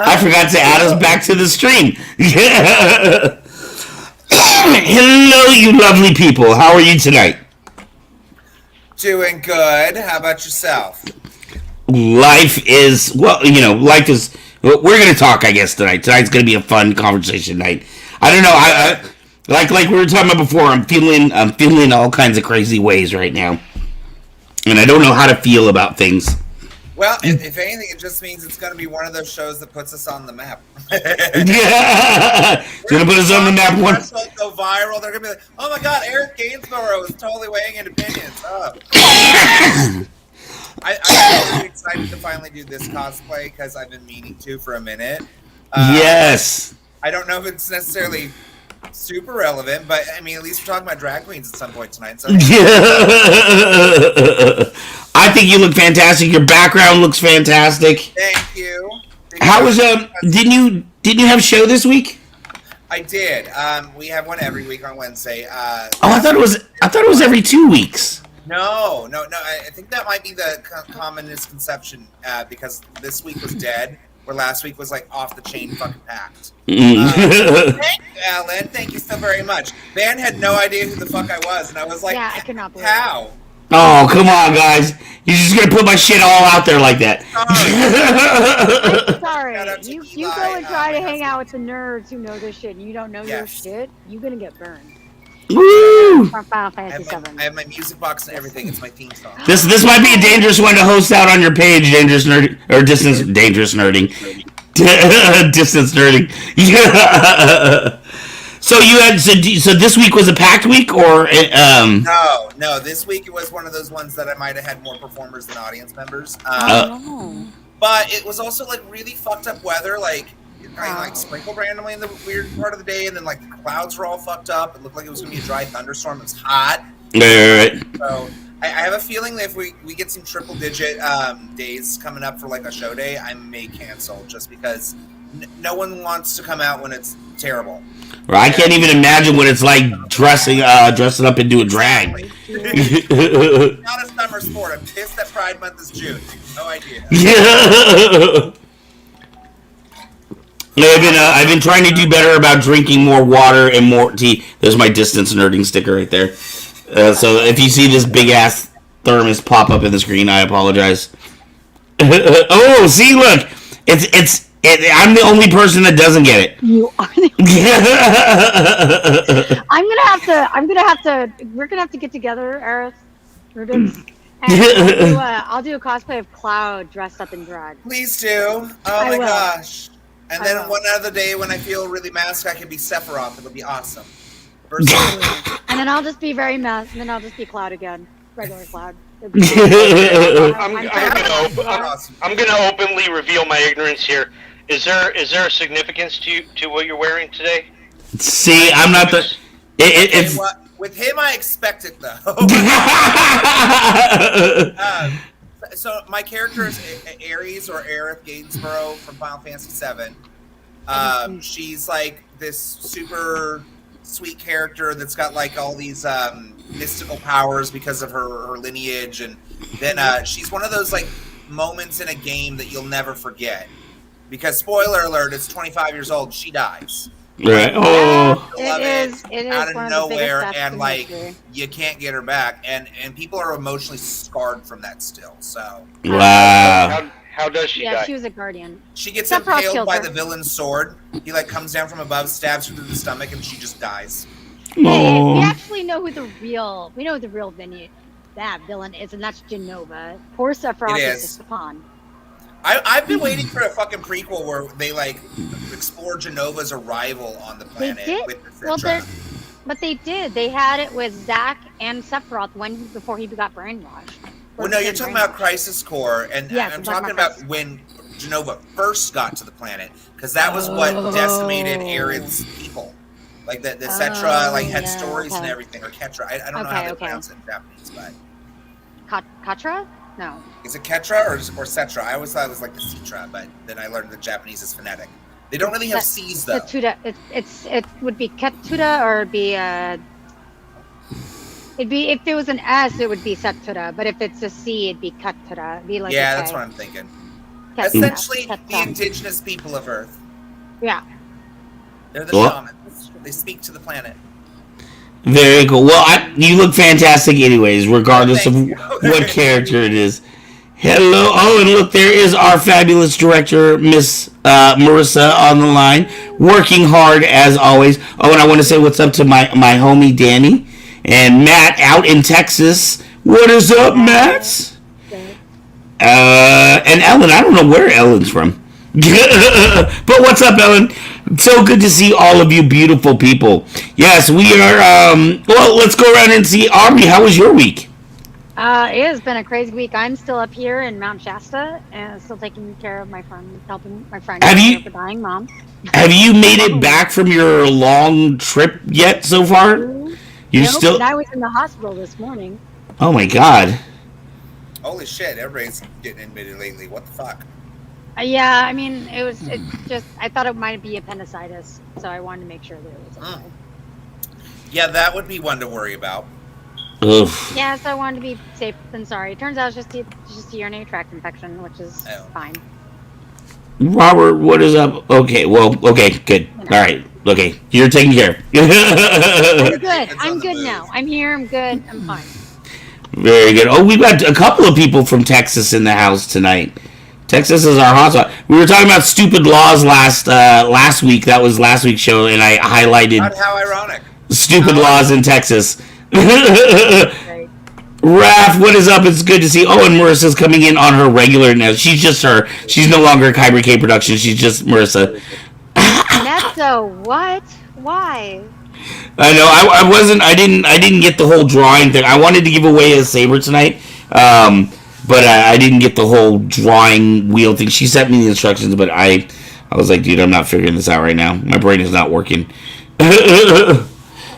I forgot to add us back to the stream. Hello, you lovely people. How are you tonight? Doing good. How about yourself? Life is, well, life is, we're going to talk, I guess, tonight. Tonight's going to be a fun conversation night. I don't know. I like we were talking about before, I'm feeling all kinds of crazy ways right now. And I don't know how to feel about things. Well, if anything, it just means it's going to be one of those shows that puts us on the map. Yeah, it's going to put us on the map. One go viral. They're going to be like, "Oh my God, Eric Gainsborough is totally weighing in opinions." Oh. I'm really excited to finally do this cosplay because I've been meaning to for a minute. Yes. I don't know if it's necessarily super relevant, but I mean, at least we're talking about drag queens at some point tonight. So. I think you look fantastic. Your background looks fantastic. Thank you. How was didn't you have a show this week? I did. We have one every week on Wednesday. I thought it was every 2 weeks. No. I think that might be the common misconception because this week was dead, where last week was like off the chain fucking packed. Thank you, Alan. Thank you so very much. Van had no idea who the fuck I was, and I was like, yeah, I cannot believe how? Oh, come on, guys. You're just going to put my shit all out there like that. Sorry. You go and try to hang out with the nerds who know this shit and you don't know your shit, you're going to get burned. Woo! From Final Fantasy VII. I have my music box and everything. It's my theme song. This might be a dangerous one to host out on your page, Dangerous Nerding. Distance Nerding. Yeah. So so this week was a packed week, or No. This week it was one of those ones that I might have had more performers than audience members. But it was also like really fucked up weather. Like I sprinkled randomly in the weird part of the day, and then like the clouds were all fucked up. It looked like it was gonna be a dry thunderstorm. It was hot. Right. So I have a feling that if we get some triple digit days coming up for like a show day, I may cancel just because no one wants to come out when it's terrible. I can't even imagine what it's like dressing up into a drag. It's not a summer sport. I'm pissed that Pride Month is June. No idea. Yeah. I've been trying to do better about drinking more water and more tea. There's my Distance Nerding sticker right there. So if you see this big ass thermos pop up in the screen, I apologize. Oh, see, look, I'm the only person that doesn't get it. You are the we're gonna have to get together, Aerith, Rubens, and I'll do a cosplay of Cloud dressed up in drag. Please do. Oh my gosh. And then one other day when I feel really masked, I can be Sephiroth. It'll be awesome. And then I'll just be very masked, and then I'll just be Cloud again. Regular Cloud. I'm gonna openly reveal my ignorance here. Is there a significance to what you're wearing today? See, I'm not the. It's with him. I expect it though. So my character is Ares or Aerith Gainsborough from Final Fantasy VII. She's like this super sweet character that's got like all these mystical powers because of her lineage, and then she's one of those like moments in a game that you'll never forget. Because spoiler alert, it's 25 years old. She dies. Right. Oh. It is out of nowhere, and like history. You can't get her back, and people are emotionally scarred from that still. So. Wow. How does she die? Yeah, she was a guardian. She gets Sephiroth impaled by her. the villain's sword. He like comes down from above, stabs her through the stomach, and she just dies. Oh. We actually know who the real villain is, and that's Genova. Poor Sephiroth is just a pawn. I've been waiting for a fucking prequel where they like explore Genova's arrival on the planet. They did. But they did. They had it with Zack and Sephiroth before he got brainwashed. Well, no, you're talking about Crisis Core, and I'm talking about when Genova first got to the planet, because that was what decimated Arid's people. Like the Cetra, like had stories and everything, or Ketra. I don't know how they pronounce it in Japanese, but Katra? No. Is it Ketra or Cetra? I always thought it was like the Cetra, but then I learned that Japanese is phonetic. They don't really have C's though. Ketuda. It would be Ketuda, or it'd be if it was an S, it would be Setuda, but if it's a C, it'd be Ketuda. It'd be like that's what I'm thinking. Ketuda. Essentially, Ketuda. the indigenous people of Earth. Yeah. They're the shamans. They speak to the planet. Very cool. Well, you look fantastic anyways, regardless of what character it is. Hello. Oh, and look, there is our fabulous director, Miss Marissa, on the line, working hard as always. Oh, and I want to say what's up to my homie Danny and Matt out in Texas. What is up, Matt? And Ellen. I don't know where Ellen's from. But what's up, Ellen? So good to see all of you beautiful people. Yes, we are, well, let's go around and see. Army, how was your week? It has been a crazy week. I'm still up here in Mount Shasta and still taking care of my friend, helping my friend with her dying mom. Have you made it back from your long trip yet so far? You're still... And I was in the hospital this morning. Oh my god. Holy shit, everybody's getting admitted lately. What the fuck? Yeah, I mean, it's just, I thought it might be appendicitis, so I wanted to make sure that it was okay. Yeah, that would be one to worry about. Oof. Yeah, so I wanted to be safe than sorry. It turns out it's just a urinary tract infection, which is fine. Robert, what is up? Okay, well, okay, good. All right, okay, you're taken care of. I'm good. I'm good now. I'm here. I'm good. I'm fine. Very good. Oh, we've got a couple of people from Texas in the house tonight. Texas is our hotspot. We were talking about stupid laws last week. That was last week's show, and I highlighted how ironic. Stupid laws in Texas. Raph, what is up? It's good to see. Oh, and Marissa's coming in on her regular now. She's just her. She's no longer Kyber K production. She's just Marissa. Netzo, what? Why? I know. I wasn't. I didn't get the whole drawing thing. I wanted to give away a saber tonight. But I didn't get the whole drawing wheel thing. She sent me the instructions, but I was like, dude, I'm not figuring this out right now. My brain is not working.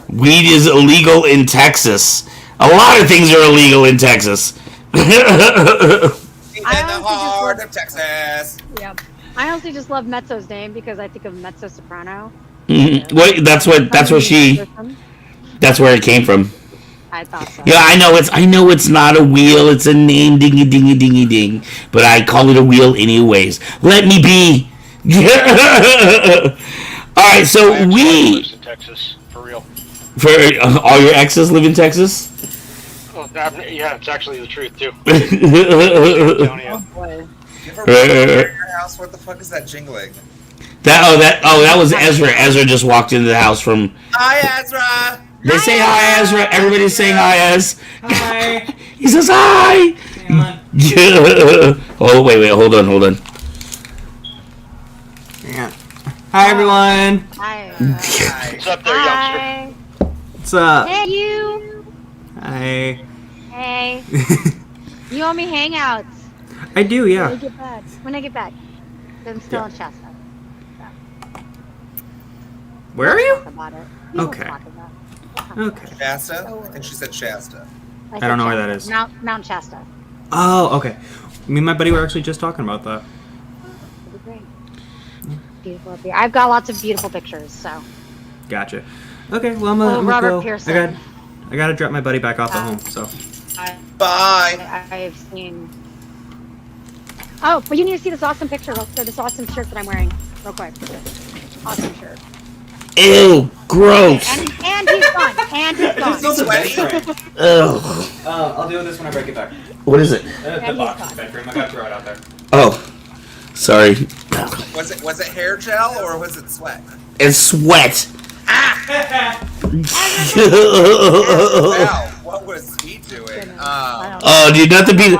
Weed is illegal in Texas. A lot of things are illegal in Texas. In the heart of Texas. Yep. I honestly just love Mezzo's name because I think of Mezzo Soprano. Mm-hmm. Well, that's where it came from. I thought so. Yeah, I know it's not a wheel, it's a name, dingy dingy dingy ding. But I call it a wheel anyways. Let me be. Alright, so we lives in Texas, for real. For all your exes live in Texas? Oh, yeah, it's actually the truth too. Oh boy. You ever in your house? What the fuck is that jingling? That was Ezra. Ezra just walked into the house from. Hi, Ezra. They say hi, Ezra. Everybody's saying hi, Ez. Hi. He says hi. Hang on. Oh, wait, hold on. Yeah. Hi, everyone. Hi. What's up there, youngster? What's up? Hey, you. Hi. Hey. You owe me hangouts. I do, yeah. When I get back. I'm still in Shasta. Where are you? Talk about it. We won't Okay. talk about it. Okay. Shasta? I think she said Shasta. I don't know where that is. Mount Shasta. Oh, okay. Me and my buddy were actually just talking about that. It'll be great. Beautiful up here. I've got lots of beautiful pictures, so. Gotcha. Okay, well, I'm gonna Robert go. Pearson. I gotta drop my buddy back off at home, so. Bye. I've seen. Oh, but you need to see this awesome picture, this awesome shirt that I'm wearing, real quick. Awesome shirt. Ew, gross. And he's gone. And he's gone. Sweaty. Ugh. I'll deal with this when I break it back. What is it? The box, the bedroom. I gotta throw it out there. Oh, sorry. Was it hair gel or was it sweat? It's sweat. Wow, what was he doing? Oh, dude, nothing beats.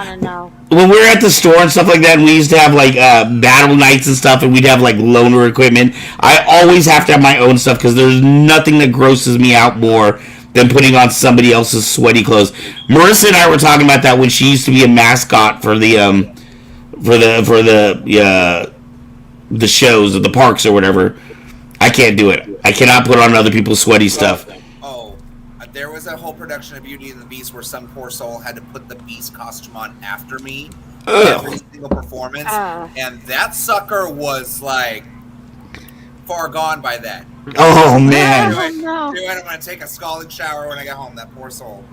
When we were at the store and stuff like that, and we used to have like battle nights and stuff, and we'd have like loaner equipment. I always have to have my own stuff because there's nothing that grosses me out more than putting on somebody else's sweaty clothes. Marissa and I were talking about that when she used to be a mascot for the the shows or the parks or whatever. I can't do it. I cannot put on other people's sweaty stuff. Oh, there was a whole production of Beauty and the Beast where some poor soul had to put the Beast costume on after me every single performance, and that sucker was like far gone by then. Oh man! I'm gonna take a scalding shower when I get home. That poor soul.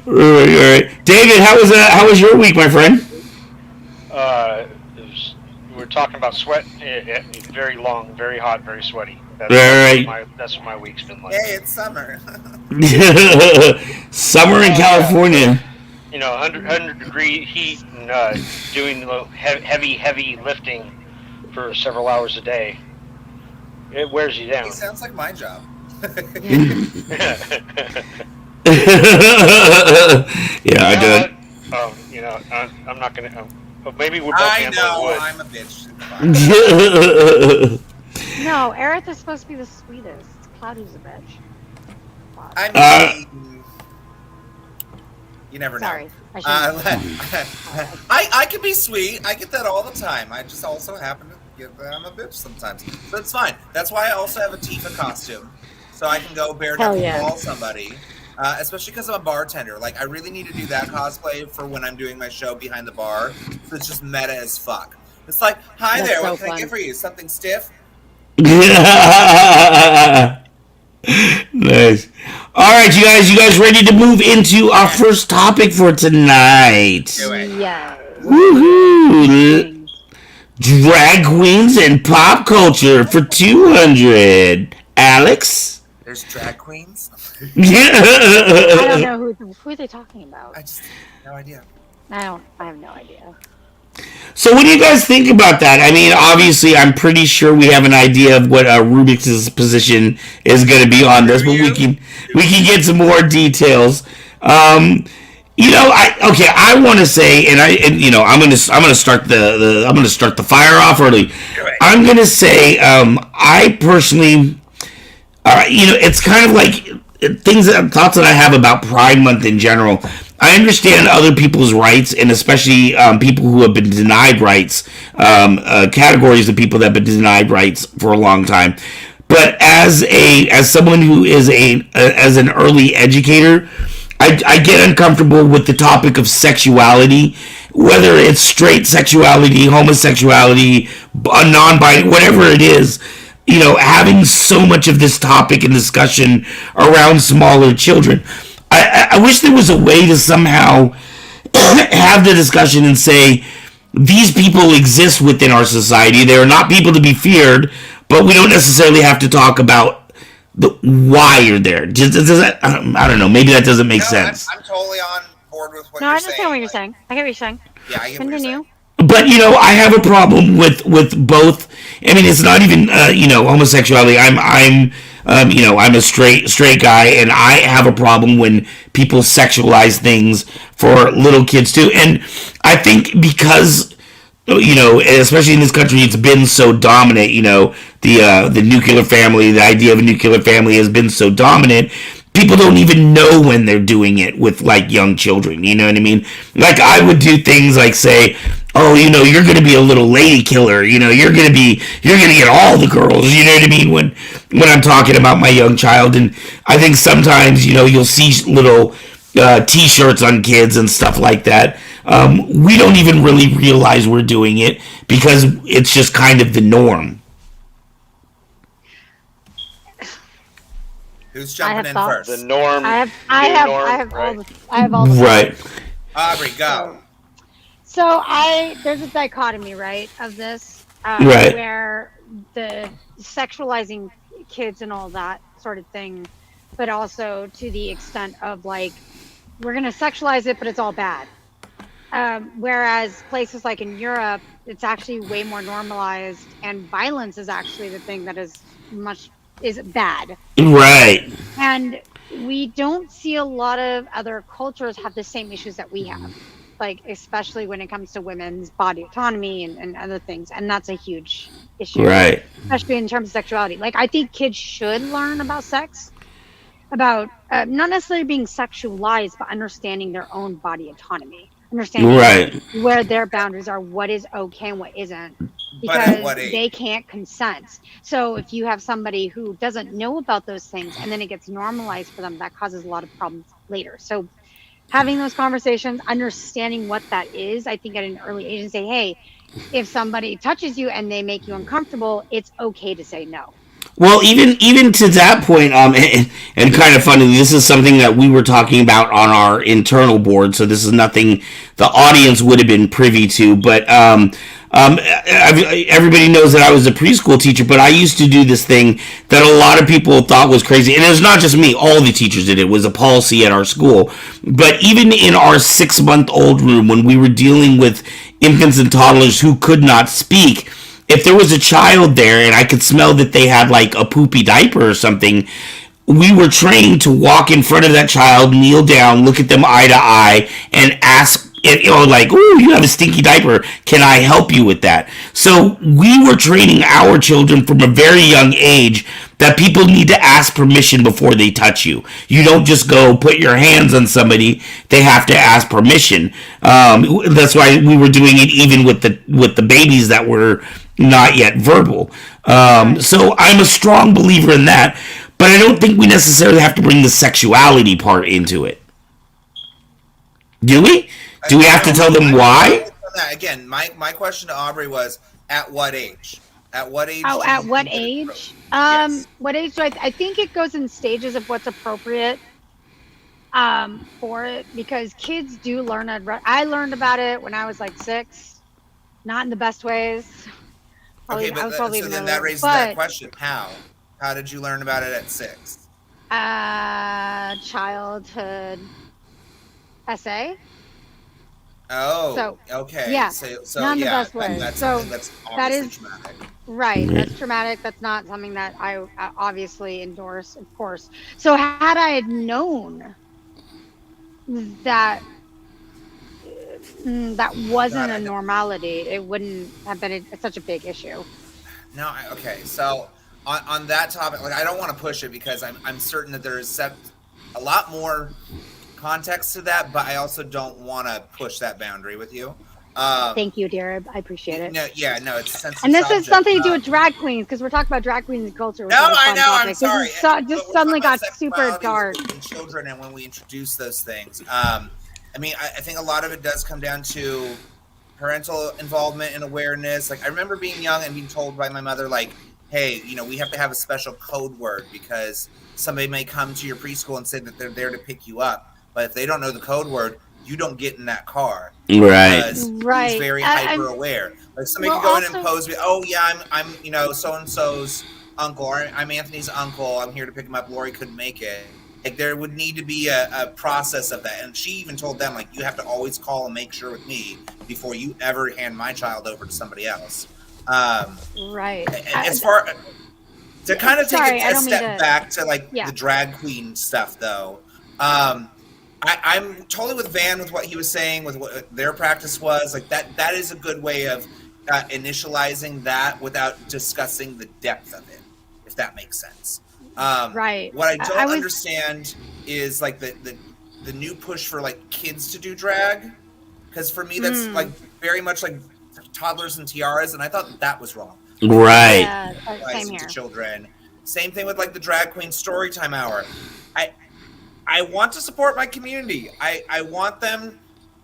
All right, David, how was your week, my friend? We're talking about sweat. Very long, very hot, very sweaty. That's what my week's been like. Hey, it's summer. Summer in California. 100-degree heat and doing heavy lifting for several hours a day. It wears you down. It sounds like my job. Yeah, I do it. I'm not gonna. Maybe we're both. I know. I'm a bitch. No, Aerith is supposed to be the sweetest. Cloudy's a bitch. I mean, you never know. Sorry. I can be sweet. I get that all the time. I just also happen to get that I'm a bitch sometimes. So it's fine. That's why I also have a Tifa costume. So I can go bare knuckle ball somebody. Especially because I'm a bartender. Like, I really need to do that cosplay for when I'm doing my show behind the bar. So it's just meta as fuck. It's like, hi there, what can I get for you? Something stiff? Nice. All right, you guys ready to move into our first topic for tonight? Do it. Yeah. Woohoo! Drag queens and pop culture for 200. Alex? There's drag queens? I don't know who are they talking about. I just no idea. I have no idea. So what do you guys think about that? I mean, obviously, I'm pretty sure we have an idea of what Rubik's position is going to be on this, but we can get some more details. I want to say, I'm going to start the fire off early. I'm going to say, I personally, it's kind of like thoughts that I have about Pride Month in general. I understand other people's rights, and especially people who have been denied rights, categories of people that have been denied rights for a long time. But as someone who is as an early educator, I get uncomfortable with the topic of sexuality, whether it's straight sexuality, homosexuality, non-binary, whatever it is. Having so much of this topic and discussion around smaller children. I wish there was a way to somehow have the discussion and say, these people exist within our society. They are not people to be feared, but we don't necessarily have to talk about why you're there. Does that, I don't know. Maybe that doesn't make sense. I'm totally on board with what No, you're I saying. understand what you're saying. I get what you're saying. Yeah, I get what you're saying. But I have a problem with both. I mean, it's not even homosexuality. I'm a straight guy, and I have a problem when people sexualize things for little kids too. And I think because especially in this country, it's been so dominant. The nuclear family, the idea of a nuclear family has been so dominant. People don't even know when they're doing it with like young children. You know what I mean? Like I would do things like say, oh, you're going to be a little lady killer. You're going to get all the girls. You know what I mean? When I'm talking about my young child. And I think sometimes, you'll see little t-shirts on kids and stuff like that. We don't even really realize we're doing it because it's just kind of the norm. Who's jumping in first? The norm. I have all the right. Aubrey, go. So there's a dichotomy, right, of this, right, where the sexualizing kids and all that sort of thing, but also to the extent of like, we're gonna sexualize it, but it's all bad. Whereas places like in Europe, it's actually way more normalized, and violence is actually the thing that is bad. Right. And we don't see a lot of other cultures have the same issues that we have. Like, especially when it comes to women's body autonomy and other things. And that's a huge issue. Right. Especially in terms of sexuality. Like, I think kids should learn about sex. About not necessarily being sexualized, but understanding their own body autonomy. understanding Right. where their boundaries are, what is okay and what isn't, But at what because age? they can't consent. So if you have somebody who doesn't know about those things and then it gets normalized for them, that causes a lot of problems later. So having those conversations, understanding what that is, I think at an early age, and say, hey, if somebody touches you and they make you uncomfortable, it's okay to say no. Well, even to that point, and kind of funny, this is something that we were talking about on our internal board. So this is nothing the audience would have been privy to. But everybody knows that I was a preschool teacher, but I used to do this thing that a lot of people thought was crazy, and it was not just me. All the teachers did it. It was a policy at our school. But even in our 6-month-old room, when we were dealing with infants and toddlers who could not speak, if there was a child there and I could smell that they had like a poopy diaper or something, we were trained to walk in front of that child, kneel down, look at them eye to eye, and ask, like, "Oh, you have a stinky diaper. Can I help you with that?" So we were training our children from a very young age that people need to ask permission before they touch you. You don't just go put your hands on somebody; they have to ask permission. That's why we were doing it even with the babies that were not yet verbal. So I'm a strong believer in that, but I don't think we necessarily have to bring the sexuality part into it. Do we? Do we have to tell them why? Again, my question to Aubrey was, at what age? At what age? Oh, at what age? Yes. What age do I think it goes in stages of what's appropriate for it, because kids do learn. I learned about it when I was like 6, not in the best ways. Okay, but so then that raises that question. How? How did you learn about it at 6? Childhood essay. Oh, So, okay. yeah, So not in the yeah, best way. that's So, something that's that obviously is- traumatic. Right, that's traumatic. That's not something that I obviously endorse, of course. So had I had known that that wasn't a normality, it wouldn't have been such a big issue. No, okay. So on that topic, like, I don't want to push it because I'm certain that there is a lot more context to that, but I also don't want to push that boundary with you. Thank you, dear. I appreciate it. No, it's a sensitive And this subject. is something to do with drag queens, because we're talking about drag queens and culture. No, I know. I'm sorry. This But just we're suddenly talking got about super sexuality dark. with children, and when we introduce those things, I mean, I think a lot of it does come down to parental involvement and awareness. Like, I remember being young and being told by my mother, like, hey, we have to have a special code word because somebody may come to your preschool and say that they're there to pick you up, but if they don't know the code word, you don't get in that car. Right. Because Right. he's very hyper aware. Like, somebody Well, could go in also- and pose me, oh yeah, I'm so and so's uncle, or I'm Anthony's uncle. I'm here to pick him up. Lori couldn't make it. Like, there would need to be a process of that. And she even told them, like, you have to always call and make sure with me before you ever hand my child over to somebody else. Right. As far to kind of take Sorry, I a don't mean step to- back to like Yeah. the drag queen stuff, though. I'm totally with Van with what he was saying, with what their practice was. Like, that is a good way of initializing that without discussing the depth of it, if that makes sense. Right. What I don't I was- understand is like the new push for like kids to do drag, because for me that's like very much like toddlers and tiaras, and I thought that was wrong. Right. Yeah, same To here. children. Same thing with like the drag queen storytime hour. I want to support my community. I want them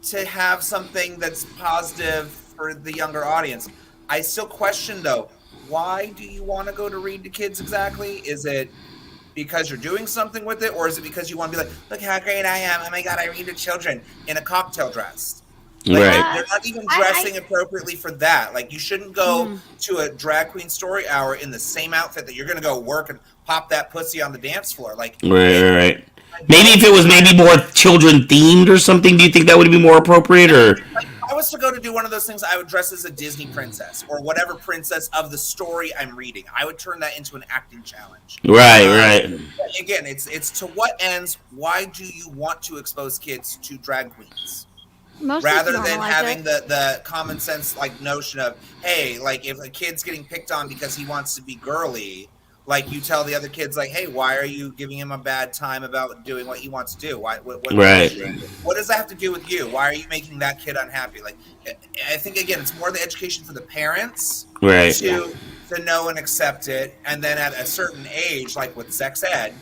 to have something that's positive for the younger audience. I still question though, why do you want to go to read to kids exactly? Is it because you're doing something with it, or is it because you want to be like, look how great I am, oh my god, I read to children in a cocktail dress? Like, Right. they're not even dressing appropriately for that. Like, you shouldn't go to a drag queen story hour in the same outfit that you're going to go work and pop that pussy on the dance floor. Like, Right. Maybe if it was maybe more children themed or something, do you think that would be more appropriate? Or if I was to go to do one of those things, I would dress as a Disney princess or whatever princess of the story I'm reading. I would turn that into an acting challenge. right. Again, it's to what ends? Why do you want to expose kids to drag queens? Mostly Rather to than normalize having it. the common sense like notion of, hey, like, if a kid's getting picked on because he wants to be girly, Like you tell the other kids, like, "Hey, why are you giving him a bad time about doing what he wants to do? Why? Right. What does that have to do with you? Why are you making that kid unhappy?" Like, I think again, it's more the education for the parents Right. to know and accept it, and then at a certain age, like with sex ed,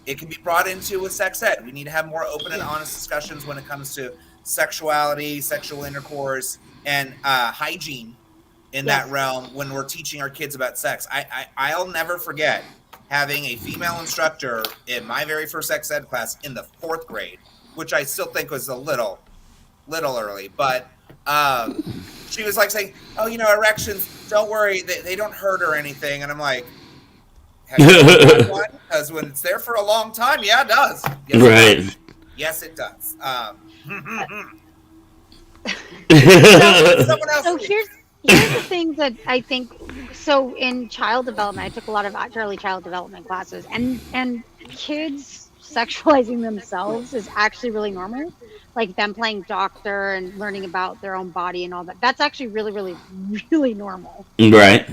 it can be brought into with sex ed. We need to have more open and honest discussions when it comes to sexuality, sexual intercourse, and hygiene in that realm when we're teaching our kids about sex. I'll never forget having a female instructor in my very first sex ed class in the 4th grade, which I still think was a little early, but she was like saying, "Oh, erections, don't worry, they don't hurt or anything." And I'm like, have you ever had one? Because when it's there for a long time, yeah, it does. Yes, Right. It does. Yes, it does. Someone else. So here's the thing that I think. So in child development, I took a lot of early child development classes, and kids sexualizing themselves is actually really normal. Like them playing doctor and learning about their own body and all that. That's actually really, really, really normal. Right.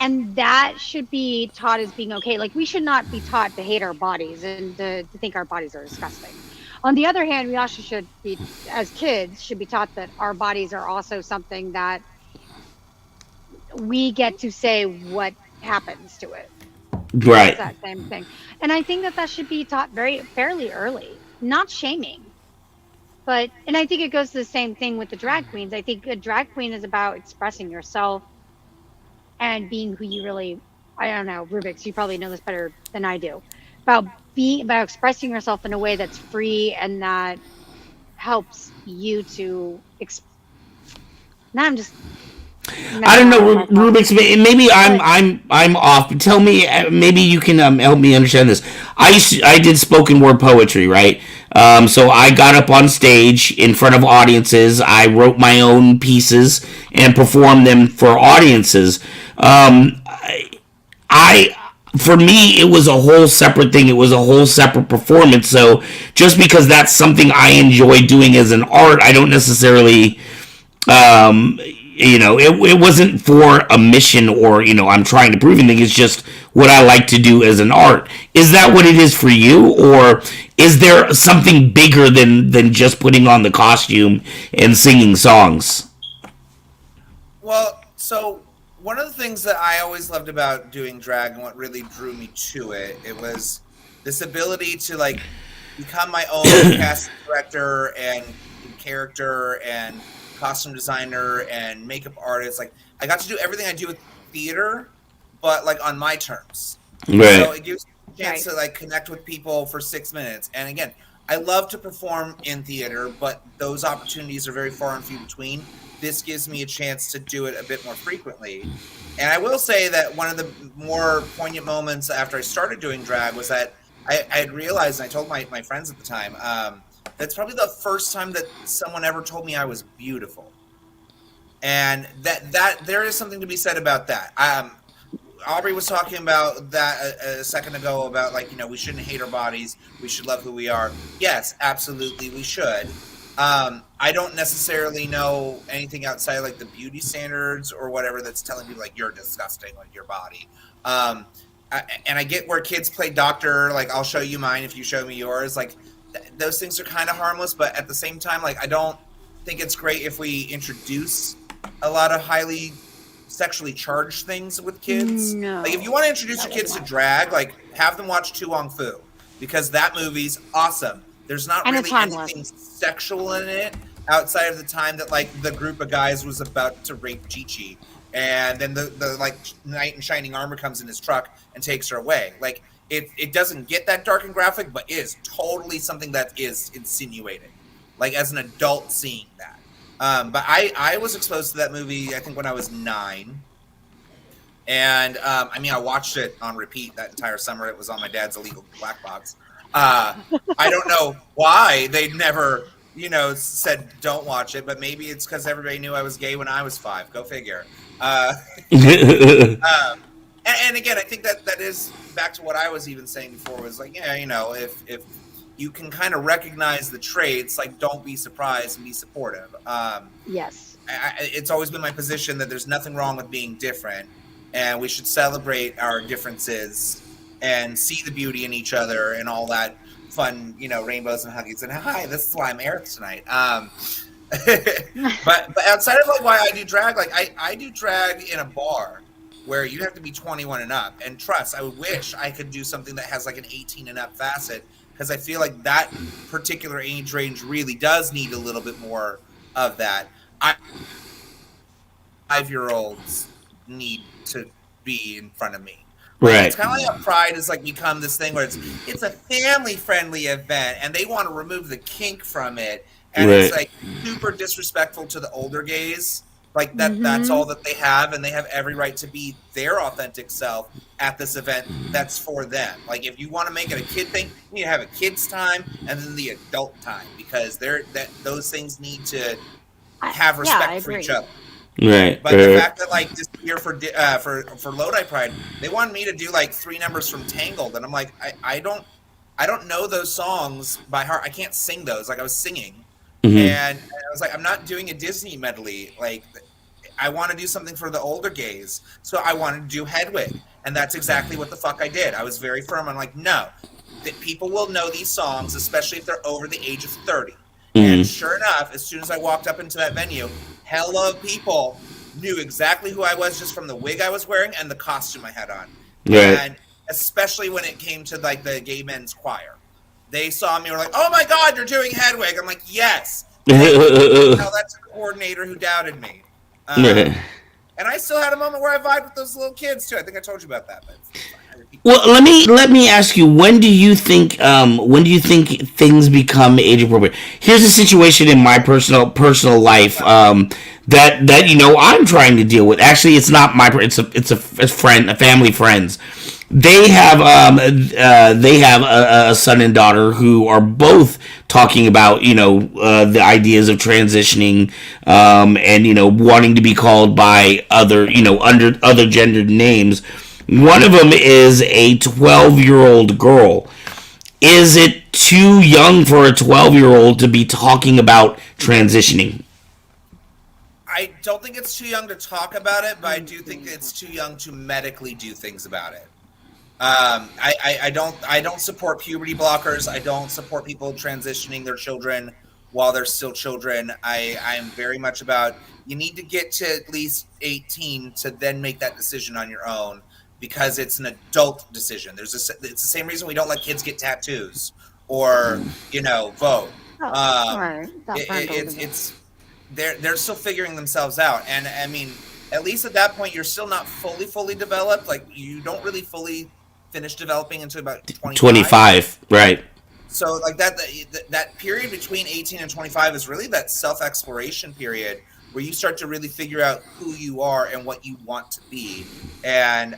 And that should be taught as being okay. Like we should not be taught to hate our bodies and to think our bodies are disgusting. On the other hand, we also should be, as kids, should be taught that our bodies are also something that we get to say what happens to it. Right. It's that same thing. And I think that should be taught fairly early, not shaming. And I think it goes to the same thing with the drag queens. I think a drag queen is about expressing yourself and being who you really, I don't know, Rubik's, you probably know this better than I do, about expressing yourself in a way that's free and that helps you to now I'm just I don't know, Rubik's. Maybe I'm off. But tell me, maybe you can help me understand this. I did spoken word poetry, right? So I got up on stage in front of audiences. I wrote my own pieces and performed them for audiences. For me, it was a whole separate thing. It was a whole separate performance. So just because that's something I enjoy doing as an art, I don't necessarily. It wasn't for a mission or, I'm trying to prove anything. It's just what I like to do as an art. Is that what it is for you? Or is there something bigger than just putting on the costume and singing songs? Well, so one of the things that I always loved about doing drag and what really drew me to it was this ability to like become my own casting director and character and costume designer and makeup artist. Like I got to do everything I do with theater, but like on my terms. Right. So it gives me a chance to like connect with people for 6 minutes. And again, I love to perform in theater, but those opportunities are very far and few between. This gives me a chance to do it a bit more frequently. And I will say that one of the more poignant moments after I started doing drag was that I had realized, and I told my friends at the time, that's probably the first time that someone ever told me I was beautiful. And that there is something to be said about that. Aubrey was talking about that a second ago about like, we shouldn't hate our bodies. We should love who we are. Yes, absolutely, we should. I don't necessarily know anything outside like the beauty standards or whatever that's telling you like you're disgusting with your body. And I get where kids play doctor, like I'll show you mine if you show me yours. Like those things are kind of harmless, but at the same time, like I don't think it's great if we introduce a lot of highly sexually charged things with kids. No. Like if you want to introduce your kids to drag, like have them watch Tu Wong Fu because that movie's awesome. There's not and really anything sexual in it outside of the time that like the group of guys was about to rape Chi-Chi. And then the like knight in shining armor comes in his truck and takes her away. Like it doesn't get that dark and graphic, but is totally something that is insinuated. Like as an adult seeing that. But I was exposed to that movie, I think when I was 9. And I watched it on repeat that entire summer. It was on my dad's illegal black box. I don't know why they never, said don't watch it, but maybe it's because everybody knew I was gay when I was 5. Go figure. And again, I think that is back to what I was even saying before was like, if you can kind of recognize the traits, like don't be surprised and be supportive. Yes. It's always been my position that there's nothing wrong with being different. and we should celebrate our differences and see the beauty in each other and all that fun, rainbows and huggies. And hi, this is why I'm Aerith tonight. But outside of like why I do drag, like I do drag in a bar where you have to be 21 and up. And trust, I wish I could do something that has like an 18 and up facet, because I feel like that particular age range really does need a little bit more of that. 5-year-olds need to be in front of me. Right. It's kind of like how Pride has like become this thing where it's a family friendly event and they want to remove the kink from it, and it's like super disrespectful to the older gays. Like that's all that they have, and they have every right to be their authentic self at this event that's for them. Like if you want to make it a kid thing, you need to have a kid's time and then the adult time, because those things need to have respect for each other. Right. But the fact that like this year for Lodi Pride, they wanted me to do like 3 numbers from Tangled, and I'm like, I don't know those songs by heart. I can't sing those. Like I was singing, and I was like, I'm not doing a Disney medley. Like I want to do something for the older gays, so I wanted to do Hedwig, and that's exactly what the fuck I did. I was very firm. I'm like, no, that people will know these songs, especially if they're over the age of 30. And sure enough, as soon as I walked up into that venue, hella people knew exactly who I was just from the wig I was wearing and the costume I had on. Right. And especially when it came to like the gay men's choir, they saw me and were like, "Oh my God, you're doing Hedwig!" I'm like, "Yes." Now that's a coordinator who doubted me. And I still had a moment where I vibed with those little kids too. I think I told you about that. But well, let me ask you, when do you think things become age appropriate? Here's a situation in my personal life that I'm trying to deal with. Actually, it's not it's a family friends. They have a son and daughter who are both talking about the ideas of transitioning and wanting to be called by other under other gendered names. One of them is a 12-year-old girl. Is it too young for a 12-year-old to be talking about transitioning? I don't think it's too young to talk about it, but I do think it's too young to medically do things about it. I don't support puberty blockers. I don't support people transitioning their children while they're still children. I'm very much about, you need to get to at least 18 to then make that decision on your own, because it's an adult decision. It's the same reason we don't let kids get tattoos or vote. They're still figuring themselves out, and I mean, at least at that point, you're still not fully developed. Like you don't really fully finish developing until about 25, right? So like that period between 18 and 25 is really that self-exploration period where you start to really figure out who you are and what you want to be. And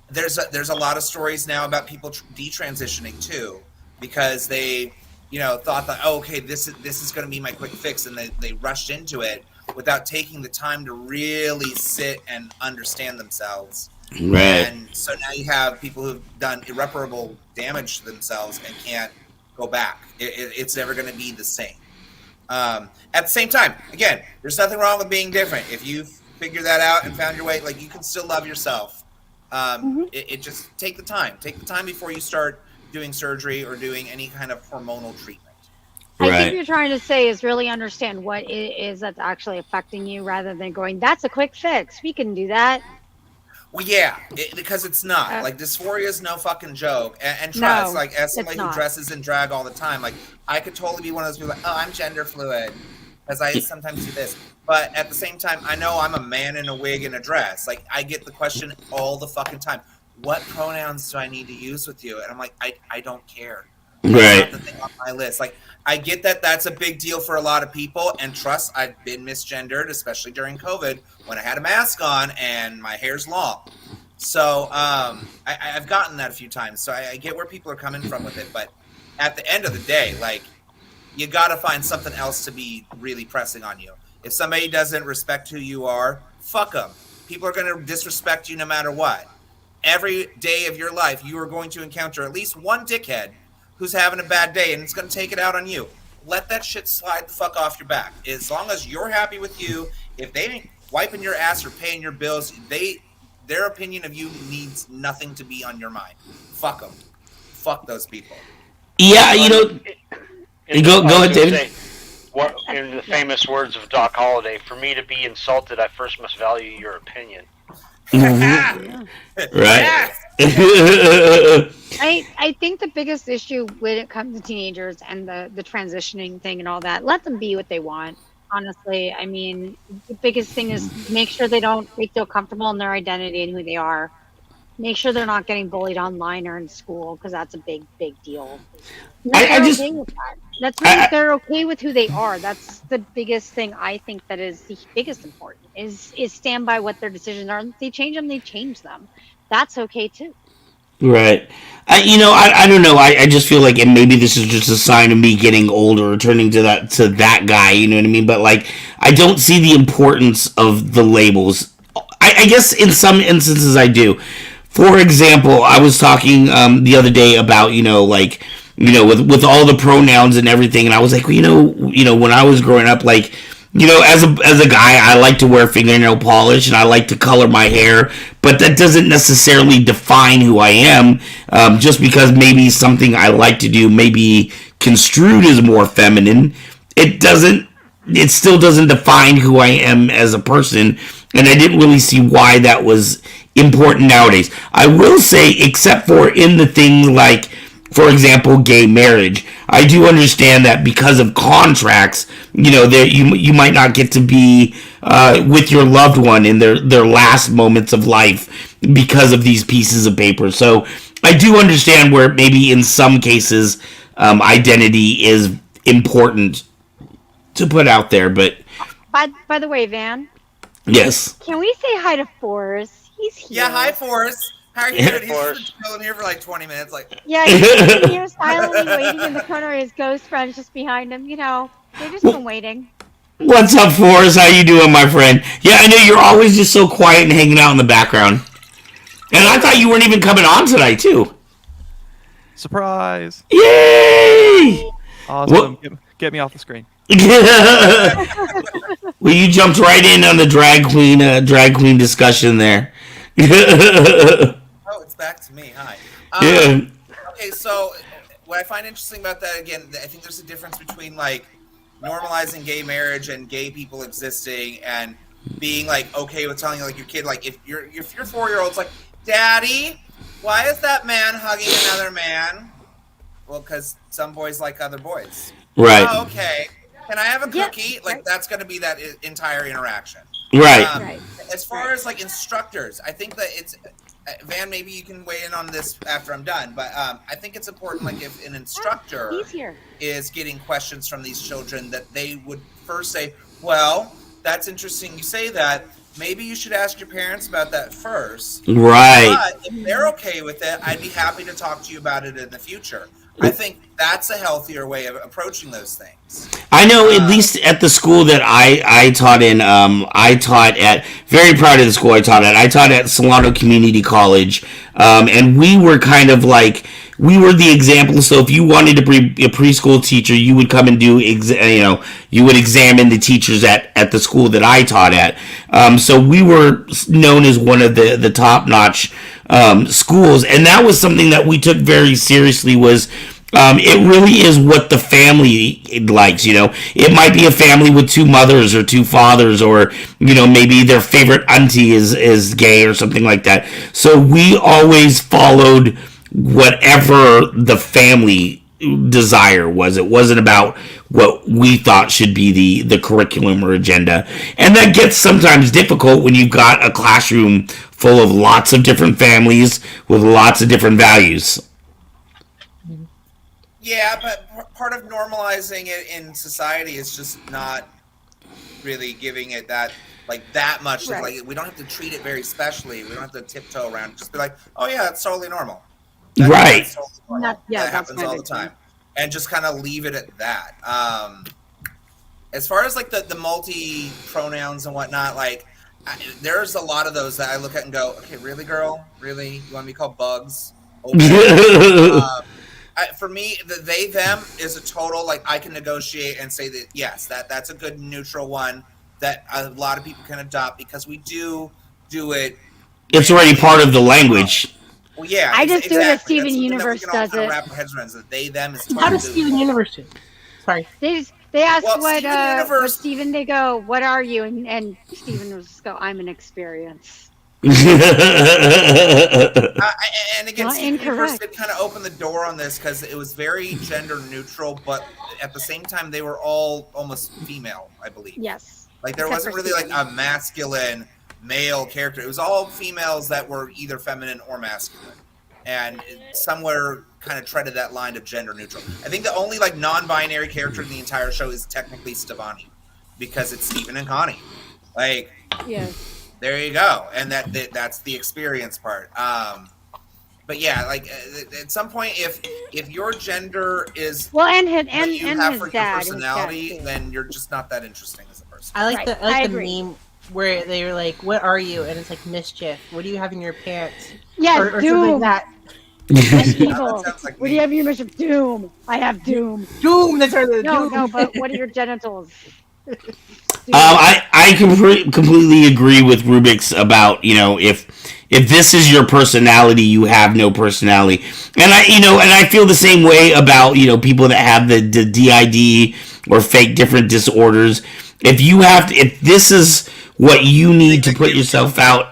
there's a lot of stories now about people detransitioning too, because they thought that, oh, okay, this is going to be my quick fix, and they rushed into it without taking the time to really sit and understand themselves. Right. And so now you have people who've done irreparable damage to themselves and can't go back. It's never going to be the same. At the same time, again, there's nothing wrong with being different. If you figure that out and found your way, like, you can still love yourself. It just take the time before you start doing surgery or doing any kind of hormonal treatment. I think you're trying to say is really understand what it is that's actually affecting you, rather than going, that's a quick fix, we can do that. Well, yeah, because it's not. Like, dysphoria is no fucking joke. And trust, like, as somebody who dresses in drag all the time, like, I could totally be one of those people like, oh, I'm gender fluid, because I sometimes do this. But at the same time, I know I'm a man in a wig and a dress. Like, I get the question all the fucking time, what pronouns do I need to use with you? And I'm like, I don't care. Right. That's not the thing on my list. Like, I get that that's a big deal for a lot of people, and trust, I've been misgendered, especially during COVID when I had a mask on and my hair's long. So I've gotten that a few times. So I get where people are coming from with it. But at the end of the day, like, you got to find something else to be really pressing on you. If somebody doesn't respect who you are, fuck them. People are going to disrespect you no matter what. Every day of your life, you are going to encounter at least one dickhead who's having a bad day, and it's going to take it out on you. Let that shit slide the fuck off your back. As long as you're happy with you, if they ain't wiping your ass or paying your bills, their opinion of you needs nothing to be on your mind. Fuck them. Fuck those people. Yeah, you know. Go ahead, David. In the famous words of Doc Holliday, for me to be insulted, I first must value your opinion. Mm-hmm. Right. I think the biggest issue when it comes to teenagers and the transitioning thing and all that, let them be what they want. Honestly, I mean, the biggest thing is make sure they feel comfortable in their identity and who they are. Make sure they're not getting bullied online or in school, because that's a big deal. I just okay with that. That's when they're okay with who they are. That's the biggest thing I think that is the biggest important is stand by what their decisions are. If they change them, they change them. That's okay too. right. I don't know. I just feel like, and maybe this is just a sign of me getting older, or turning to that guy. You know what I mean? But like, I don't see the importance of the labels. I guess in some instances I do. For example, I was talking the other day about with all the pronouns and everything, and I was like, well, when I was growing up, like, as a guy, I like to wear fingernail polish and I like to color my hair, but that doesn't necessarily define who I am. Just because maybe something I like to do may be construed as more feminine, it still doesn't define who I am as a person, and I didn't really see why that was important nowadays. I will say, except for in the things like, for example, gay marriage, I do understand that because of contracts, you might not get to be with your loved one in their last moments of life because of these pieces of paper. So I do understand where maybe in some cases identity is important to put out there, but by the way, Van. Yes. Can we say hi to Forrest? He's here. Yeah, hi, Forrest. How are you doing? He's just chilling here for like 20 minutes. Yeah, he's sitting here silently waiting in the corner. His ghost friend's just behind him. They've just been waiting. What's up, Forrest? How you doing, my friend? Yeah, I know you're always just so quiet and hanging out in the background. And I thought you weren't even coming on tonight, too. Surprise! Yay! Awesome. Get me off the screen. Well, you jumped right in on the drag queen discussion there. Oh, it's back to me. Hi. Yeah. Okay, so what I find interesting about that, again, I think there's a difference between like normalizing gay marriage and gay people existing, and being like okay with telling like your kid, like if your 4-year-old's like, Daddy, why is that man hugging another man? Well, because some boys like other boys. Right. Oh, okay. Can I have a cookie? Yeah, like that's going to be that entire interaction. Right. Right. As far as like instructors, I think that it's Van. Maybe you can weigh in on this after I'm done, but I think it's important. Like if an instructor is getting questions from these children, that they would first say, "Well, that's interesting. You say that. Maybe you should ask your parents about that first." Right. But if they're okay with it, I'd be happy to talk to you about it in the future. I think that's a healthier way of approaching those things. I know, at least at the school that I taught in, I taught at, very proud of the school I taught at. I taught at Solano Community College, and we were kind of like, we were the example. So if you wanted to be a preschool teacher, you would come and do, you would examine the teachers at the school that I taught at. So we were known as one of the top-notch schools, and that was something that we took very seriously. Was it really is what the family likes. It might be a family with 2 mothers or 2 fathers, or maybe their favorite auntie is gay or something like that. So we always followed whatever the family desire was. It wasn't about what we thought should be the curriculum or agenda. And that gets sometimes difficult when you've got a classroom full of lots of different families with lots of different values. Yeah, but part of normalizing it in society is just not really giving it that much. Right. Like we don't have to treat it very specially. We don't have to tiptoe around it. Just be like, oh yeah, it's totally normal. That's totally normal. That happens all the time. And just kind of leave it at that. As far as like the multi pronouns and whatnot, there's a lot of those that I look at and go, okay, really, girl? Really? You want me to call bugs? Okay. For me, the they them is a total, I can negotiate and say that yes, that's a good neutral one that a lot of people can adopt, because we do it It's already part of the language. Well, yeah. I just do it as exactly. Steven That's something Universe that we can all does kind of it. wrap our heads around. Is that they, them is How does Steven Universe do it? Sorry. They asked Well, what Steven Universe- Steven, they go, what are you? And Steven was just go, I'm an experience. And again, Not Steven Universe incorrect. did kind of open the door on this because it was very gender neutral, but at the same time, they were all almost female, I believe. Yes. Like there Except wasn't for really like Steven. a masculine male character. It was all females that were either feminine or masculine, and it somewhere kind of treaded that line of gender neutral. I think the only like non-binary character in the entire show is technically Stevani, because it's Stephen and Connie. Like, Yes. there you go, and that's the experience part. But yeah, like at some point, if your gender is Well, and what his you have for his dad. your His dad, personality, too. then you're just not that interesting as a person. I like Right, the I agree. meme where they were like, "What are you?" and it's like mischief. What do you have in your pants? Yes, or something Doom. like that. And evil. That sounds like What do me. you have in your mission? Doom. I have Doom. Doom. That's right. No, Doom. no, but what are your genitals? Doom. I completely agree with Rubik's about, you know, if this is your personality, you have no personality, and I feel the same way about, you know, people that have the DID or fake different disorders. If this is what you need to put yourself out.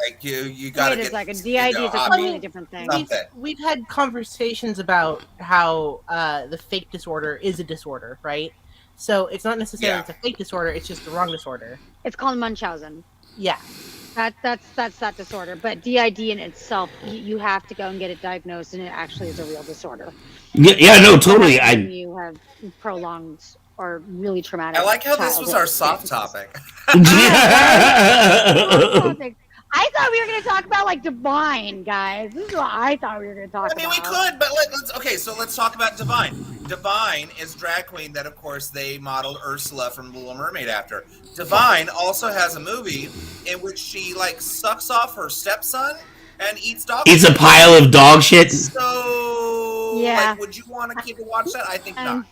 Like you gotta Wait a get second. you DID know, is a I completely mean, different thing. something. We've had conversations about how the fake disorder is a disorder, right? So it's not necessarily Yeah. it's a fake disorder; it's just the wrong disorder. It's called Munchausen. Yeah. That's that disorder. But DID in itself, you have to go and get it diagnosed, and it actually is a real disorder. Yeah, no, totally. When you have prolonged or really traumatic. I like how this was our childhood soft experiences. topic. I thought we were going to talk about like Divine, guys. This is what I thought we were going to talk I mean, about. we could, but let's. Okay, so let's talk about Divine. Divine is drag queen that, of course, they modeled Ursula from Little Mermaid after. Divine also has a movie in which she like sucks off her stepson and eats dog. It's a pile of dog shit. So, Yeah. like, would you want to keep it watch that? I think Um, not.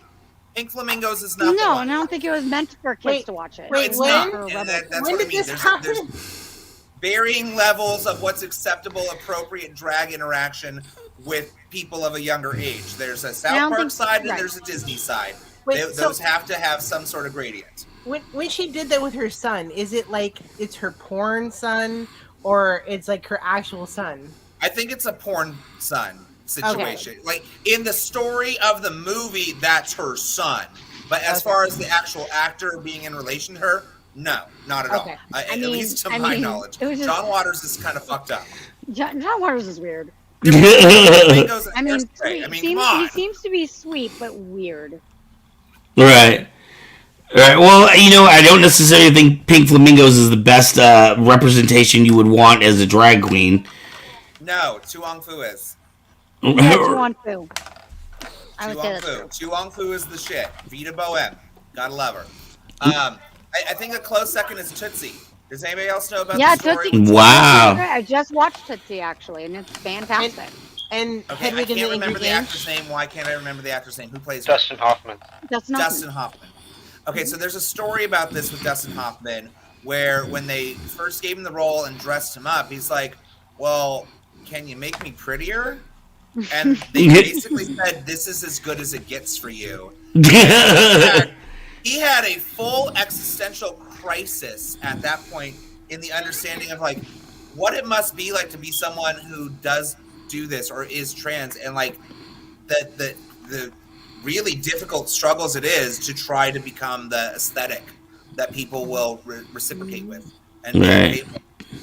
Pink Flamingos is not. the No, one. and I don't think it was meant for kids Wait, to watch it. wait, It was when? meant for And rebels. that's When what I did mean. this happen? There's varying levels of what's acceptable, appropriate drag interaction with people of a younger age. There's a I South don't Park think- side and right. there's a Disney side. Wait, Those have to have some sort of gradient. When she did that with her son, is it like it's her porn son or it's like her actual son? I think it's a porn son situation. Like in the story of the movie, that's her son. But as far as the actual actor being in relation to her, no, not at Okay. all. At mean- least to I my mean, knowledge. it was just- John Waters is kind of fucked up. John Waters is weird. Flamingos and I mean, Hairspray. sweet. I mean, Seems, come on. he seems to be sweet, but weird. Right. Right. Well, you know, I don't necessarily think Pink Flamingos is the best representation you would want as a drag queen. No, Tuong Fu is. Yeah, Juan Fu. I would say Tuong that's Fu. true. Tuong Fu is the shit. Vita Bohem. Gotta love her. I think a close second is Tootsie. Does anybody else know about Yeah, the story? Tootsie. Wow. I just watched Tootsie actually, and it's fantastic. And Okay, I Hedwig and can't the remember Angry the actor's Inch. name. Why can't I remember the actor's name? Who plays her? Dustin Hoffman. That's not Dustin Hoffman. Okay, so there's a story about this with Dustin Hoffman where when they first gave him the role and dressed him up, he's like, well, can you make me prettier? And they basically said, this is as good as it gets for you. He had a full existential crisis at that point in the understanding of like what it must be like to be someone who does do this or is trans, and like the really difficult struggles it is to try to become the aesthetic that people will reciprocate with. And Right.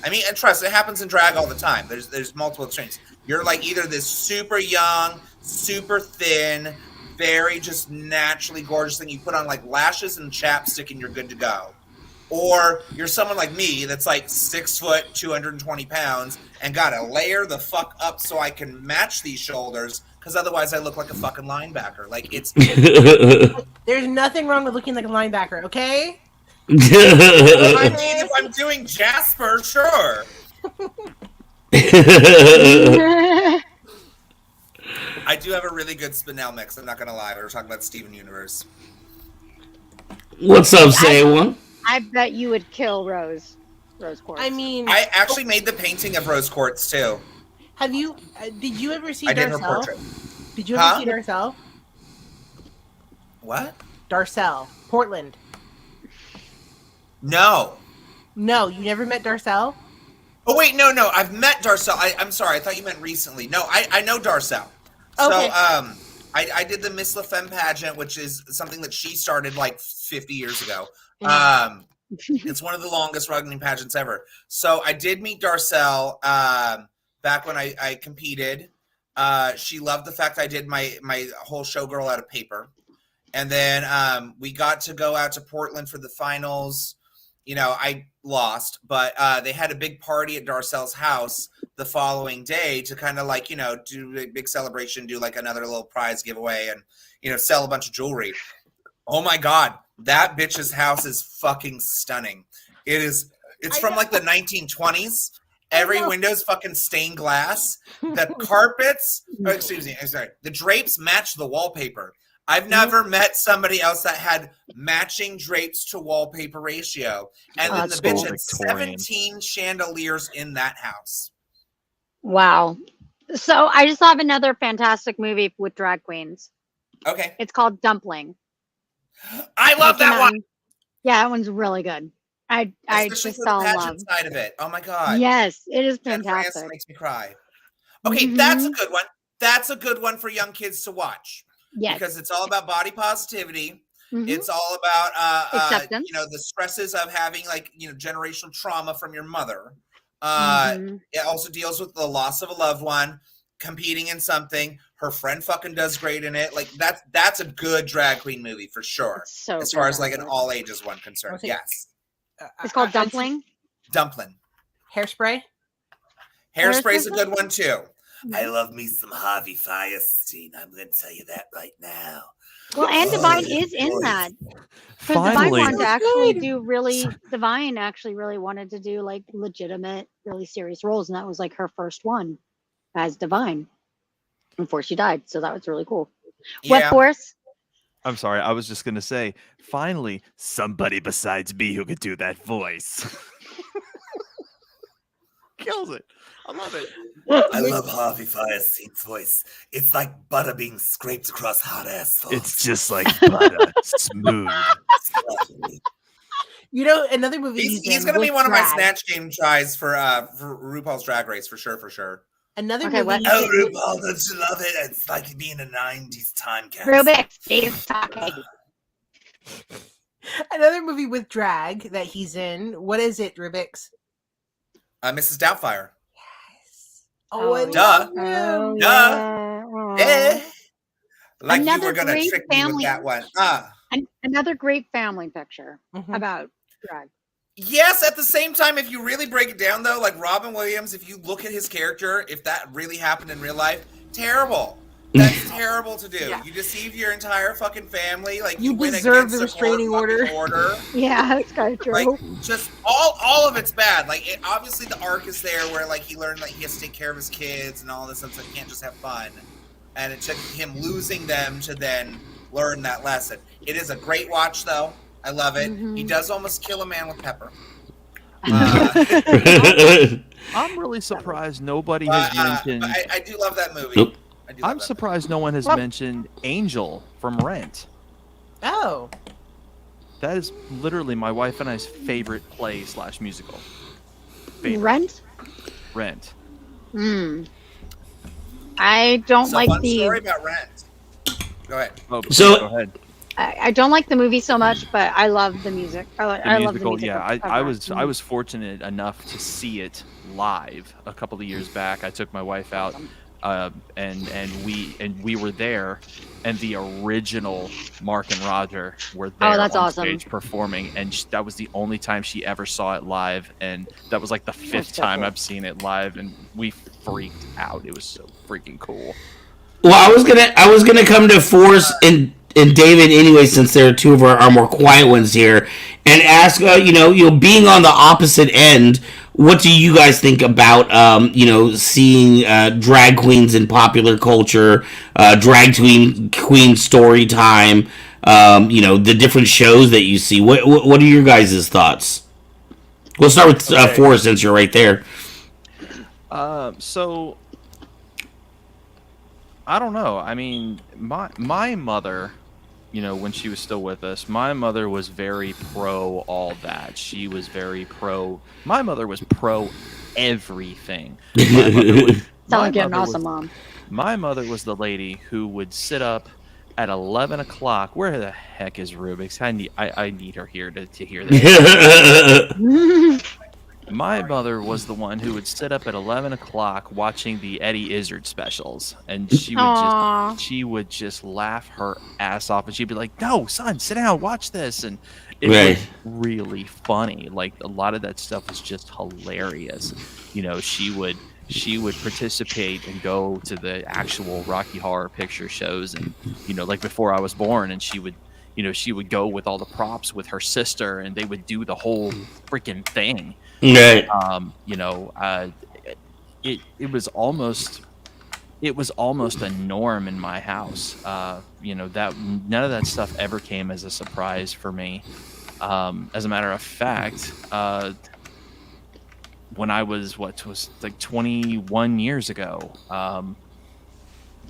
I mean, and trust, it happens in drag all the time. There's multiple extremes. You're like either this super young, super thin, very just naturally gorgeous thing. You put on like lashes and chapstick and you're good to go. Or you're someone like me that's like 6 foot, 220 pounds, and gotta layer the fuck up so I can match these shoulders, because otherwise I look like a fucking linebacker. Like it's. There's nothing wrong with looking like a linebacker, okay? I mean, if I'm doing Jasper, sure. I do have a really good Spinel mix. I'm not gonna lie. We were talking about Steven Universe. What's up, say one? I bet you would kill Rose. Rose quartz. I mean, I actually made the painting of rose quartz too. have you? Did you ever see I did her Darcel? portrait. Did you ever Huh? see Darcel? What? Darcel, Portland. No. No, you never met Darcel? Oh wait, no. I've met Darcel. I'm sorry. I thought you meant recently. No, I know Darcel. So Okay. I did the Miss La Femme pageant, which is something that she started like 50 years ago. Mhm. It's one of the longest running pageants ever. So I did meet Darcel back when I competed. She loved the fact I did my whole showgirl out of paper. And then we got to go out to Portland for the finals. You know, I lost, but they had a big party at Darcel's house the following day to kind of like, you know, do a big celebration, do like another little prize giveaway and, you know, sell a bunch of jewelry. Oh my God, that bitch's house is fucking stunning. It's from like the 1920s. Every window's fucking stained glass. The carpets, the drapes match the wallpaper. I've never met somebody else that had matching drapes to wallpaper ratio. And then the bitch had 17 chandeliers in that house. Wow. So I just have another fantastic movie with drag queens. Okay. It's called Dumpling. I love that one. Yeah, that one's really good. I Especially just for fell the in love. pageant side of it. Oh my God. Yes, it is Jennifer fantastic. Aniston makes me cry. Okay, that's a good one. That's a good one for young kids to watch. Yes. Because it's all about body positivity. Mhm. It's all about Acceptance. you know, the stresses of having like, you know, generational trauma from your mother. It also deals with the loss of a loved one, competing in something. Her friend fucking does great in it. Like that's a good drag queen movie for sure. It's so as far as like an fantastic. all ages one concerned. Okay. Yes. It's called Dumpling. Dumpling. Hairspray. Hairspray's a good one too. I love me some Harvey Firestein. I'm going to tell you that right now. Well, and Divine is in that. Because Divine Finally. wanted to actually do really. Divine actually really wanted to do like legitimate, really serious roles, and that was like her first one as Divine before she died. So that was really cool. What Yeah. Force? I'm sorry. I was just gonna say, finally, somebody besides me who could do that voice. Kills it. I love it. I love Harvey Firestein's voice. It's like butter being scraped across hot asphalt. It's just like butter, smooth. You know, another movie He's going to be one of my Snatch Game tries for RuPaul's Drag Race, for sure. Another Okay, movie. what? Oh, RuPaul, don't you love it? It's like being a 90s time capsule. Rubik, Steve talking. Another movie with drag that he's in. What is it, Rubik's? Mrs. Doubtfire. Oh, I Duh. love him. Oh, Duh. yeah. Eh? Like you Another were going to great trick me with family- that one. Another great family picture Mhm. about drag. Yes, at the same time, if you really break it down, though, like Robin Williams, if you look at his character, if that really happened in real life, terrible. That's terrible to do. Yeah. You deceive your entire fucking family. Like You win deserve against the court restraining fucking order. Yeah, it's kind of true. Like just all of it's bad. Like obviously the arc is there where like he learned like he has to take care of his kids and all this stuff, so he can't just have fun. And it took him losing them to then learn that lesson. It is a great watch though. I love it. He does almost kill a man with pepper. I'm really surprised nobody has mentioned. I do love that movie. Nope. I do love I'm that surprised no one has Well- mentioned Angel from Rent. Oh, That is literally my wife and I's favorite play / musical. Favorite. Rent? Rent. I don't movie. So like fun the. story about Rent. Go ahead. Oh, So- go ahead. I don't like the movie so much, but I love the music. I love the Musical, music. yeah. of I Rent. was fortunate enough to see it live a couple of years back. I took my wife out, and we were there, and the original Mark and Roger were there that's on awesome. stage performing, and that was the only time she ever saw it live, and that was like the fifth so time cool. I've seen it live, and we freaked out. It was so freaking cool. Well, I was gonna come to Force and David anyway, since they're two of our more quiet ones here, and ask you know being on the opposite end, what do you guys think about seeing drag queens in popular culture, drag queen story time, the different shows that you see. What are your guys' thoughts? We'll start with Okay. 4 since you're right there. So I don't know. I mean, my mother, you know, when she was still with us, my mother was very pro all that. She was very pro. My mother was pro everything. My mother was, Sound my like you're an mother awesome was- mom. My mother was the lady who would sit up at 11 o'clock. Where the heck is Rubik's? I need her here to hear this. My mother was the one who would sit up at 11 o'clock watching the Eddie Izzard specials, and Aw. she would just laugh her ass off, and she'd be like, "No, son, sit down, watch this," and it Right. was really funny. Like, a lot of that stuff was just hilarious. You know, she would participate and go to the actual Rocky Horror Picture shows, and you know, like before I was born, and she would go with all the props with her sister, and they would do the whole freaking thing. Right. You know, it was almost a norm in my house. You know, that none of that stuff ever came as a surprise for me. As a matter of fact, when I was like 21 years ago,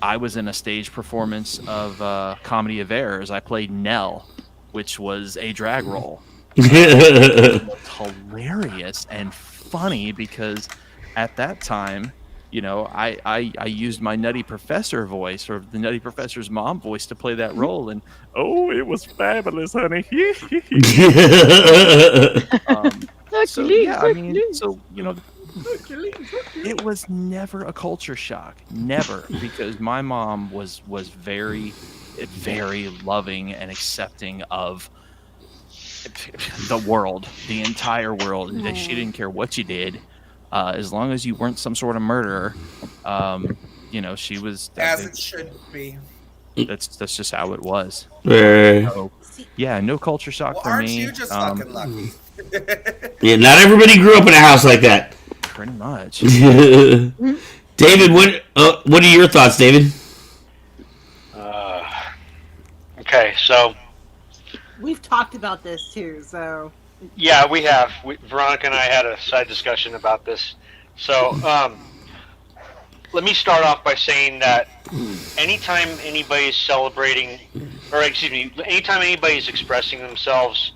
I was in a stage performance of Comedy of Errors. I played Nell, which was a drag role. It was hilarious and funny because at that time, you know, I used my Nutty Professor voice, or the Nutty Professor's mom voice, to play that role, and oh, it was fabulous, honey. So yeah, I mean, so you know, it was never a culture shock, never, because my mom was very, very loving and accepting of the world, the entire world. She didn't care what you did, as long as you weren't some sort of murderer. You know, she was As it should be. That's just how it was. Right. So, yeah, no culture shock Well, for aren't me. you just fucking lucky? Yeah, not everybody grew up in a house like that. Pretty much. David, what are your thoughts, David? Okay, so We've talked about this too, so yeah, we have. Veronica and I had a side discussion about this. So let me start off by saying that anytime anybody's celebrating, or excuse me, anytime anybody's expressing themselves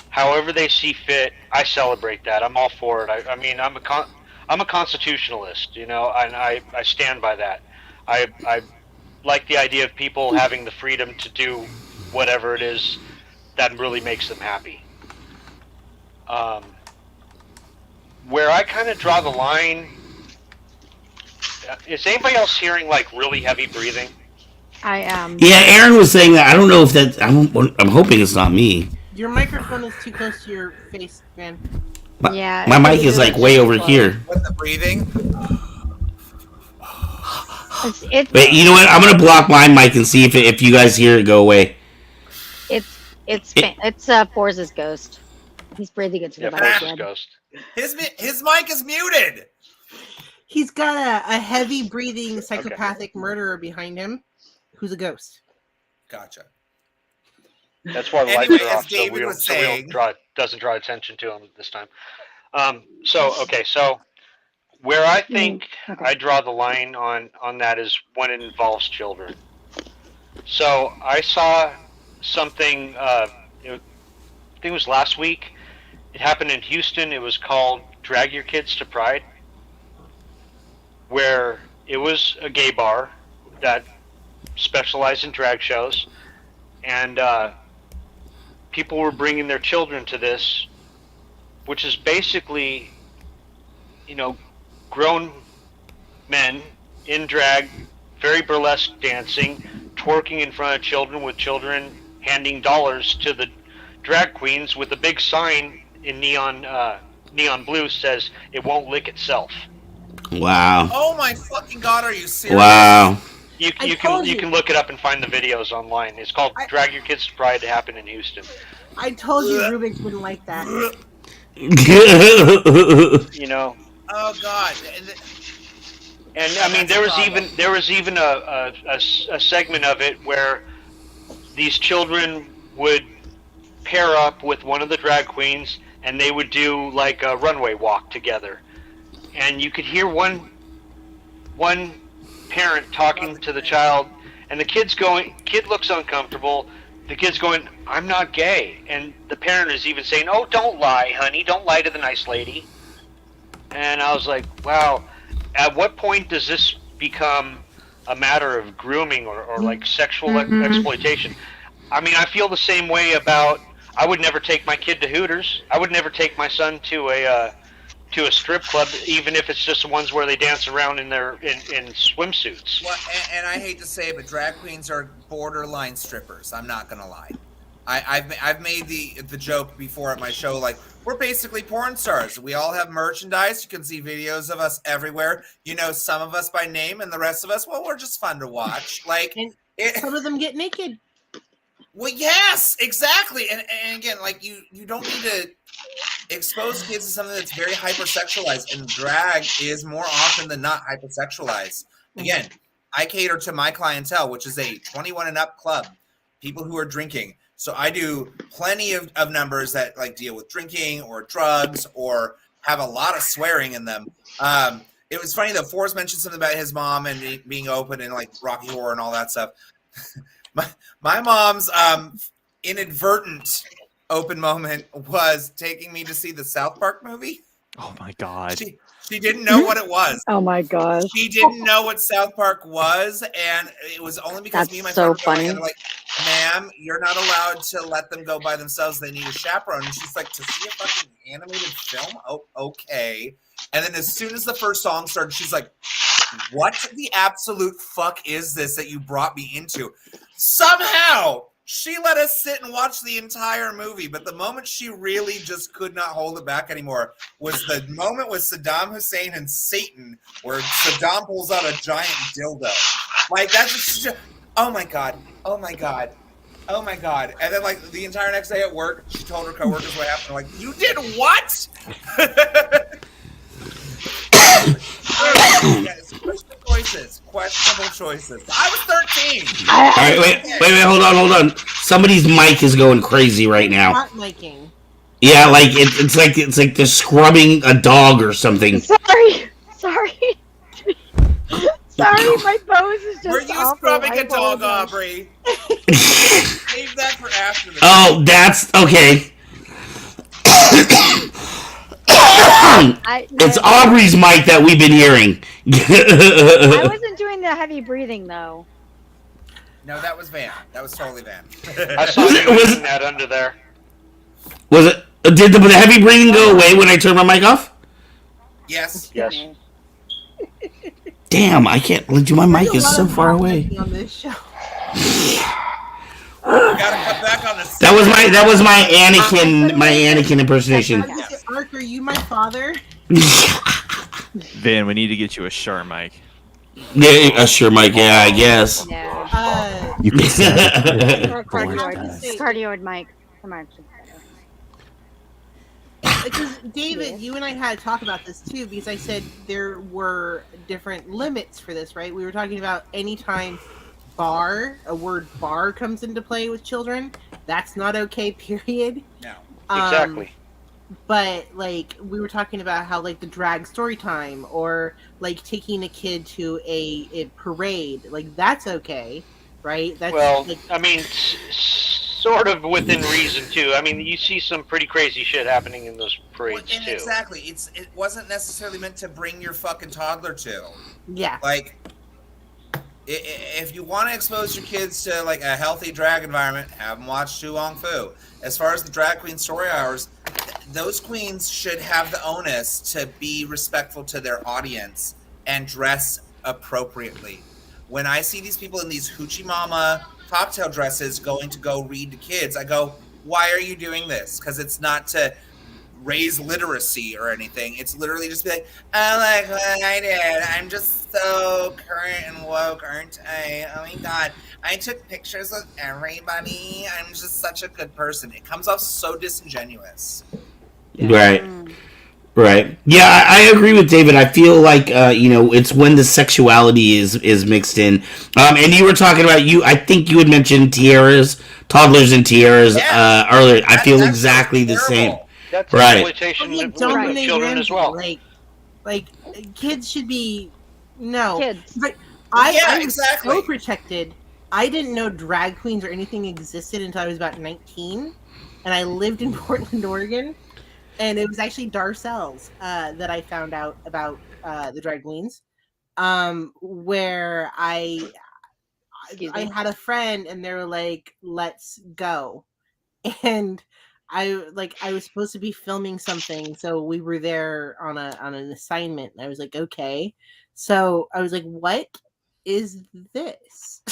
however they see fit, I celebrate that. I'm all for it. I mean, I'm a constitutionalist, you know, and I stand by that. I like the idea of people having the freedom to do whatever it is that really makes them happy. Where I kind of draw the line, is anybody else hearing like really heavy breathing? I am. Yeah, Aaron was saying that. I don't know if that. I'm hoping it's not me. your microphone is too close to your face, man. Yeah. My mic is like way over here. With the breathing. It's Wait, you know what? I'm gonna block my mic and see if you guys hear it go away. it's Forza's ghost. He's breathing into the Yeah, mic. Force's ghost. His mic is muted. He's got a heavy breathing psychopathic murderer behind him who's a ghost. Gotcha. That's why the Anyway, lights are as off, David was saying- doesn't draw attention to him this time. So where I think Okay. I draw the line on that is when it involves children. So I saw something, I think it was last week. It happened in Houston. It was called Drag Your Kids to Pride, where it was a gay bar that specialized in drag shows, and people were bringing their children to this, which is basically, you know, grown men in drag, very burlesque dancing, twerking in front of children, with children handing dollars to the drag queens with a big sign in neon blue says, "It won't lick itself." Wow. Oh my fucking god, are you serious? Wow. You I can told you you. can look it up and find the videos online. It's called Drag Your Kids to Pride. It happened in Houston. I told you Rubik's wouldn't like that. You know, Oh god. and I mean there was even a segment of it where these children would pair up with one of the drag queens. and they would do like a runway walk together, and you could hear one parent talking to the child, and the kid looks uncomfortable. The kid's going, "I'm not gay," and the parent is even saying, "Oh, don't lie, honey, don't lie to the nice lady." And I was like, wow, at what point does this become a matter of grooming or like sexual exploitation? I mean, I feel the same way about, I would never take my kid to Hooters. I would never take my son to a strip club, even if it's just the ones where they dance around in swimsuits. Well, and I hate to say it, but drag queens are borderline strippers. I'm not gonna lie. I've made the joke before at my show, like, we're basically porn stars. We all have merchandise. You can see videos of us everywhere. You know, some of us by name, and the rest of us, well, we're just fun to watch. Like, some of them get naked. Well, yes, exactly. And again, like, you don't need to expose kids to something that's very hypersexualized, and drag is more often than not hypersexualized. Again, I cater to my clientele, which is a 21 and up club, people who are drinking. So I do plenty of numbers that like deal with drinking or drugs or have a lot of swearing in them. It was funny that Forrest mentioned something about his mom and being open and like Rocky Horror and all that stuff. my mom's inadvertent open moment was taking me to see the South Park movie. Oh my god. She didn't know what it was. Oh my gosh. She didn't know what South Park was, and it was only because That's me and my so friend were funny. like, "Ma'am, you're not allowed to let them go by themselves. They need a chaperone." And she's like, "To see a fucking animated film? Oh, okay." And then as soon as the first song started, she's like, "What the absolute fuck is this that you brought me into?" Somehow she let us sit and watch the entire movie, but the moment she really just could not hold it back anymore was the moment with Saddam Hussein and Satan, where Saddam pulls out a giant dildo. Like, that's just, oh my god, oh my god, oh my god. And then, like, the entire next day at work, she told her coworkers what happened. Like, you did what? Yes, questionable choices. I was 13. All right, wait, hold on. Somebody's mic is going crazy right now. Hot miking. Yeah, like it's like they're scrubbing a dog or something. Sorry. Sorry, my Bose is just Were you awful. scrubbing I a dog, apologize. Aubrey? Save that for after the Oh, that's okay. It's Aubrey's mic that we've been hearing. I wasn't doing the heavy breathing though. No, that was Van. That was totally Van. I saw you using that under there. Was it? Did the heavy breathing go away when I turned my mic off? Yes. Yes. Damn, I can't. My mic is so far away. On this show. Gotta cut back on the. That was my Anakin impersonation. Ark, are you my father? Vin, we need to get you a Shure mic. Yeah, sure, Mike. Yeah, I guess. Yeah. You can say that. Or cardioid mic. Come on. Because David, you and I had to talk about this too, because I said there were different limits for this, right? We were talking about anytime a word bar comes into play with children, that's not okay, period. No. Exactly. But like we were talking about how like the drag story time or like taking a kid to a parade, like that's okay, right? That's Well, like, I mean, sort of within reason too. I mean, you see some pretty crazy shit happening in those parades And too. exactly. It wasn't necessarily meant to bring your fucking toddler to. yeah. Like, if you want to expose your kids to like a healthy drag environment, have them watch Tu Wong Fu. As far as the drag queen story hours, those queens should have the onus to be respectful to their audience and dress appropriately. When I see these people in these hoochie mama cocktail dresses going to go read to kids, I go, why are you doing this? Because it's not to raise literacy or anything. It's literally just be like, I like what I did. I'm just so current and woke, aren't I? Oh my god. I took pictures with everybody. I'm just such a good person. It comes off so disingenuous. Right. Right. Yeah, I agree with David. I feel like it's when the sexuality is mixed in. And you were talking about I think you had mentioned toddlers and tiaras earlier. I feel That's exactly the same. terrible. That's Right. exploitation You with dominate children as well. Like kids should be no. Kids. But I Yeah, was exactly. so protected. I didn't know drag queens or anything existed until I was about 19, and I lived in Portland, Oregon. And it was actually Darcells that I found out about the drag queens, where Excuse I me. had a friend, and they were like, "Let's go," and I was supposed to be filming something, so we were there on an assignment, and I was like, "Okay," so I was like, "What is this?"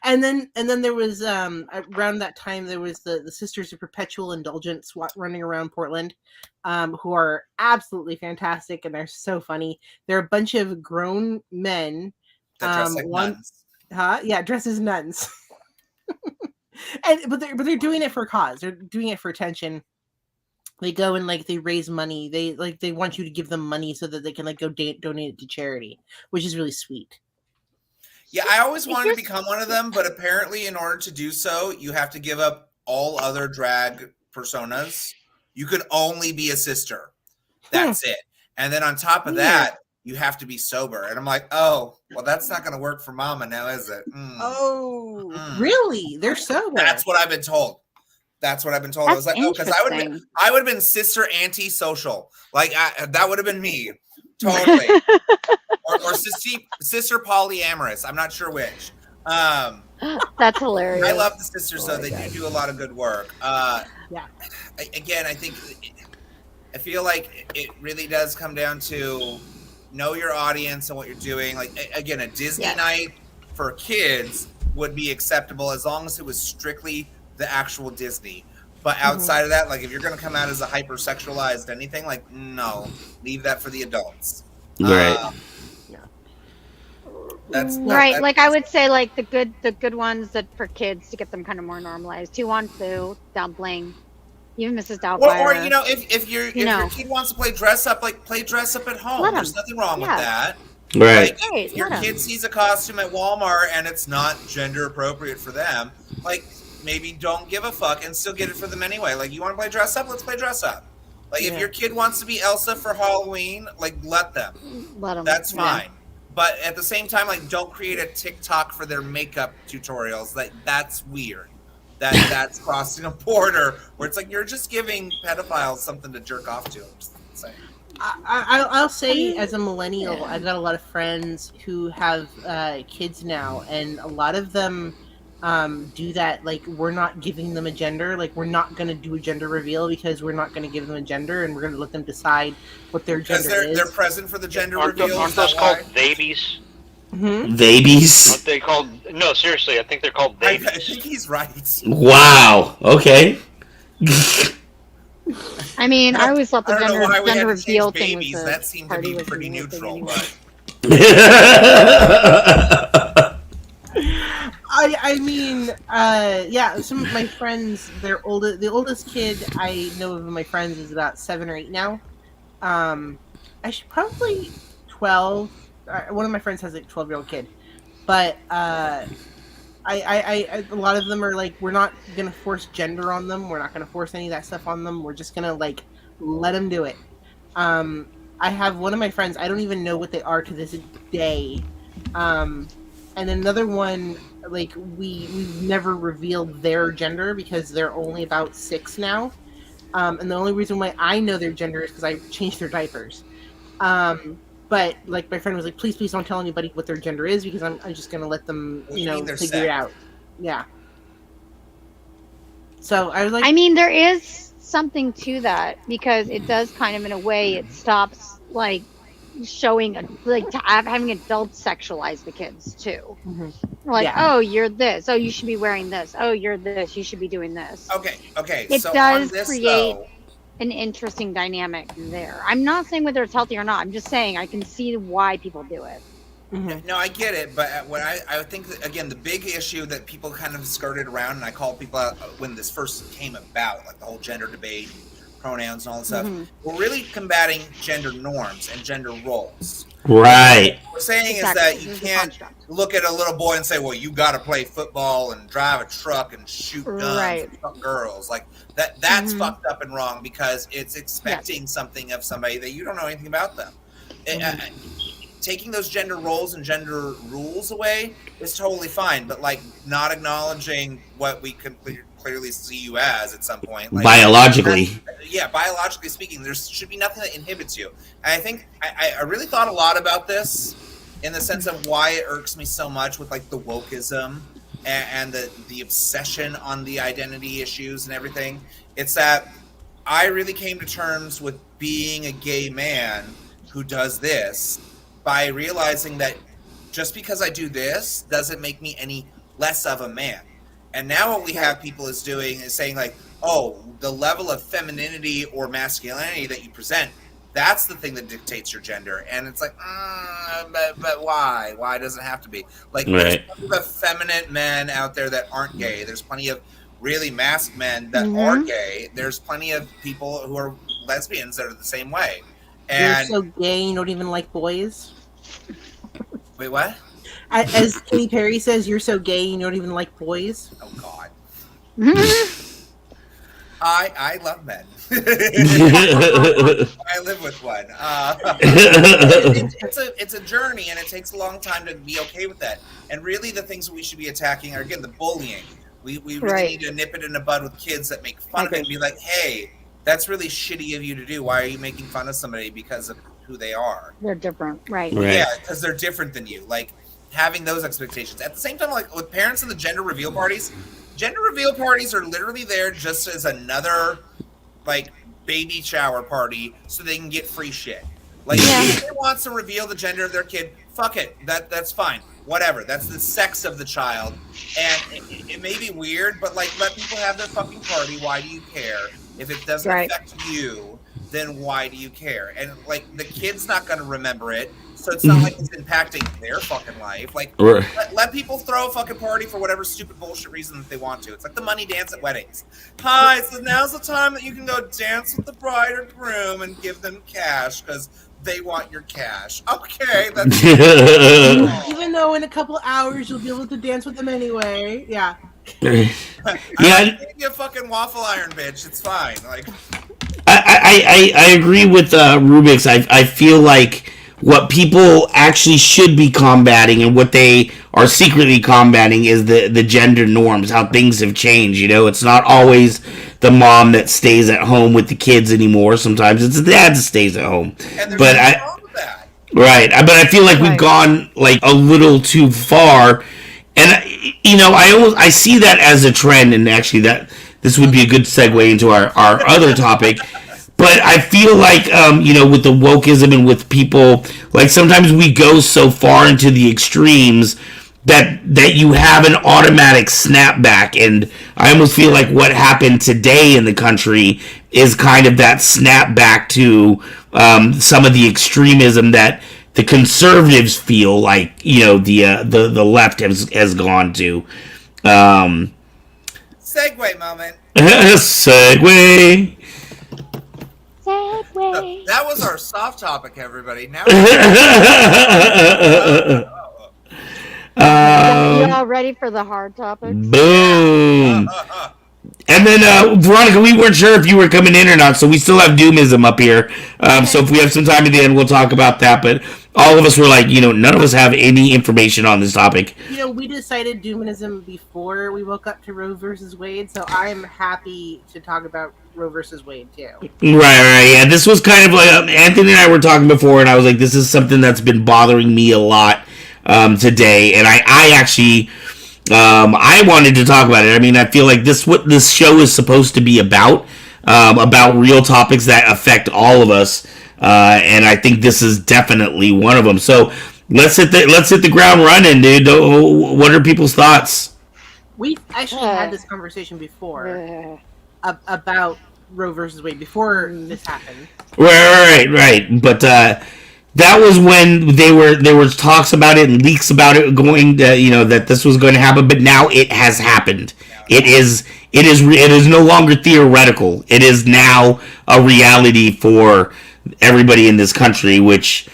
and then there was around that time there was the Sisters of Perpetual Indulgence running around Portland, who are absolutely fantastic, and they're so funny. They're a bunch of grown men, That dress like one nuns. yeah, dressed as nuns. But they're doing it for a cause. They're doing it for attention. They go and they raise money. They want you to give them money so that they can go donate it to charity, which is really sweet. Yeah, I always wanted to become one of them, but apparently in order to do so, you have to give up all other drag personas. You can only be a sister. That's it. And then on top of that, you have to be sober. And I'm like, oh, well, that's not going to work for Mama now, is it? Oh, really? They're sober. That's what I've been told. That's what I've been told. That's I was like, oh, because I would have been sister anti-social. That would have been me. Totally. or sister polyamorous. I'm not sure which. That's hilarious. I love the sisters, though. They do a lot of good work. Yeah. Again, I feel like it really does come down to know your audience and what you're doing. Like, again, a Disney night for kids would be acceptable as long as it was strictly the actual Disney. But outside of that, if you're going to come out as a hypersexualized anything, no, leave that for the adults. Right. That's right. I would say the good ones that for kids to get them kind of more normalized. Tu-on-Fu, Dumpling, even Mrs. Doubtfire. Or if your kid wants to play dress up, play dress up at home. There's nothing wrong with that. Right. If your kid sees a costume at Walmart and it's not gender appropriate for them, maybe don't give a fuck and still get it for them anyway. You want to play dress up? Let's play dress up. If your kid wants to be Elsa for Halloween, let them. That's fine. But at the same time, don't create a TikTok for their makeup tutorials. That's weird. That's crossing a border where it's you're just giving pedophiles something to jerk off to. I'm just saying. I'll say, as a millennial, I've got a lot of friends who have kids now, and a lot of them do that. We're not giving them a gender. We're not going to do a gender reveal because we're not going to give them a gender, and we're going to let them decide what their gender is. They're present for the gender reveal. Aren't those called babies? Mm-hmm. Babies? Aren't they called? No, seriously, I think they're called babies. I think he's right. Wow. Okay. I mean, I always thought the gender reveal thing babies. That seemed to be pretty neutral. But I mean, some of my friends, the oldest kid I know of my friends is about 7 or 8 now. I should probably 12. One of my friends has a 12-year-old kid, but a lot of them are we're not gonna force gender on them. We're not gonna force any of that stuff on them. We're just gonna let them do it. I have one of my friends. I don't even know what they are to this day. And another one, we've never revealed their gender because they're only about 6 now. And the only reason why I know their gender is because I changed their diapers. But my friend was like, please don't tell anybody what their gender is because I'm just gonna let them figure it out. Yeah. So I was like, I mean, there is something to that because it does kind of, in a way, it stops showing having adults sexualize the kids too. Mm-hmm. Oh, you're this. Oh, you should be wearing this. Oh, you're this. You should be doing this. Okay. It does create an interesting dynamic there. I'm not saying whether it's healthy or not. I'm just saying I can see why people do it. Mm-hmm. No, I get it, but what I think that, again, the big issue that people kind of skirted around, and I called people out when this first came about, the whole gender debate, pronouns and all that stuff, we're really combating gender norms and gender roles. Right. What we're saying Exactly. is that you There's a can't construct. look at a little boy and say, well, you got to play football and drive a truck and shoot guns Right. and fuck girls. Like that's Mhm. fucked up and wrong because it's expecting something of somebody that you don't know anything about them. Taking those gender roles and gender rules away is totally fine, but like not acknowledging what we can clearly see you as at some point. Like, Biologically. yeah, biologically speaking, there should be nothing that inhibits you. And I think I really thought a lot about this in the sense of why it irks me so much with like the wokeism and the obsession on the identity issues and everything. It's that I really came to terms with being a gay man who does this by realizing that just because I do this doesn't make me any less of a man. And now what we have people is doing is saying like, oh, the level of femininity or masculinity that you present, that's the thing that dictates your gender. And it's like, but why? Why does it have to be? Like, Right. there's plenty of effeminate men out there that aren't gay. There's plenty of really masked men that are gay. There's plenty of people who are lesbians that are the same way. And You're so gay, you don't even like boys. wait, what? As Katy Perry says, you're so gay, you don't even like boys. Oh God, Mhm. I love men. I live with one. It's a journey, and it takes a long time to be okay with that. And really, the things that we should be attacking are again the bullying. We really Right. need to nip it in the bud with kids that make fun of it and be like, hey, that's really shitty of you to do. Why are you making fun of somebody because of who they are? They're different, right? Right. Yeah, because they're different than you. Like having those expectations. At the same time, like with parents and the gender reveal parties are literally there just as another like baby shower party so they can get free shit. Like if they wants to reveal the gender of their kid, fuck it. That's fine. Whatever. That's the sex of the child. And it may be weird, but like let people have their fucking party. Why do you care? If it doesn't Right. affect you, then why do you care? And like the kid's not gonna remember it. So it's not like it's impacting their fucking life. Like, Right. let people throw a fucking party for whatever stupid bullshit reason that they want to. It's like the money dance at weddings. Hi, so now's the time that you can go dance with the bride or groom and give them cash because they want your cash. Okay, that's Even though in a couple hours you'll be able to dance with them anyway. Yeah. Yeah. I gave you a fucking waffle iron, bitch. It's fine. Like, I agree with Rubik's. I feel like what people actually should be combating and what they are secretly combating is the gender norms, how things have changed. You know, it's not always the mom that stays at home with the kids anymore. Sometimes it's the dad that stays at home. and there's But nothing wrong with that. Right, but I feel like we've Right. gone like a little too far, and you know, I see that as a trend, and actually that this would be a good segue into our other topic. But I feel like you know, with the wokeism and with people, like sometimes we go so far into the extremes that you have an automatic snapback, and I almost feel like what happened today in the country is kind of that snapback to some of the extremism that the conservatives feel like, you know, the left has gone to. Segue moment. Segue. Segway. That was our soft topic, everybody. Now, You all ready for the hard topic? Boom. And then, Veronica, we weren't sure if you were coming in or not, so we still have Doomism up here. So if we have some time at the end, we'll talk about that. But all of us were like, you know, none of us have any information on this topic. You know, we decided Doomism before we woke up to Roe versus Wade, so I'm happy to talk about Roe versus Wade too. Right. Yeah, this was kind of like Anthony and I were talking before, and I was like, this is something that's been bothering me a lot today, and I actually I wanted to talk about it. I mean, I feel like what this show is supposed to be about real topics that affect all of us, and I think this is definitely one of them. So let's hit the ground running, dude. What are people's thoughts? We've actually had this conversation before about Roe versus Wade before this happened. Right. But that was when there was talks about it and leaks about it going to, you know, that this was going to happen, but now it has happened. It is no longer theoretical. It is now a reality for everybody in this country, which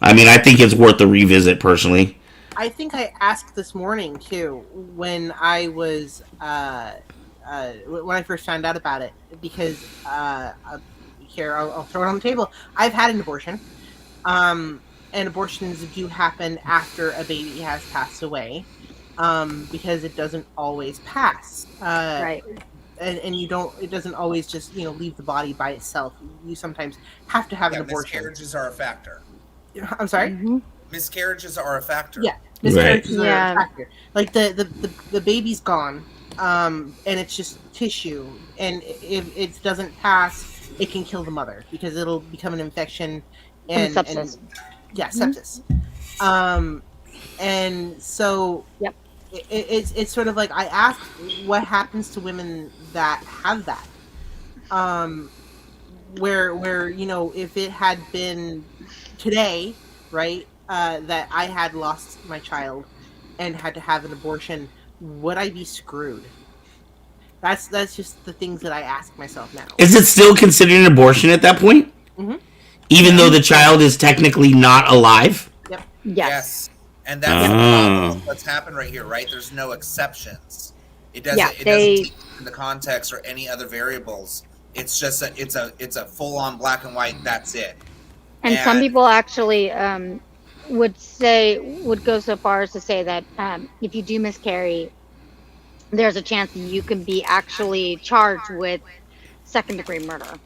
I mean, I think it's worth a revisit personally. I think I asked this morning too when I was when I first found out about it because here I'll throw it on the table. I've had an abortion, and abortions do happen after a baby has passed away, because it doesn't always pass. Right. And you don't. It doesn't always just leave the body by itself. You sometimes have to have an abortion. Miscarriages are a factor. I'm sorry. Mm-hmm. Miscarriages are a factor. Yeah, miscarriages are Yeah. a factor. Like the baby's gone, and it's just tissue, and if it doesn't pass, it can kill the mother because it'll become an infection and sepsis. Yeah, sepsis. And so Yep. It's sort of like I asked what happens to women that have that, where if it had been today, right, that I had lost my child and had to have an abortion, would I be screwed? That's just the things that I ask myself now. Is it still considered an abortion at that point? Mm-hmm. Even though the child is technically not alive? Yep. Yes. And that's the problem with what's happened right here, right? There's no exceptions. It doesn't. Yeah, it doesn't take into context or any other variables. It's just it's a full on black and white. That's it. And some people actually would go so far as to say that if you do miscarry, there's a chance that you can be actually charged with second-degree murder.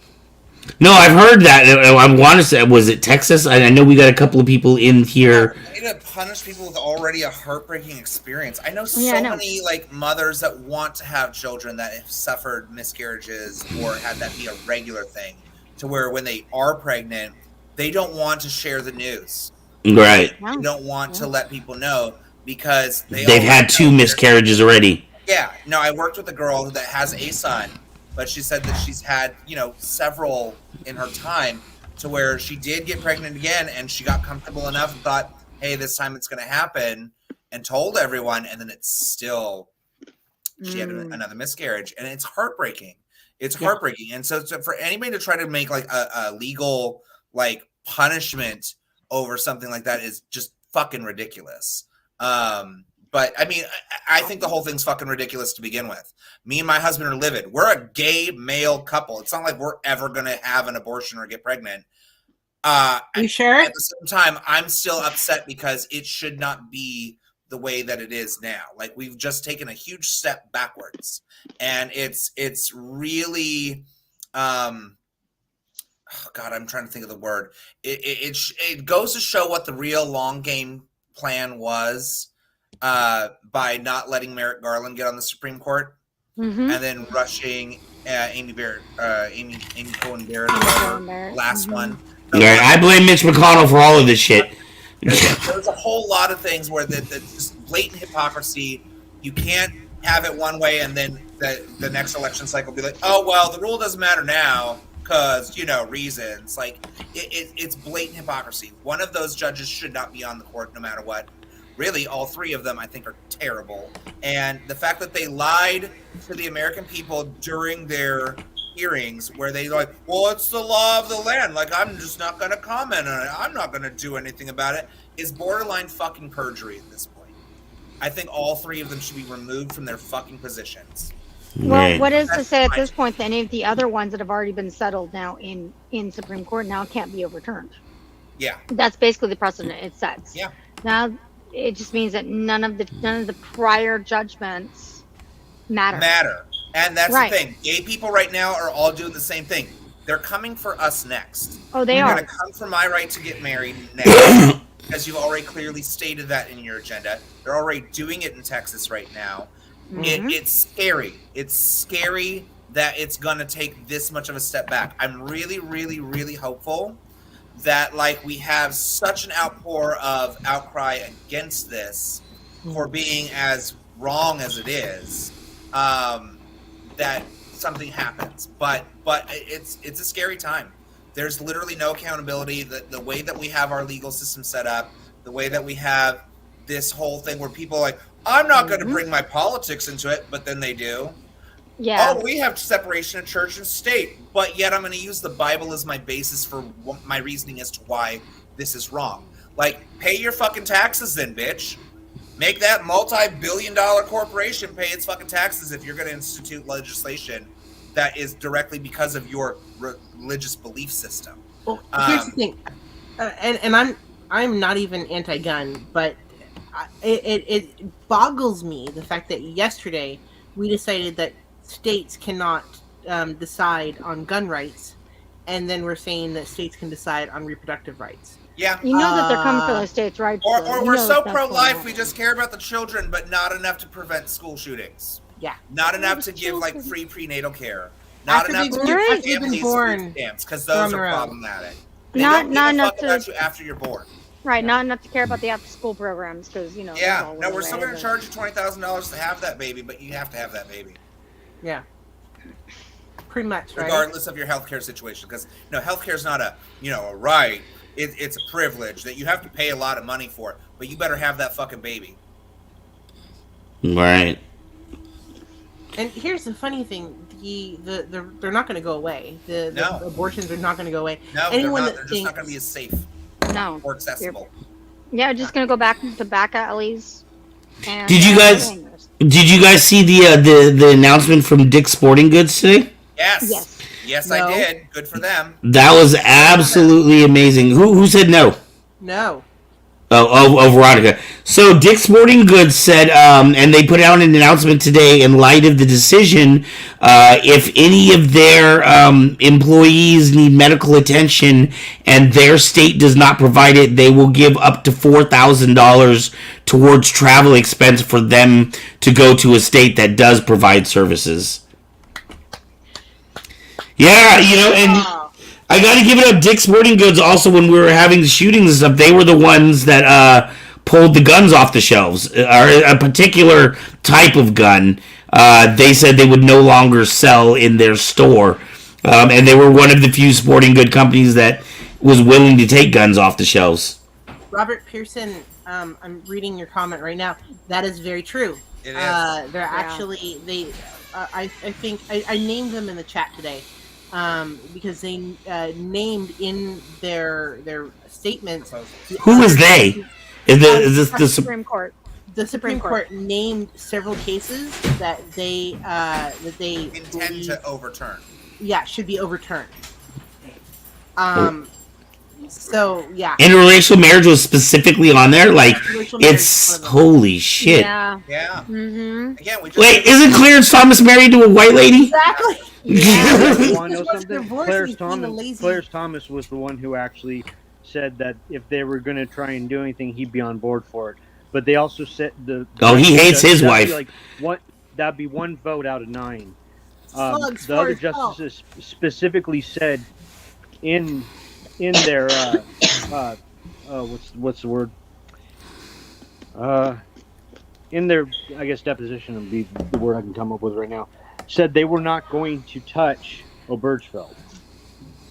No, I've heard that. I want to say, was it Texas? I know we got a couple of people in here. They need to punish people with already a heartbreaking experience. I know many like mothers that want to have children that have suffered miscarriages or had that be a regular thing, to where when they are pregnant, they don't want to share the news. Right. They don't want to let people know because they've had 2 miscarriages already. Yeah. No, I worked with a girl that has a son, but she said that she's had, several in her time, to where she did get pregnant again and she got comfortable enough and thought, hey, this time it's going to happen, and told everyone. And then it's still, she had another miscarriage, and it's heartbreaking. It's heartbreaking. And so for anybody to try to make like a legal like punishment over something like that is just fucking ridiculous. But I mean, I think the whole thing's fucking ridiculous to begin with. Me and my husband are livid. We're a gay male couple. It's not like we're ever going to have an abortion or get pregnant. You sure? At the same time, I'm still upset because it should not be the way that it is now. Like, we've just taken a huge step backwards, and it's really, oh God, I'm trying to think of the word. It goes to show what the real long game plan was. By not letting Merrick Garland get on the Supreme Court, and then rushing Amy Coney Barrett, last one. Right, I blame Mitch McConnell for all of this shit. There's a whole lot of things where that's just blatant hypocrisy. You can't have it one way and then the next election cycle be like, oh well, the rule doesn't matter now because reasons. Like it's blatant hypocrisy. One of those judges should not be on the court no matter what. Really, all 3 of them, I think, are terrible. And the fact that they lied to the American people during their hearings, where they like, well, it's the law of the land. Like, I'm just not going to comment on it. I'm not going to do anything about it, is borderline fucking perjury at this point. I think all 3 of them should be removed from their fucking positions. Well, what is to say at this point that any of the other ones that have already been settled now in Supreme Court now can't be overturned? Yeah. That's basically the precedent it sets. Yeah. Now, it just means that none of the prior judgments matter. And that's the thing. Gay people right now are all doing the same thing. They're coming for us next. Oh, they They're are. going to come for my right to get married next, because you've already clearly stated that in your agenda. They're already doing it in Texas right now. It's scary. It's scary that it's going to take this much of a step back. I'm really, really, really hopeful that we have such an outcry against this for being as wrong as it is, that something happens. But it's a scary time. There's literally no accountability. The way that we have our legal system set up, the way that we have this whole thing where people are like, I'm not going to bring my politics into it, but then they do. Yeah. Oh, we have separation of church and state, but yet I'm going to use the Bible as my basis for my reasoning as to why this is wrong. Like, pay your fucking taxes then, bitch. Make that multi-billion-dollar corporation pay its fucking taxes if you're going to institute legislation that is directly because of your religious belief system. Well, here's the thing, and I'm not even anti-gun, but it boggles me the fact that yesterday we decided that states cannot decide on gun rights, and then we're saying that states can decide on reproductive rights. Yeah. You know that they're coming for the states' rights. Or we're so pro-life, we just care about the children, but not enough to prevent school shootings. Yeah. Not enough to give like free prenatal care. Not enough to give families food stamps because those are problematic. They don't give a fuck about you after you're born. Right, not enough to care about the after-school programs because Yeah, no, we're still going to charge you $20,000 to have that baby, but you have to have that baby. Yeah. Pretty much, right? Regardless of your healthcare situation, because healthcare is not a right. It's a privilege that you have to pay a lot of money for, but you better have that fucking baby. Right. And here's the funny thing: they're not going to go away. The abortions are not going to go away. No, Anyone they're just not going to be as safe. No. Or accessible. Yeah, just going to go back to back alleys. And Did you guys see the announcement from Dick's Sporting Goods today? Yes, I did. Good for them. That was absolutely amazing. Who said no? No. Oh, Veronica. So Dick's Sporting Goods said, and they put out an announcement today in light of the decision, if any of their employees need medical attention and their state does not provide it, they will give up to $4,000 towards travel expense for them to go to a state that does provide services. Yeah, and I got to give it up. Dick's Sporting Goods also, when we were having the shootings and stuff, they were the ones that pulled the guns off the shelves. Or a particular type of gun, they said they would no longer sell in their store. And they were one of the few sporting good companies that was willing to take guns off the shelves. Robert Pearson, I'm reading your comment right now. That is very true. It is. They're actually, I think, I named them in the chat today. Because they named in their statements. Who is they? Is this the Supreme Court? The Supreme Court named several cases that they intend to overturn. Yeah, should be overturned. So yeah. Interracial marriage was specifically on there. Like, it's holy shit. Yeah. Yeah. Mm-hmm. Again, we just Wait, isn't Clarence Thomas married to a white lady? Exactly. You want to know something? Clarence Thomas was the one who actually said that if they were going to try and do anything, he'd be on board for it. But they also said he hates his wife. That'd be one vote out of 9. The other justices specifically said in their what's the word? In their, I guess, deposition would be the word I can come up with right now. Said they were not going to touch Obergefell.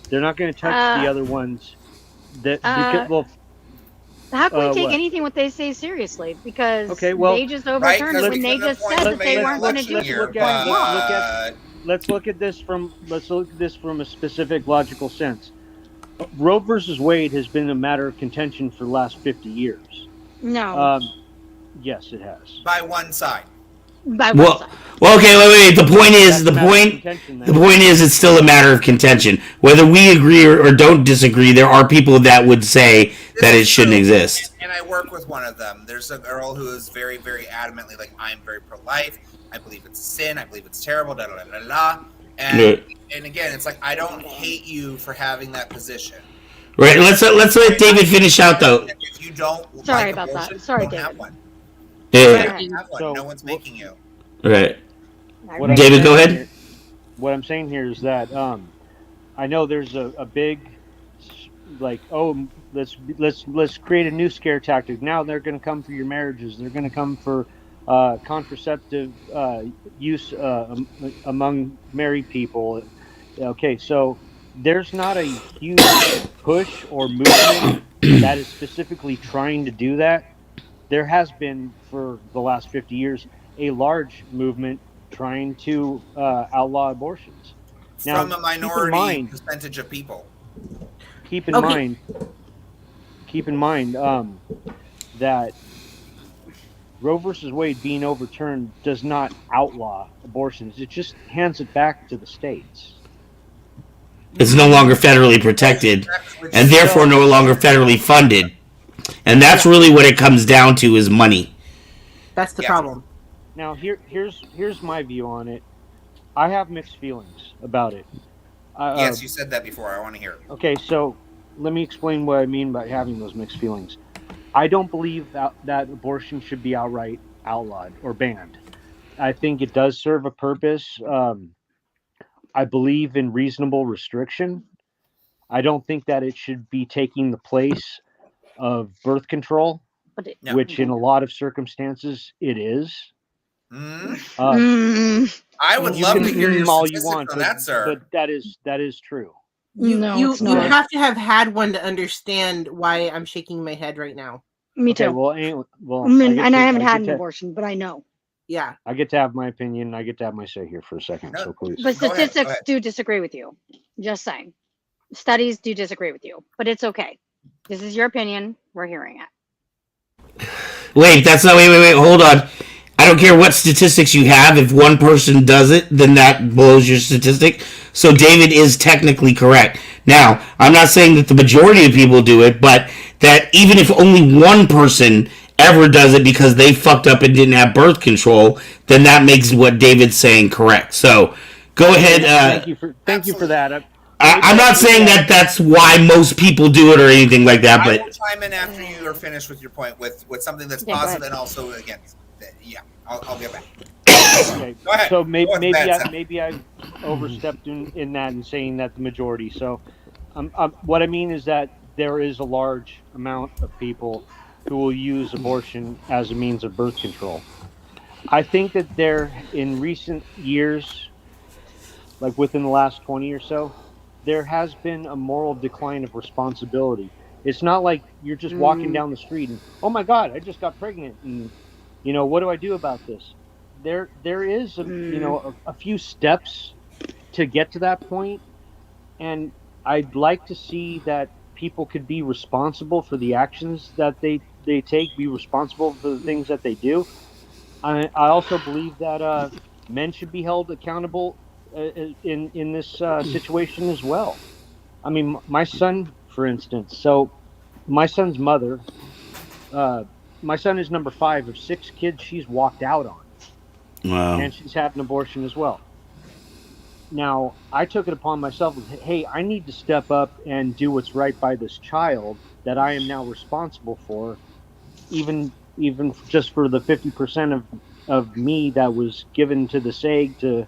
They're not going to touch the other ones. How can we take anything what they say seriously? Because they just overturned it when they just said that they weren't going to do it. Let's look at this from a specific logical sense. Roe versus Wade has been a matter of contention for the last 50 years. No. Yes, it has. by one side. Well, okay, wait. The point is, it's still a matter of contention. Whether we agree or don't disagree, there are people that would say that it shouldn't exist. And I work with one of them. There's a girl who is very, very adamantly like, I'm very pro-life. I believe it's sin. I believe it's terrible. Da da da da da. And again, it's like, I don't hate you for having that position. Right. Let's let David finish out though. If you don't, sorry like about abortion, that. Sorry, don't David. have one. Yeah. Have one. No one's making you. Right. David, go ahead. What I'm saying here is that I know there's a big let's create a new scare tactic. Now they're going to come for your marriages. They're going to come for contraceptive use among married people. Okay, so there's not a huge push or movement that is specifically trying to do that. There has been for the last 50 years a large movement trying to outlaw abortions. Now, From a minority percentage of people. Keep in mind, keep in mind that Roe versus Wade being overturned does not outlaw abortions. It just hands it back to the states. It's no longer federally protected, and therefore no longer federally funded. And that's really what it comes down to is money. That's the problem. Now here's my view on it. I have mixed feelings about it. Yes, you said that before. I want to hear it. Okay, so let me explain what I mean by having those mixed feelings. I don't believe that abortion should be outright outlawed or banned. I think it does serve a purpose. I believe in reasonable restriction. I don't think that it should be taking the place of birth control, which in a lot of circumstances it is. I would love to hear your all statistics you want, on that, sir. But that is true. You it's not. have to have had one to understand why I'm shaking my head right now. Me too. Okay, well, I haven't had an abortion, but I know. Yeah. I get to have my opinion. I get to have my say here for a second. So please. But statistics do disagree with you. Just saying. Studies do disagree with you, but it's okay. This is your opinion. We're hearing it. Wait, that's not. Wait. Hold on. I don't care what statistics you have. If one person does it, then that blows your statistic. So David is technically correct. Now, I'm not saying that the majority of people do it, but that even if only one person ever does it because they fucked up and didn't have birth control, then that makes what David's saying correct. So go ahead. Thank you for that. I'm not saying that that's why most people do it or anything like that, but I will chime in after you are finished with your point with something that's positive and also against. Yeah, I'll get back. Okay. Go ahead. So maybe I overstepped in that and saying that the majority. So what I mean is that there is a large amount of people who will use abortion as a means of birth control. I think that in recent years, like within the last 20 or so, there has been a moral decline of responsibility. It's not like you're just walking down the street and, oh my God, I just got pregnant and, what do I do about this? There is a few steps to get to that point, and I'd like to see that people could be responsible for the actions that they take, be responsible for the things that they do. I also believe that men should be held accountable in this situation as well. I mean, my son, for instance. So, my son's mother. My son is number 5 of 6 kids she's walked out on. Wow. And she's had an abortion as well. Now, I took it upon myself, hey, I need to step up and do what's right by this child that I am now responsible for, even just for the 50% of me that was given to the SAG to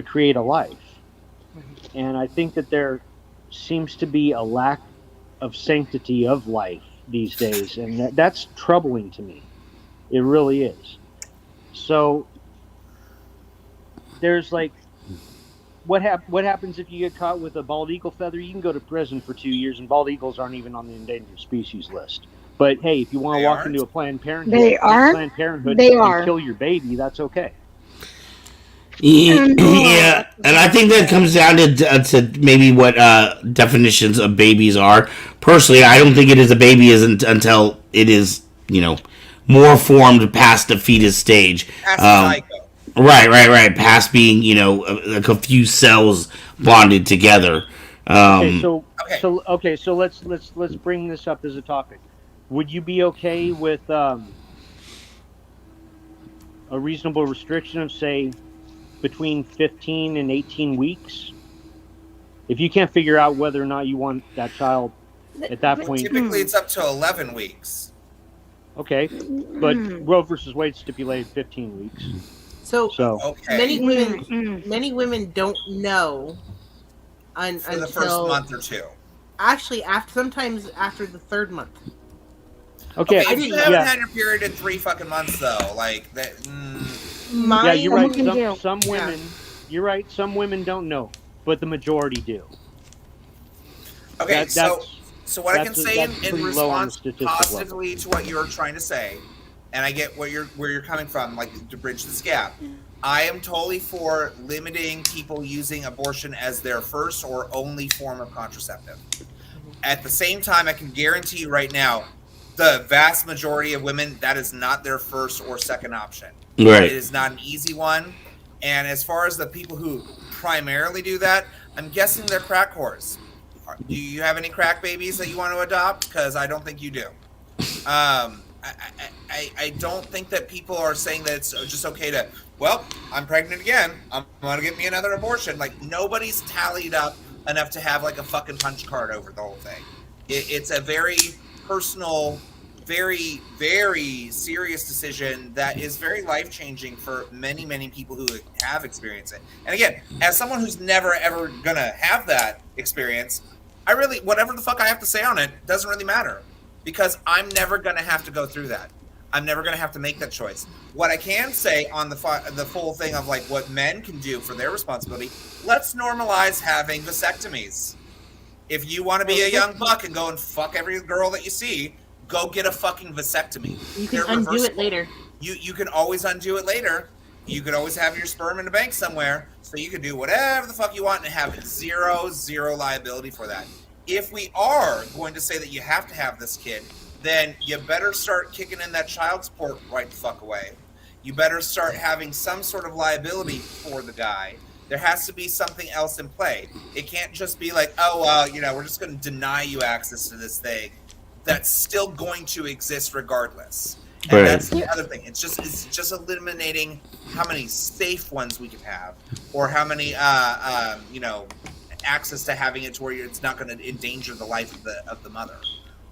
create a life. And I think that there seems to be a lack of sanctity of life these days, and that's troubling to me. It really is. So there's like, what happens if you get caught with a bald eagle feather? You can go to prison for 2 years, and bald eagles aren't even on the endangered species list. But hey, if you want to walk into a Planned Parenthood, and kill your baby, that's okay. Yeah, and I think that comes down to maybe what definitions of babies are. Personally, I don't think it is a baby until it is, more formed past the fetus stage. Right. Past being, like a few cells bonded together. So let's bring this up as a topic. Would you be okay with a reasonable restriction of, say, between 15 and 18 weeks? If you can't figure out whether or not you want that child at that point. Typically, it's up to 11 weeks. Okay, but Roe versus Wade stipulated 15 weeks. So okay. many women don't know until the first month or two. Actually, sometimes after the 3rd month. Okay, if you haven't had your period in 3 fucking months, though, like that. Yeah, you're right. Some women, you're right. Some women don't know, but the majority do. Okay, so what I can say in response positively to what you're trying to say, and I get where you're coming from, like to bridge this gap. I am totally for limiting people using abortion as their first or only form of contraceptive. At the same time, I can guarantee you right now, the vast majority of women, that is not their first or second option. Right. It is not an easy one. And as far as the people who primarily do that, I'm guessing they're crack whores. Do you have any crack babies that you want to adopt? Because I don't think you do. I don't think that people are saying that it's just okay to, well, I'm pregnant again, I'm going to get me another abortion. Like, nobody's tallied up enough to have like a fucking punch card over the whole thing. It's a very personal, very, very serious decision that is very life-changing for many, many people who have experienced it. And again, as someone who's never, ever going to have that experience, I really, whatever the fuck I have to say on it doesn't really matter. Because I'm never going to have to go through that. I'm never going to have to make that choice. What I can say on the full thing of like what men can do for their responsibility, let's normalize having vasectomies. If you want to be a young buck and go and fuck every girl that you see, go get a fucking vasectomy. You can undo it later. You can always undo it later. You could always have your sperm in a bank somewhere, so you can do whatever the fuck you want and have zero liability for that. If we are going to say that you have to have this kid, then you better start kicking in that child support right the fuck away. You better start having some sort of liability for the guy. There has to be something else in play. It can't just be like, oh, we're just going to deny you access to this thing. That's still going to exist regardless. And Right. That's the other thing. It's just eliminating how many safe ones we can have, or how many access to having it to where it's not going to endanger the life of the mother.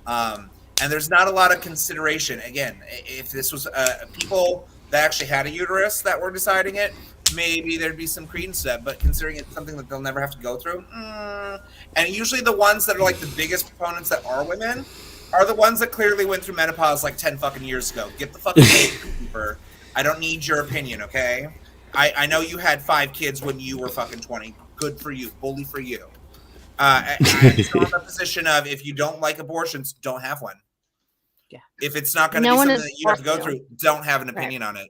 And there's not a lot of consideration. Again, if this was people that actually had a uterus that were deciding it, maybe there'd be some credence to that. But considering it's something that they'll never have to go through, and usually the ones that are like the biggest proponents that are women are the ones that clearly went through menopause like 10 fucking years ago. Get the fucking paper. I don't need your opinion, okay? I know you had 5 kids when you were fucking 20. Good for you. Bully for you. I'm still in the position of, if you don't like abortions, don't have one. Yeah. If it's not going to No be one something is that you have to go forced to. through, don't have an opinion on it.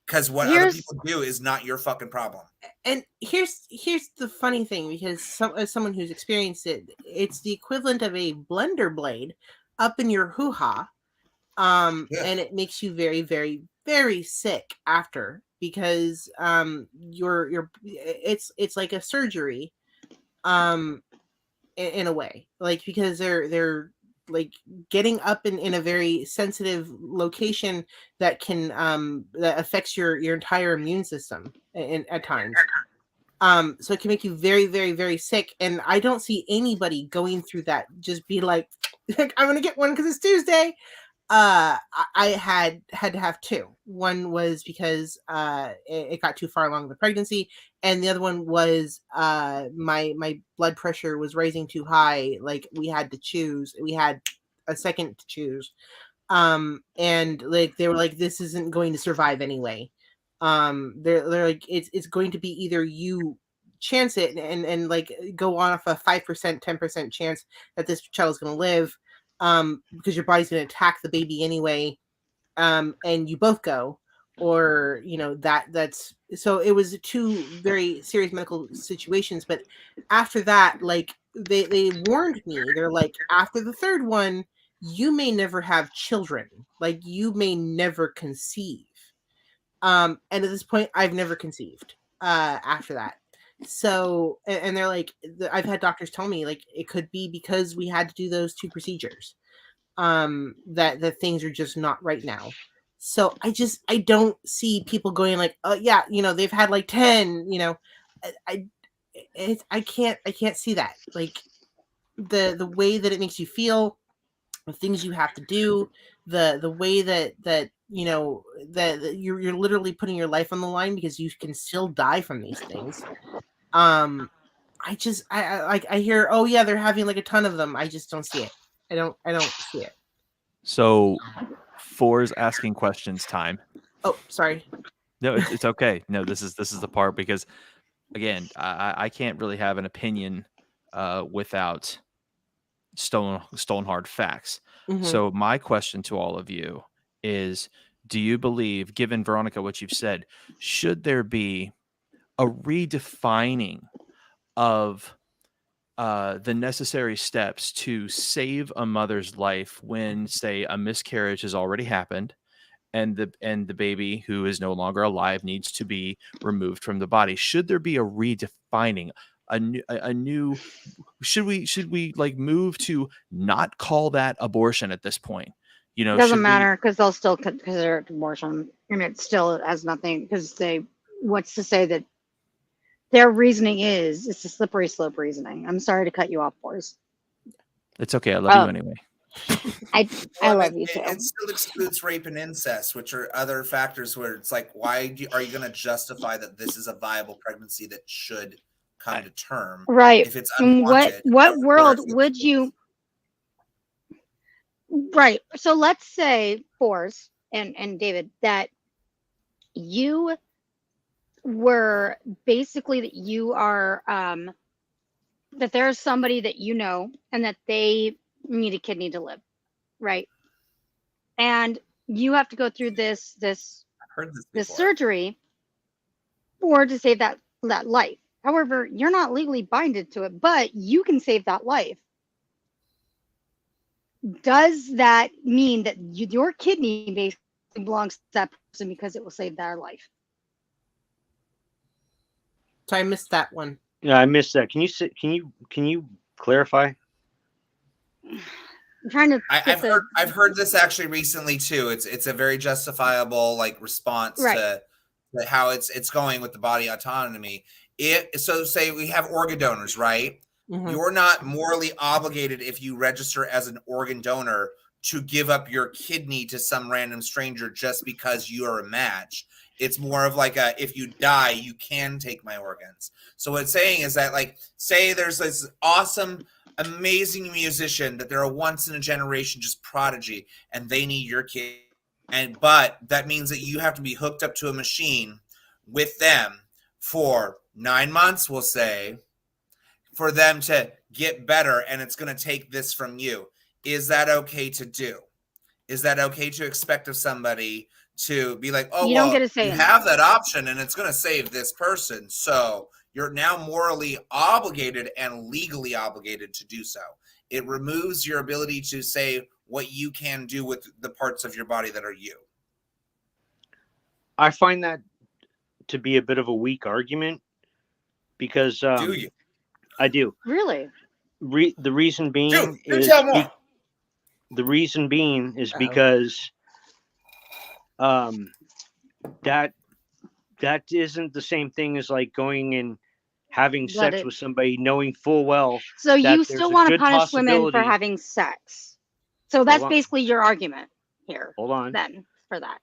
Because what other Here's- people do is not your fucking problem. And here's the funny thing, because as someone who's experienced it, it's the equivalent of a blender blade up in your hoo-ha, and it makes you very, very, very sick after, because it's like a surgery, in a way, like, because they're like getting up in a very sensitive location that can that affects your entire immune system at times. So it can make you very, very, very sick. And I don't see anybody going through that just be like, I'm gonna get one because it's Tuesday. I had to have 2. One was because it got too far along in the pregnancy, and the other one was my blood pressure was rising too high. Like, we had to choose. We had a second to choose. And like, they were like, this isn't going to survive anyway. They're like, it's going to be either you chance it and like go on off a 5%, 10% chance that this child is going to live, because your body's going to attack the baby anyway, and you both go, or that's so. It was 2 very serious medical situations, but after that, like, they warned me. They're like, after the 3rd one, you may never have children, like, you may never conceive. And at this point, I've never conceived after that. So, and they're like, I've had doctors tell me, like, it could be because we had to do those 2 procedures, that things are just not right now. So I don't see people going like, oh yeah, they've had like 10, I can't see that. Like, the way that it makes you feel, the things you have to do, the way that you're literally putting your life on the line, because you can still die from these things. I hear, oh yeah, they're having like a ton of them. I just don't see it. I don't see it. So, 4's asking questions time. Oh, sorry. No, it's okay. No, this is the part, because again, I can't really have an opinion without stone hard facts. Mhm. So my question to all of you is, do you believe, given Veronica what you've said, should there be a redefining of the necessary steps to save a mother's life when, say, a miscarriage has already happened, and the baby who is no longer alive needs to be removed from the body? Should there be a redefining, a new? Should we like move to not call that abortion at this point? You It know, doesn't should we? matter because they'll still consider it abortion, and it still has nothing because what's to say that their reasoning is it's a slippery slope reasoning. I'm sorry to cut you off, boys. It's okay. I love you anyway. I Well, love you too. it still excludes rape and incest, which are other factors where it's like, why are you going to justify that this is a viable pregnancy that should come to term? Right. If it's And unwanted, what world or would you? Right. So let's say, Force and David, that you were basically that you are that there's somebody that you know and that they need a kidney to live, right? And you have to go through this I've heard this before. surgery or to save that life. However, you're not legally binded to it, but you can save that life. Does that mean that your kidney basically belongs to that person because it will save their life? So I missed that one. Yeah, I missed that. Can you clarify? I'm trying to. I've heard this actually recently too. It's a very justifiable like response to how it's going with the body autonomy. So say we have organ donors, right? Mhm. You're not morally obligated if you register as an organ donor to give up your kidney to some random stranger just because you are a match. It's more of like if you die, you can take my organs. So what it's saying is that, like, say there's this awesome, amazing musician that they're a once in a generation just prodigy, and they need your kid. But that means that you have to be hooked up to a machine with them for 9 months, we'll say, for them to get better, and it's going to take this from you. Is that okay to do? Is that okay to expect of somebody to be like, oh, you don't get to say you it. have that option and it's going to save this person, so you're now morally obligated and legally obligated to do so. It removes your ability to say what you can do with the parts of your body that are you. I find that to be a bit of a weak argument because Do you? I do. Really? The reason being Dude, is tell more. the reason being is because that isn't the same thing as like going and having sex with somebody knowing full well. So you still want to punish women for having sex. So that's basically your argument here. Hold on. Then for that.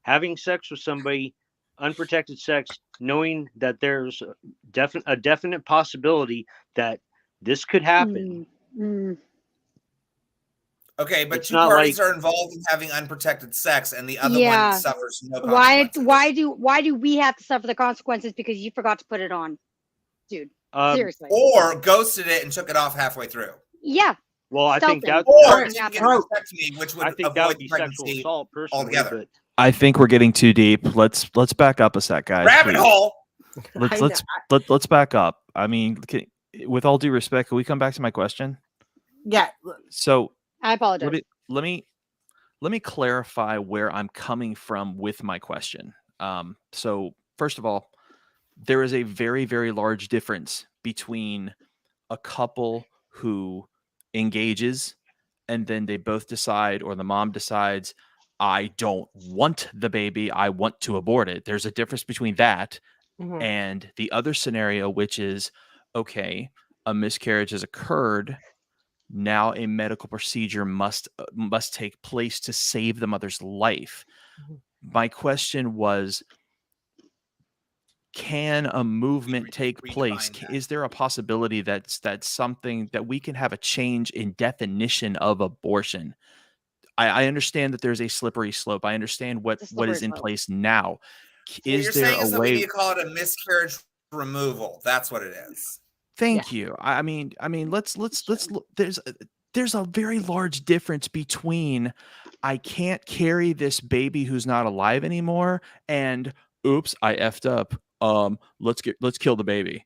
Having sex with somebody, unprotected sex, knowing that there's a definite possibility that this could happen. Okay, but It's two not parties like- are involved in having unprotected sex, and the other one suffers no Why consequences. why do we have to suffer the consequences because you forgot to put it on, dude? Seriously. Or ghosted it and took it off halfway through. Yeah. Well, I think that Or didn't get a vasectomy, which would I think that avoid would the be sexual pregnancy assault personally. altogether. But I think we're getting too deep. Let's back up a sec, guys. Rabbit please. hole. Let's back up. I mean, with all due respect, can we come back to my question? Yeah. So I apologize. Let me clarify where I'm coming from with my question. So first of all, there is a very, very large difference between a couple who engages and then they both decide, or the mom decides, I don't want the baby, I want to abort it. There's a difference between that and the other scenario, which is, okay, a miscarriage has occurred. Now a medical procedure must take place to save the mother's life. My question was, can a movement take place? Is there a possibility that's something that we can have a change in definition of abortion? I understand that there's a slippery slope. I understand what is in place now. Is there a way? We need to call it a miscarriage removal. That's what it is. Thank you. I mean, let's look. There's a very large difference between I can't carry this baby who's not alive anymore and oops, I effed up. Let's kill the baby.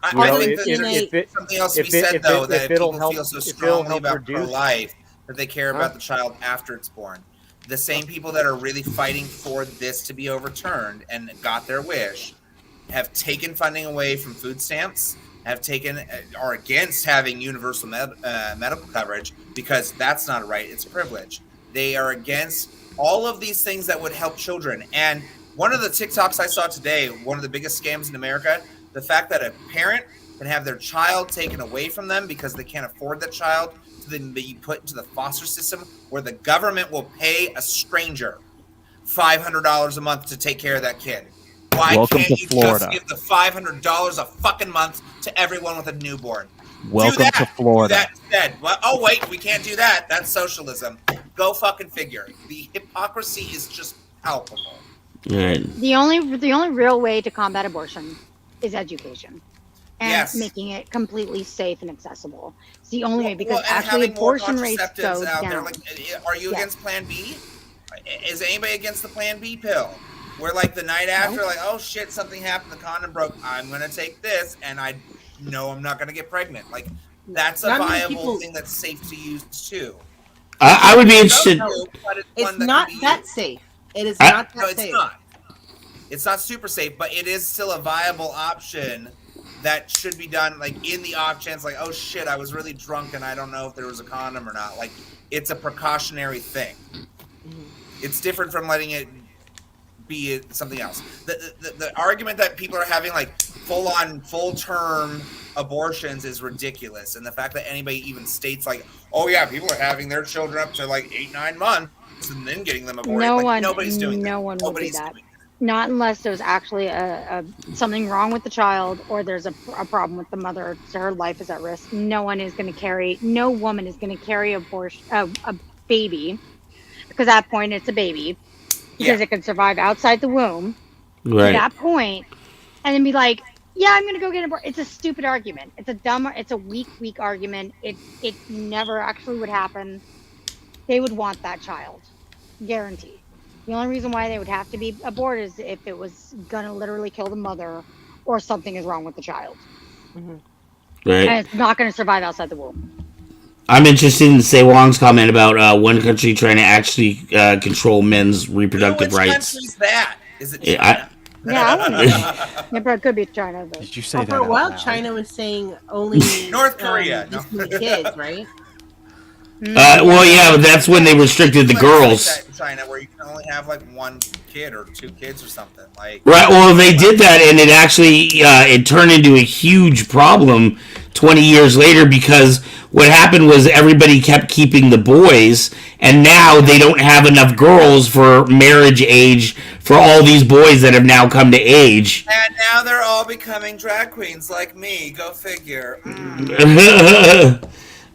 I know, think that if there's it something else to be if it said, if though, it that if it'll people help feel so if it'll strongly help about reduce. pro-life that they care Huh? about the child after it's born. The same people that are really fighting for this to be overturned and got their wish have taken funding away from food stamps, are against having universal medical coverage because that's not a right, it's a privilege. They are against all of these things that would help children. And one of the TikToks I saw today, one of the biggest scams in America, the fact that a parent can have their child taken away from them because they can't afford that child to then be put into the foster system where the government will pay a stranger $500 a month to take care of that kid. Why Welcome can't to you Florida. just give the $500 a fucking month to everyone with a newborn? Welcome to Florida. Do that instead. Well, oh wait, we can't do that. That's socialism. Go fucking figure. The hypocrisy is just palpable. Right. The only real way to combat abortion is education and Yes. making it completely safe and accessible. It's the only way, because and actually having more abortion rates contraceptives go out down. there. Like, are you against Plan B? Is anybody against the Plan B pill? Where like the night after, like, oh shit, something happened, the condom broke. I'm gonna take this, and I know I'm not gonna get pregnant. Like, that's a Not many viable people- thing that's safe to use too. I would be interested. It's not that safe. It is I- not that No, it's safe. not. It's not super safe, but it is still a viable option that should be done, like, in the off chance, like, oh shit, I was really drunk and I don't know if there was a condom or not. Like, it's a precautionary thing. It's different from letting it be something else. The argument that people are having, like, full-term abortions is ridiculous. And the fact that anybody even states, like, oh yeah, people are having their children up to, like, 8-9 months and then getting them aborted. Nobody's doing that. No one will do Nobody's that. doing that. Not unless there's actually a something wrong with the child, or there's a problem with the mother, so her life is at risk. No woman is going to carry a baby, because at that point it's a baby, because it can survive outside the womb to Right. that point, and then be like, yeah, I'm going to go get an abortion. It's a stupid argument. It's a weak argument. It never actually would happen. They would want that child, guaranteed. The only reason why they would have to be aborted is if it was gonna literally kill the mother, or something is wrong with the child, Right. and it's not gonna survive outside the womb. I'm interested in Say Wong's comment about one country trying to actually control men's reproductive Which rights. country's that? Is it Yeah, China? Yeah, I want to. Yeah, but it could be China. But Did you say Well, that? for a out while, loud? China was saying only North Korea, just no. the kids, right? Well, yeah, but that's when they restricted the Like girls. that in China, where you can only have like one kid or two kids or something. Like, Right. Well, they did that, and it actually it turned into a huge problem 20 years later, because what happened was everybody kept keeping the boys, and now they don't have enough girls for marriage age for all these boys that have now come to age. and now they're all becoming drag queens like me. Go figure.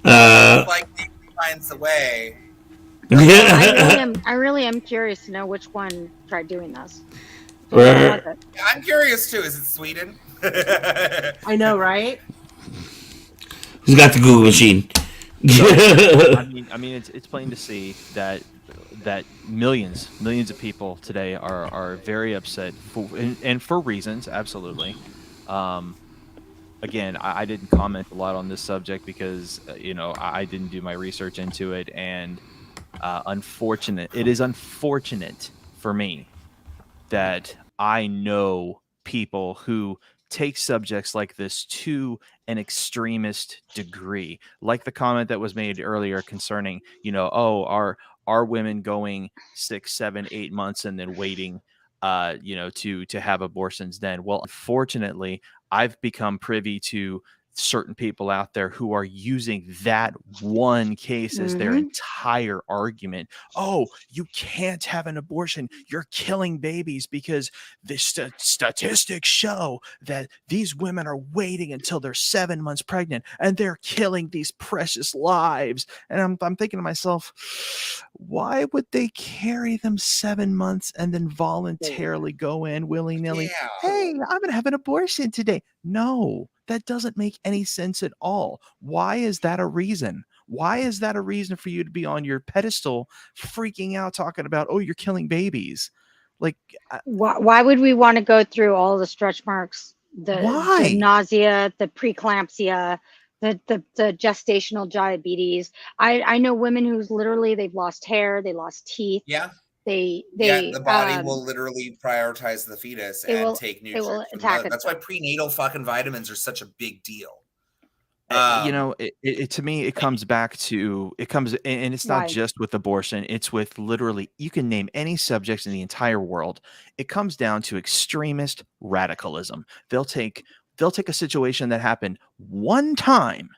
Like, he finds a way. I really am curious to know which one tried doing this. Right. I'm curious too. Is it Sweden? I know, right? Who's got the Google machine? I mean, it's plain to see that millions of people today are very upset and for reasons, absolutely. Again, I didn't comment a lot on this subject because I didn't do my research into it, and it is unfortunate for me that I know people who take subjects like this to an extremist degree, like the comment that was made earlier concerning, are women going 6, 7, 8 months and then waiting, to have abortions then? Well, unfortunately, I've become privy to certain people out there who are using that one case as their entire argument. Oh, you can't have an abortion. You're killing babies because the statistics show that these women are waiting until they're 7 months pregnant and they're killing these precious lives. And I'm thinking to myself, why would they carry them 7 months and then voluntarily go in willy-nilly? Yeah. Hey, I'm going to have an abortion today. No, that doesn't make any sense at all. Why is that a reason? Why is that a reason for you to be on your pedestal freaking out talking about, oh, you're killing babies? Like, Why would we want to go through all the stretch marks Why? the nausea, the preeclampsia, the gestational diabetes. I know women who's literally they've lost hair, they lost teeth. Yeah. They The body will literally prioritize the fetus and take it will nutrients from the attack mother. That's why itself. prenatal fucking vitamins are such a big deal. You know, it to me, it comes back to and it's not Why? just with abortion. It's with literally, you can name any subjects in the entire world. It comes down to extremist radicalism. They'll take a situation that happened one time,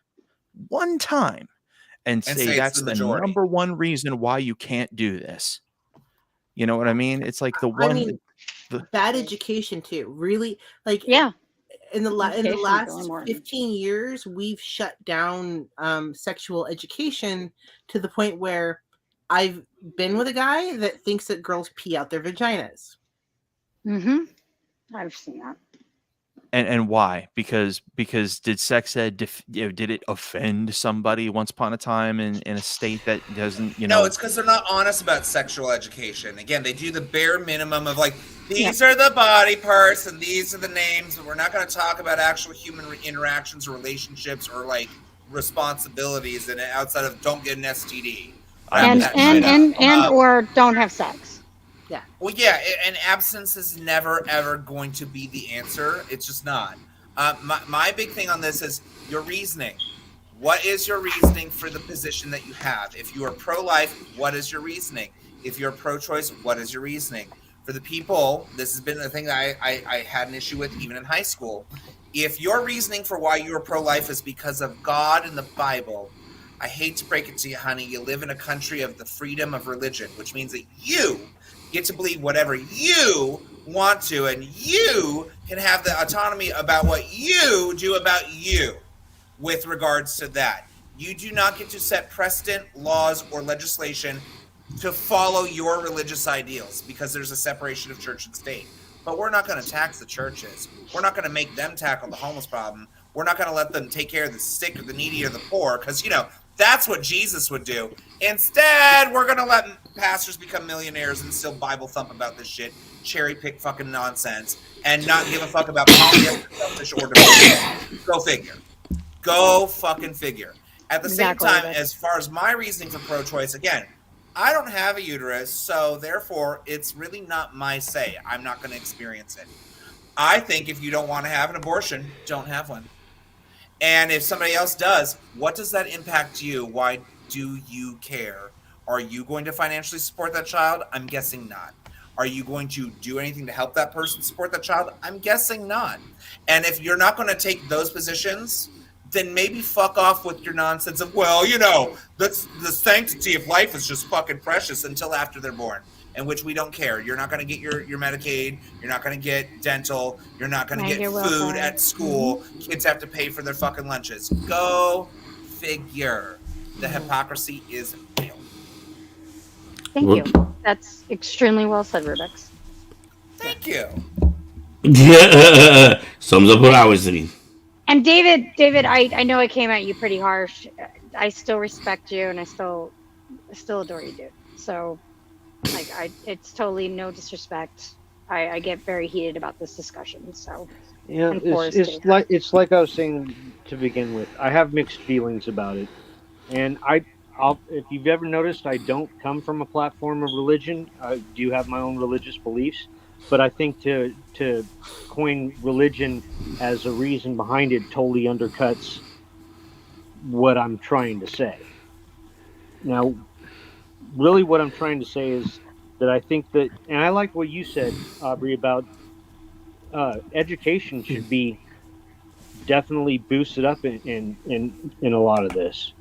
and say say it's that's the the majority. number one reason why you can't do this. You know what I mean? It's like the one. I mean, bad education too. Really, like Yeah. in the Education is last really important. 15 years, we've shut down sexual education to the point where I've been with a guy that thinks that girls pee out their vaginas. Mm-hmm. I've seen that. And why? Because did sex ed did it offend somebody once upon a time in a state that doesn't, No, it's because they're not honest about sexual education. Again, they do the bare minimum of like, these are the body parts and these are the names, but we're not going to talk about actual human interactions or relationships or like responsibilities and outside of don't get an STD. And or don't have sex. Yeah. Well, yeah, and absence is never ever going to be the answer. It's just not. My big thing on this is your reasoning. What is your reasoning for the position that you have? If you are pro-life, what is your reasoning? If you're pro-choice, what is your reasoning? For the people, this has been the thing that I had an issue with even in high school. If your reasoning for why you are pro-life is because of God and the Bible, I hate to break it to you, honey, you live in a country of the freedom of religion, which means that you get to believe whatever you want to, and you can have the autonomy about what you do about you with regards to that. You do not get to set precedent, laws, or legislation to follow your religious ideals because there's a separation of church and state. But we're not going to tax the churches. We're not going to make them tackle the homeless problem. We're not going to let them take care of the sick or the needy or the poor because, that's what Jesus would do. Instead, we're going to let pastors become millionaires and still Bible thump about this shit, cherry pick fucking nonsense, and not give a fuck about polyester, selfish, or divorce. Go figure. Go fucking figure. At the same time, as far as my reasoning for pro-choice, again, I don't have a uterus, so therefore it's really not my say. I'm not going to experience it. I think if you don't want to have an abortion, don't have one. And if somebody else does, what does that impact you? Why do you care? Are you going to financially support that child? I'm guessing not. Are you going to do anything to help that person support that child? I'm guessing not. And if you're not going to take those positions, then maybe fuck off with your nonsense of, the sanctity of life is just fucking precious until after they're born, in which we don't care. You're not going to get your Medicaid. You're not going to get dental. You're not going to get food at school. Kids have to pay for their fucking lunches. Go figure. The hypocrisy is real. Thank you. That's extremely well said, Rubix. Thank you. Sums up what I was thinking. And David, I know I came at you pretty harsh. I still respect you, and I still adore you, dude. So, it's totally no disrespect. I get very heated about this discussion. So, it's like I was saying to begin with. I have mixed feelings about it, and I'll if you've ever noticed, I don't come from a platform of religion. I do have my own religious beliefs, but I think to coin religion as a reason behind it totally undercuts what I'm trying to say. Now, really what I'm trying to say is that I think that, and I like what you said, Aubrey, about education should be definitely boosted up in a lot of this.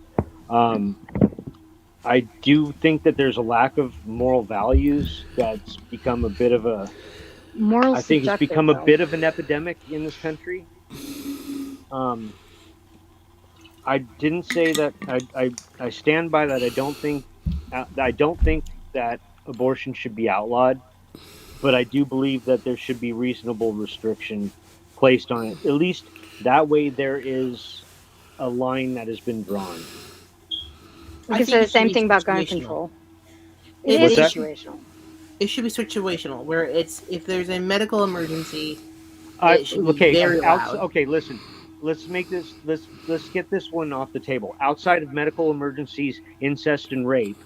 I do think that there's a lack of moral values that's become a bit of a I think it's become a bit of an epidemic in this country. I didn't say that I stand by that. I don't think that abortion should be outlawed, but I do believe that there should be reasonable restriction placed on it. At least that way there is a line that has been drawn. We can say the same thing about gun control. It is situational. It should be situational, where it's if there's a medical emergency, It should be very loud. Okay, listen. Let's make this. Let's get this one off the table. Outside of medical emergencies, incest and rape,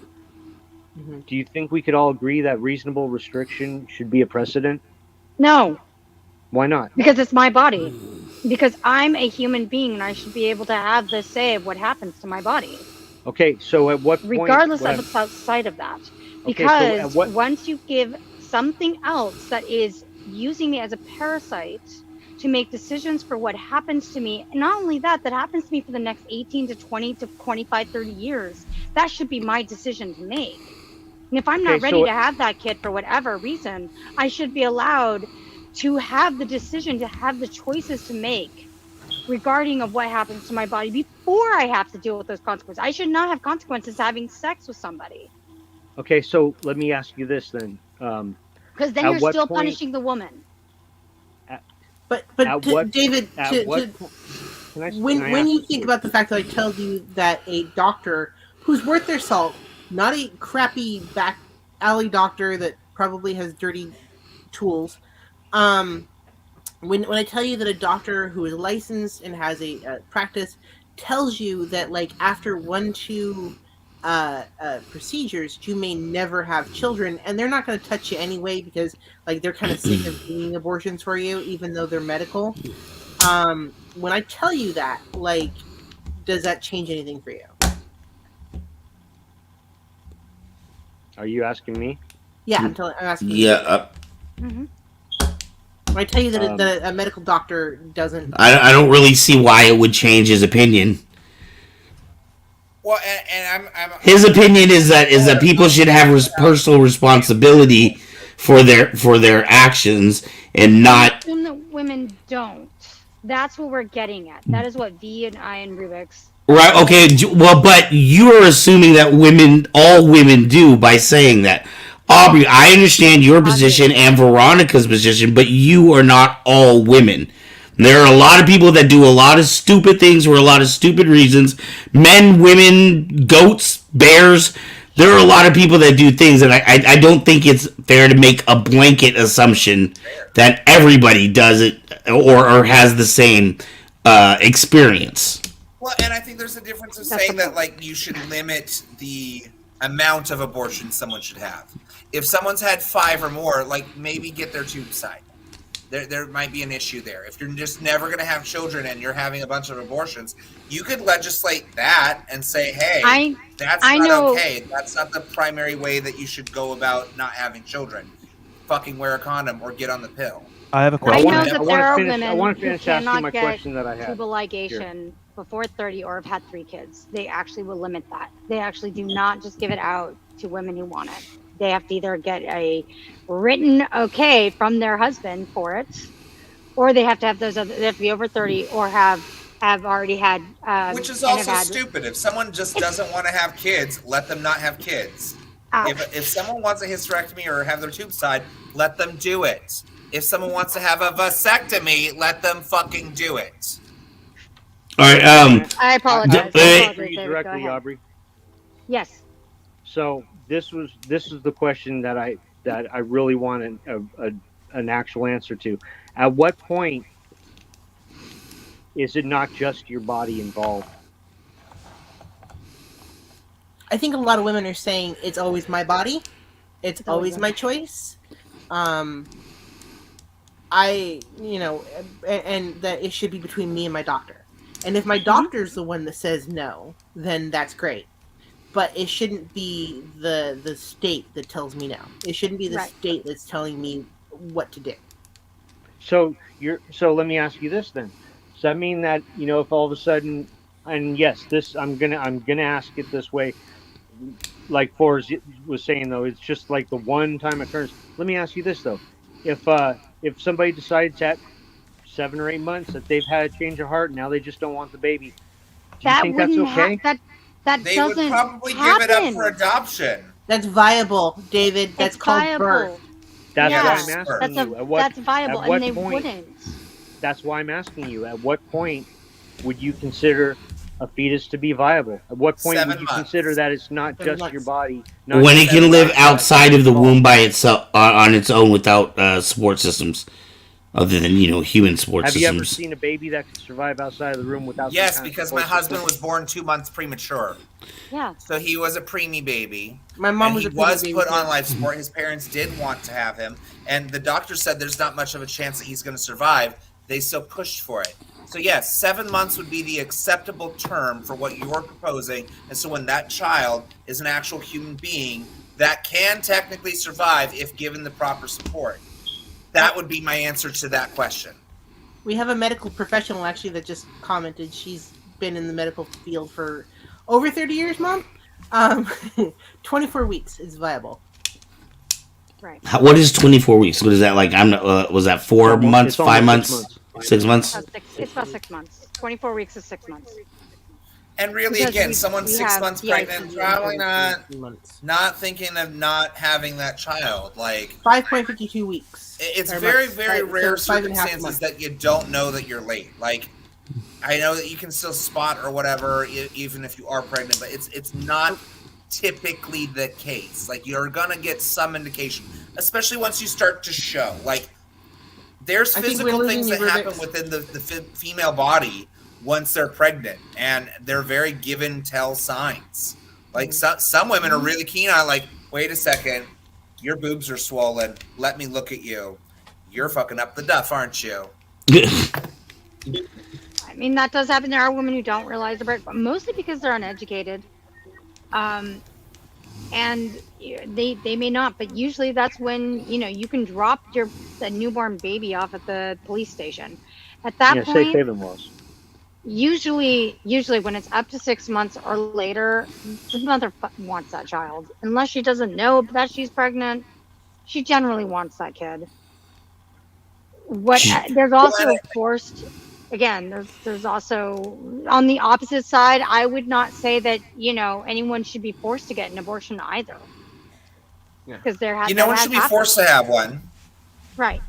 do you think we could all agree that reasonable restriction should be a precedent? No, Why not? because it's my body. Because I'm a human being and I should be able to have the say of what happens to my body, Okay, so at what point? regardless of what's outside of that. Okay, so at Because what- once you give something else that is using me as a parasite to make decisions for what happens to me, and not only that, that happens to me for the next 18 to 20 to 25, 30 years, that should be my decision to make. And if I'm not Okay, ready so- to have that kid for whatever reason, I should be allowed to have the decision, to have the choices to make regarding of what happens to my body before I have to deal with those consequences. I should not have consequences having sex with somebody, Okay, so let me ask you this then. because then At you're what still point- punishing the woman. But At what- David, At what point? Can I when ask you this think question? about the fact that I told you that a doctor who's worth their salt, not a crappy back alley doctor that probably has dirty tools, when I tell you that a doctor who is licensed and has a practice tells you that like after 1-2 procedures you may never have children, and they're not going to touch you anyway because like they're kind of sick of doing abortions for you even though they're medical. When I tell you that, like, does that change anything for you? Are you asking me? Yeah, I'm asking you. Yeah, Hmm. When I tell you that a medical doctor doesn't, I don't really see why it would change his opinion. Well, and I'm His opinion is that people should have personal responsibility for their actions and not. Assume that women don't. That's what we're getting at. That is what V and I and Rubik's. Right, okay, well, but you are assuming that all women do by saying that. Aubrey, I understand your position and Veronica's position, but you are not all women. There are a lot of people that do a lot of stupid things for a lot of stupid reasons. Men, women, goats, bears. There are a lot of people that do things, and I don't think it's fair to make a blanket assumption that everybody does it or has the same experience. Well, and I think there's a difference of That's saying the that like you should limit the amount of abortions someone should have. If someone's had 5 or more, like maybe get their tubes tied. There might be an issue there. If you're just never going to have children and you're having a bunch of abortions, you could legislate that and say, hey, that's I not know. okay. That's not the primary way that you should go about not having children. Fucking wear a condom or get on the pill. I have a I question. know I that wanna there are finish- I women wanna who finish asking cannot my get question that I had. tubal ligation before 30 or have had 3 kids. They actually will limit that. They actually do not just give it out to women who want it. They have to either get a written okay from their husband for it, or they have to have they have to be over 30 or have already had. Which is and have also had- stupid. If someone just doesn't want to have kids, let them not have kids. If someone wants a hysterectomy or have their tubes tied, let them do it. If someone wants to have a vasectomy, let them fucking do it. All right, I apologize. I Uh, apologize, For you David. Go directly, ahead. Aubrey. Yes. So this is the question that I really want an actual answer to. At what point is it not just your body involved? I think a lot of women are saying it's always my body, it's always my choice. And that it should be between me and my doctor. And if my doctor's the one that says no, then that's great. But it shouldn't be the state that tells me no. It shouldn't be the Right. state that's telling me what to do. So let me ask you this then. Does that mean that, if all of a sudden, and yes, I'm gonna ask it this way, like Forrest was saying though, it's just like the one time occurrence. Let me ask you this though. If somebody decides at 7 or 8 months that they've had a change of heart, now they just don't want the baby, do you That think that's wouldn't okay? that They would doesn't probably happen. give it up for adoption. That's viable, David. That's It's called viable. birth. That's Yeah. why I'm asking That's you. that's viable, at what and they point- wouldn't. That's why I'm asking you. At what point would you consider a fetus to be viable? At what point 7 would you months. consider that it's not 7 just months. your body? Not when just it can live that- outside of the womb by itself on its own without support systems. other than human support Have you systems. ever seen a baby that can survive outside of the room without? Yes, some kind of because my support husband system? was born 2 months premature. Yeah. So he was a preemie baby. My mom And was he a preemie was baby put too. on life support. His parents did want to have him, and the doctor said there's not much of a chance that he's going to survive. They still pushed for it. So yes, 7 months would be the acceptable term for what you're proposing. And so when that child is an actual human being that can technically survive if given the proper support, that would be my answer to that question. We have a medical professional actually that just commented. She's been in the medical field for over 30 years, Mom. 24 weeks is viable. Right. What is 24 weeks? What is that like? Was that 4 It's months, almost 5 months, 6 months. 6 months? It's about 6 months. 24 weeks is 6 months. And really, Because again, we someone 6 have months the pregnant, ICU probably months. not thinking of not having that child. Like 5.52 weeks. it's Or very, months. very Right, rare so 5.5 circumstances months. that you don't know that you're late. Like I know that you can still spot or whatever, even if you are pregnant, but it's not typically the case. Like you're gonna get some indication, especially once you start to show. Like there's I think physical we're things that losing you, happen Rubix. within the female body once they're pregnant, and they're very give and tell signs. Like some women are really keen on, like, wait a second, your boobs are swollen. Let me look at you. You're fucking up the duff, aren't you? I mean, that does happen. There are women who don't realize the birth, but mostly because they're uneducated. And they may not, but usually that's when you can drop the newborn baby off at the police station. At that Yeah, point, safe haven laws. usually when it's up to 6 months or later, the mother wants that child. Unless she doesn't know that she's pregnant, she generally wants that kid. There's also forced. Again, there's also on the opposite side. I would not say that anyone should be forced to get an abortion either. Yeah. Because No one should be forced to have one. Right.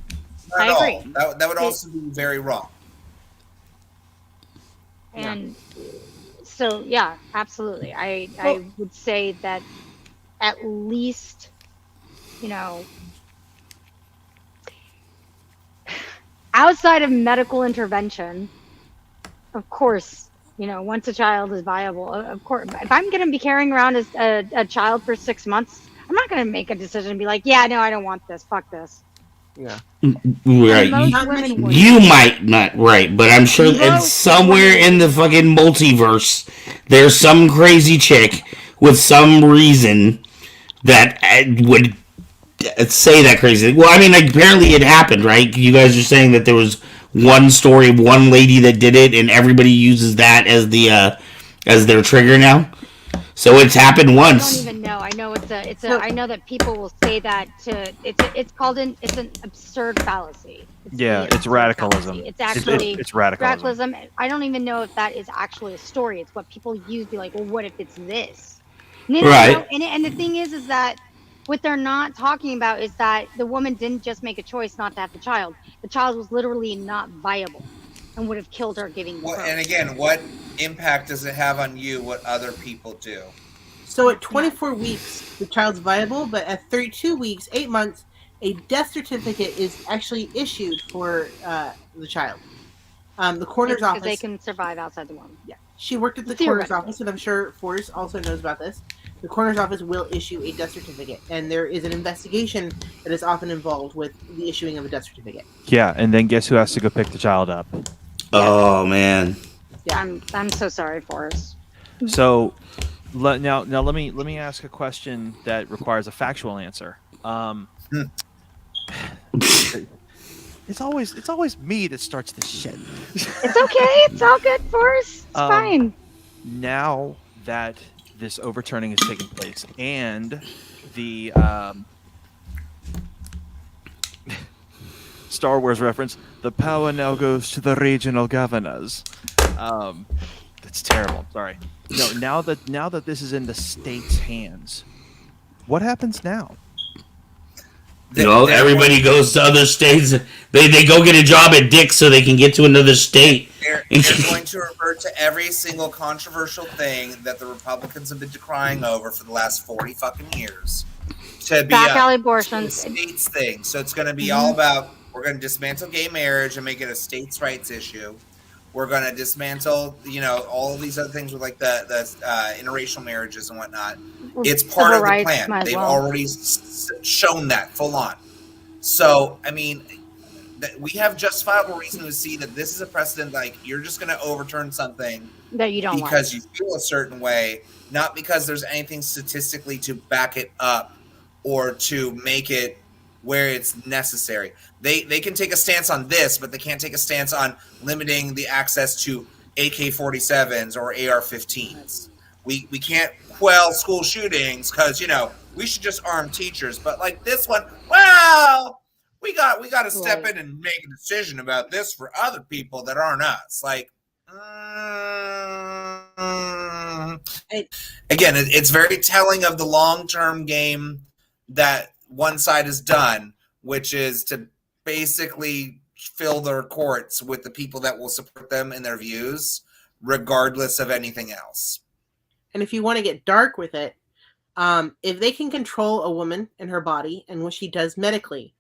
Not I at agree. all. That would also be very wrong. And so, yeah, absolutely. I would say that at least, outside of medical intervention, of course, once a child is viable, of course, if I'm going to be carrying around a child for 6 months, I'm not going to make a decision and be like, yeah, no, I don't want this. Fuck this. Yeah. Right. Most women would. You might not, right, but I'm sure it's somewhere in the fucking multiverse, there's some crazy chick with some reason that would say that crazy. Well, I mean, like, apparently it happened, right? You guys are saying that there was one story of one lady that did it, and everybody uses that as as their trigger now. So it's happened once. I don't even know. I know I know that people will say that it's an absurd fallacy. It's radicalism. It's actually it's radicalism. I don't even know if that is actually a story. It's what people use to be like, well, what if it's this? And Right. And the thing is that what they're not talking about is that the woman didn't just make a choice not to have the child. The child was literally not viable and would have killed her giving birth. And again, what impact does it have on you what other people do? So at 24 weeks, the child's viable, but at 32 weeks, 8 months, a death certificate is actually issued for the child. The coroner's Because office. they can survive outside the womb. Yeah, she worked at the coroner's Theoretically. office, and I'm sure Forrest also knows about this. The coroner's office will issue a death certificate, and there is an investigation that is often involved with the issuing of a death certificate. Yeah, and then guess who has to go pick the child up? Oh man. Yeah. I'm so sorry, Forrest. So now let me ask a question that requires a factual answer. It's always me that starts the shit. It's okay. It's all good, Forrest. It's fine. Now that this overturning has taken place and the Star Wars reference, the power now goes to the regional governors. That's terrible. Sorry. No, now that this is in the state's hands, what happens now? Everybody goes to other states. They go get a job at Dick's so they can get to another state. They're going to revert to every single controversial thing that the Republicans have been decrying over for the last 40 fucking years. To be Back alley a abortions. states thing. So it's going to be all about We're going to dismantle gay marriage and make it a states' rights issue. We're going to dismantle, all of these other things with like the interracial marriages and whatnot. It's part Civil of the rights plan. might as They've well. already shown that full on. So, I mean, we have justifiable reason to see that this is a precedent. Like, you're just going to overturn something that you don't because like. you feel a certain way, not because there's anything statistically to back it up or to make it where it's necessary. They can take a stance on this, but they can't take a stance on limiting the access to AK-47s or AR-15s. We can't quell school shootings because we should just arm teachers. But like this one, well, we got to step in and make a decision about this for other people that aren't us. Like, again, it's very telling of the long-term game that one side has done, which is to basically fill their courts with the people that will support them in their views, regardless of anything else. And if you want to get dark with it, if they can control a woman and her body and what she does medically,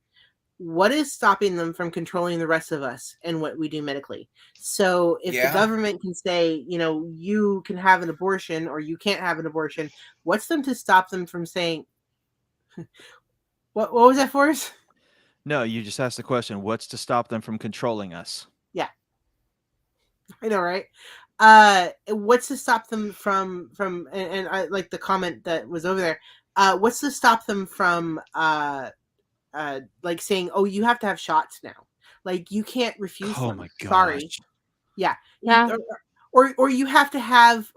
what is stopping them from controlling the rest of us and what we do medically? So if the government can say, you can have an abortion or you can't have an abortion, what's them to stop them from saying, what was that for us? No, you just asked the question, what's to stop them from controlling us? Yeah. I know, right? What's to stop them from and I like the comment that was over there. What's to stop them from like saying, "Oh, you have to have shots now." Like you can't refuse them. My God. Sorry. Yeah. Yeah. Or you have to have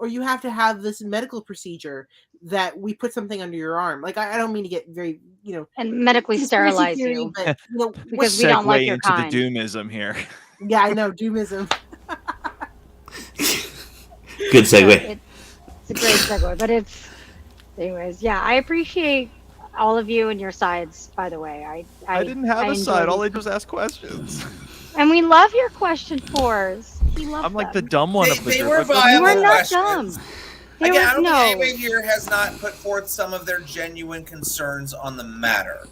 this medical procedure that we put something under your arm. Like I don't mean to get very, and medically sterilize theory, you, but because we don't like your into kind. the doomism here. Yeah, I know, doomism. Good segue. It's a great segue, but anyways, yeah, I appreciate all of you and your sides, by the way. I didn't have a side. All I did was ask questions. And we love your question fours. We love I'm like them. the dumb one of the They group. were You viable are not questions. dumb. Again, I don't think anybody here has not put forth some of their genuine concerns on the matter.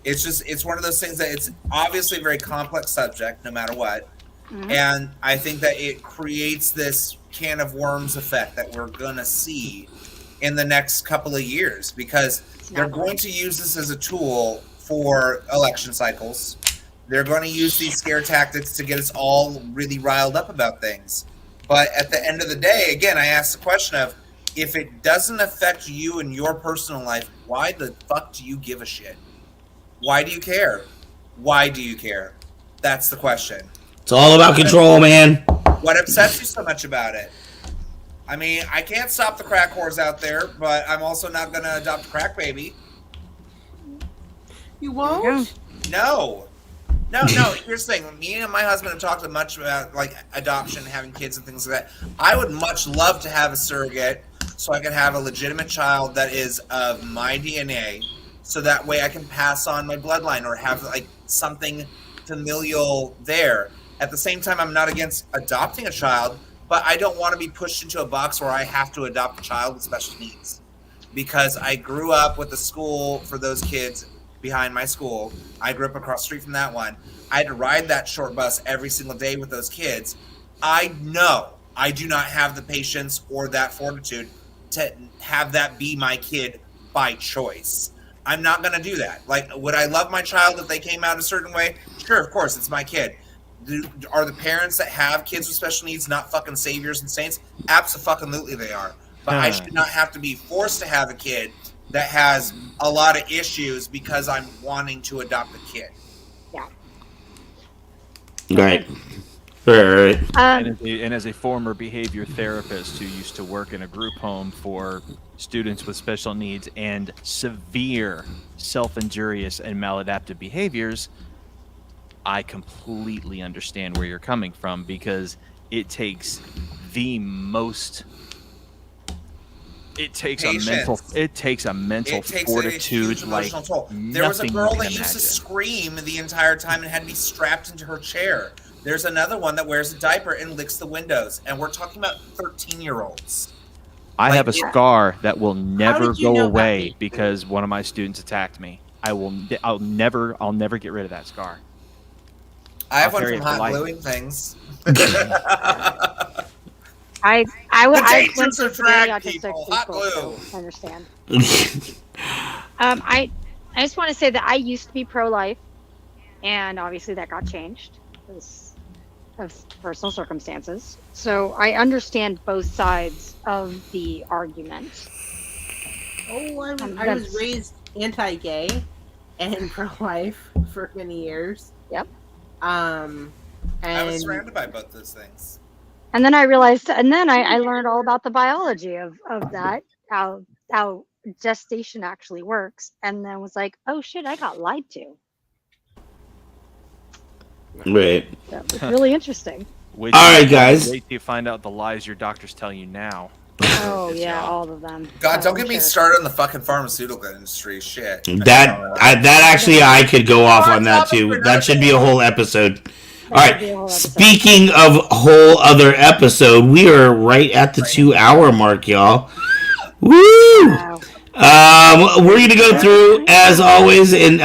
It's one of those things that it's obviously a very complex subject, no matter what. Mm-hmm. And I think that it creates this can of worms effect that we're going to see in the next couple of years, because they're going to use this as a tool for election cycles. They're going to use these scare tactics to get us all really riled up about things. But at the end of the day, again, I ask the question of, if it doesn't affect you in your personal life, why the fuck do you give a shit? Why do you care? Why do you care? That's the question. It's all about control, man. What upsets you so much about it? I mean, I can't stop the crack whores out there, but I'm also not going to adopt a crack baby. You won't? No. Here's the thing. Me and my husband have talked much about like adoption, having kids and things like that. I would much love to have a surrogate so I can have a legitimate child that is of my DNA, so that way I can pass on my bloodline or have like something familial there. At the same time, I'm not against adopting a child, but I don't want to be pushed into a box where I have to adopt a child with special needs, because I grew up with a school for those kids behind my school. I grew up across the street from that one. I had to ride that short bus every single day with those kids. I know I do not have the patience or that fortitude to have that be my kid by choice. I'm not going to do that. Like, would I love my child if they came out a certain way? Sure, of course, it's my kid. Are the parents that have kids with special needs not fucking saviors and saints? Absolutely they are. But I should not have to be forced to have a kid that has a lot of issues because I'm wanting to adopt a kid. Yeah. Right. Right. And as a former behavior therapist who used to work in a group home for students with special needs and severe self-injurious and maladaptive behaviors, I completely understand where you're coming from, because it takes a mental fortitude like there was a nothing girl you can that used to imagine. scream the entire time and had to be strapped into her chair. There's another one that wears a diaper and licks the windows, and we're talking about 13-year-olds. I have a scar that will never did you go know away that? because one of my students attacked me. I'll never get rid of that scar. I have I'll one carry from it for hot life. gluing things. I The went dangers to of very drag autistic people. Hot people, glue. so I understand. I just want to say that I used to be pro-life, and obviously that got changed because of personal circumstances. So I understand both sides of the argument. Oh, I was That's raised anti-gay and pro-life for many years. yep. And I was surrounded by both those things. And then I realized, and then I learned all about the biology of that, how gestation actually works, and then was like, oh shit, I got lied to. Right. So it's really interesting. Wait All till- right, guys. Wait till you find out the lies your doctors tell you now. Oh Piss yeah, you off. all of them. God, don't I'm get me sure. started on the fucking pharmaceutical industry. Shit. That actually I could go off on that too. That should be a whole episode. All That should be a right. whole episode. Speaking of whole other episode, we are right at the 2-hour mark, y'all. Woo! Wow. We're going to go through, as always, and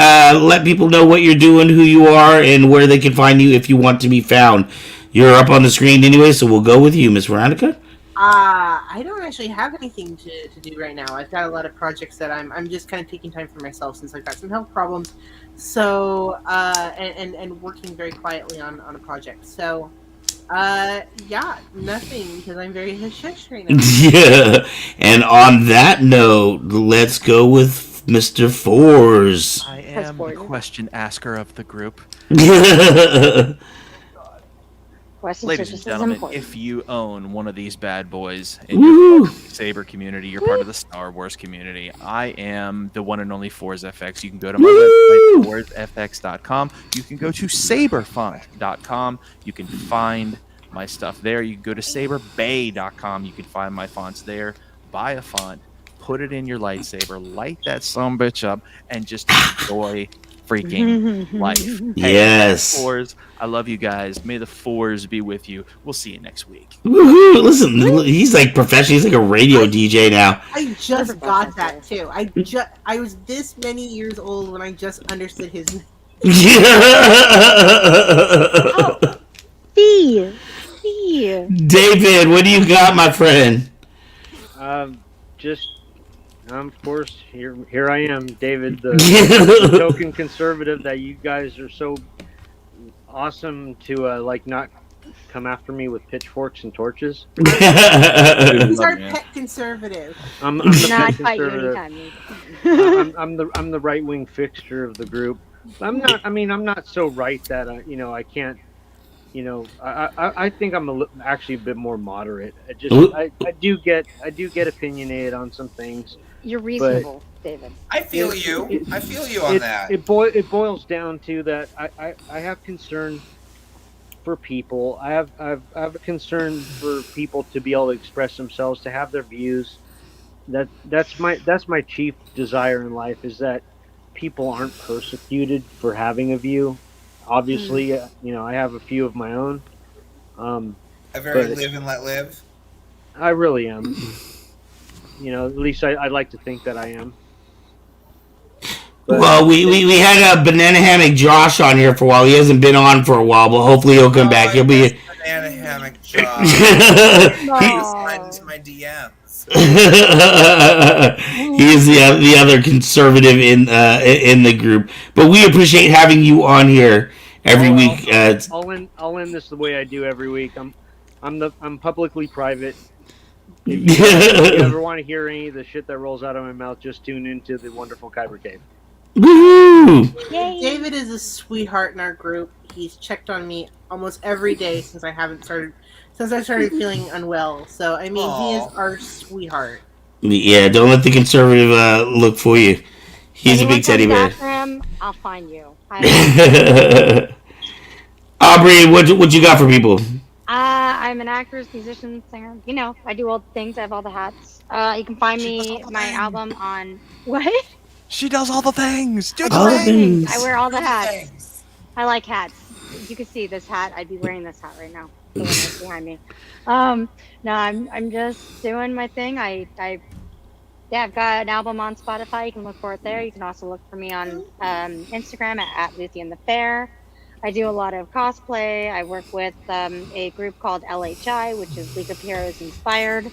let people know what you're doing, who you are, and where they can find you if you want to be found. You're up on the screen anyway, so we'll go with you, Miss Veronica. I don't actually have anything to do right now. I've got a lot of projects that I'm just kind of taking time for myself since I've got some health problems. So and working very quietly on a project. So yeah, nothing because I'm very hush right now. Yeah. And on that note, let's go with Mr. Fours. I am the question asker of the group. Questions Ladies are and just as gentlemen, important. if you own one of these bad boys and you're part of the Saber community, you're part of the Star Wars community, I am the one and only Force FX. You can go to my website, ForsFX.com. You can go to SaberFont.com. You can find my stuff there. You can go to SaberBay.com. You can find my fonts there. Buy a font, put it in your lightsaber, light that sumbitch up, and just enjoy freaking life. Hey, Yes. Fours, I love you guys. May the Fours be with you. We'll see you next week. Woohoo! Listen, he's like professional. He's like a radio DJ now. I just got that too. I was this many years old when I just understood his name. Fee. David, what do you got, my friend? Of course, here I am, David, the token conservative that you guys are so awesome to not come after me with pitchforks and torches. He's our pet conservative. I'm the Not pet fight you conservative. anytime. I'm the right wing fixture of the group. I'm not so right that I can't. I think I'm actually a bit more moderate. I do get opinionated on some things. You're reasonable, David. I feel you. I feel you on that. It boils down to that I have concern for people. I have a concern for people to be able to express themselves, to have their views. That's my chief desire in life, is that people aren't persecuted for having a view. Obviously, I have a few of my own. A very live and let live. I really am. At least I'd like to think that I am. But Well, we had a Banana Hammock Josh on here for a while. He hasn't been on for a while, but hopefully he'll come back. He'll be. Banana hammock job. Slide into my DMs. He is the other conservative in the group, but we appreciate having you on here every week. I'll end this the way I do every week. I'm publicly private. If you ever want to hear any of the shit that rolls out of my mouth, just tune into the wonderful Kyber Cave. Woo! David is a sweetheart in our group. He's checked on me almost every day since I started feeling unwell. So I mean, he is our sweetheart. Yeah, don't let the conservative look for you. He's a big teddy bear. After him, I'll find you. Aubrey, what you got for people? I'm an actress, musician, singer. I do all the things. I have all the hats. You can find my album on what? She does all the things. Do All the things. I wear all the hats. I like hats. You can see this hat. I'd be wearing this hat right now. The one that's behind me. No, I'm just doing my thing. I've got an album on Spotify. You can look for it there. You can also look for me on Instagram at Lucy and the Fair. I do a lot of cosplay. I work with a group called LHI, which is League of Heroes Inspired.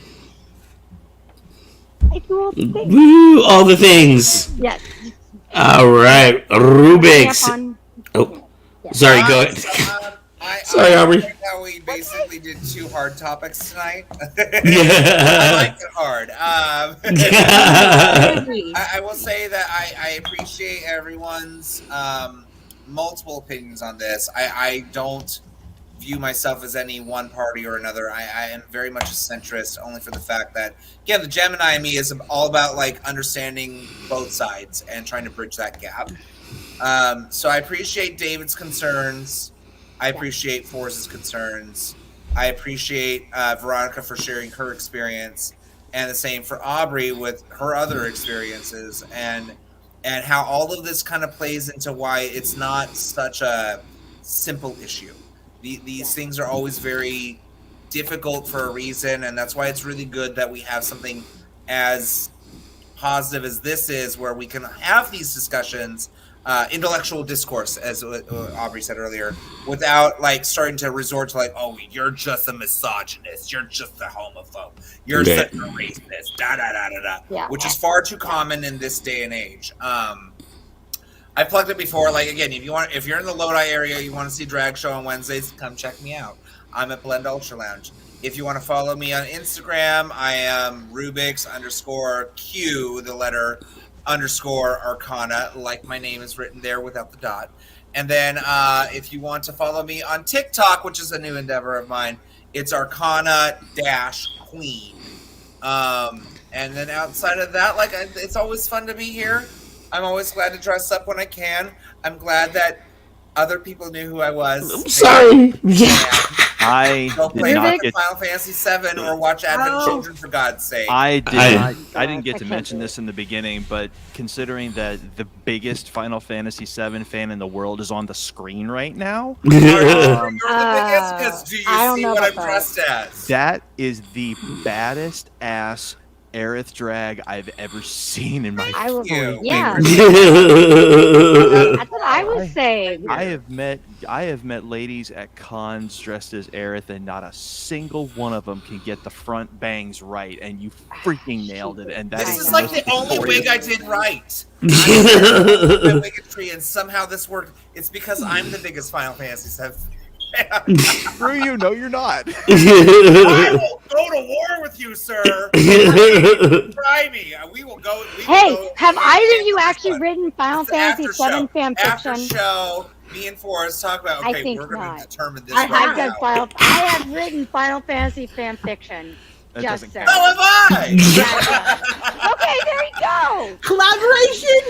I do all the things. Woo, all the things. Yes. All right, Rubik's. Oh, Yeah. sorry. Go ahead. Sorry, I Aubrey. like how we basically did 2 hard topics tonight. I Yeah. like it hard. I will say that I appreciate everyone's multiple opinions on this. I don't view myself as any one party or another. I am very much a centrist, only for the fact that, again, the Gemini in me is all about like understanding both sides and trying to bridge that gap. So I appreciate David's concerns. I appreciate Force's concerns. I appreciate Veronica for sharing her experience, and the same for Aubrey with her other experiences, and how all of this kind of plays into why it's not such a simple issue. These things are always very difficult for a reason, and that's why it's really good that we have something as positive as this is, where we can have these discussions, intellectual discourse, as Aubrey said earlier, without like starting to resort to like, oh, you're just a misogynist, you're just a homophobe, you're such a racist, da da da da da, which is far too common in this day and age. I plugged it before. Like, again, if you're in the Lodi area, you want to see drag show on Wednesdays, come check me out. I'm at Blend Ultra Lounge. If you want to follow me on Instagram, I am Rubix_Q, the letter _Arcana, like my name is written there without the dot. And then if you want to follow me on TikTok, which is a new endeavor of mine, it's Arcana-Queen. And then outside of that, like, it's always fun to be here. I'm always glad to dress up when I can. I'm glad that other people knew who I was. I'm sorry. Don't play Final Fantasy VII or watch Advent Children, for God's sake. I didn't get to mention this in the beginning, but considering that the biggest Final Fantasy VII fan in the world is on the screen right now, you're the biggest, because do you see what I'm dressed as? That is the baddest ass Aerith drag I've ever seen in my Yeah. That's what I was saying. I have met ladies at cons dressed as Aerith, and not a single one of them can get the front bangs right, and you freaking nailed it. And this is like the only wig I did right. My wiggetry, and somehow this worked. It's because I'm the biggest Final Fantasy VII. Screw you! No, you're not. I will go to war with you, sir. Try me. We will go. Have either of you actually written Final Fantasy VII fan After fiction? show, me and Forrest talk about. Okay, I think we're going to determine this. I have written Final Fantasy fan fiction. Just so. So have I. Okay, there you go. Collaboration.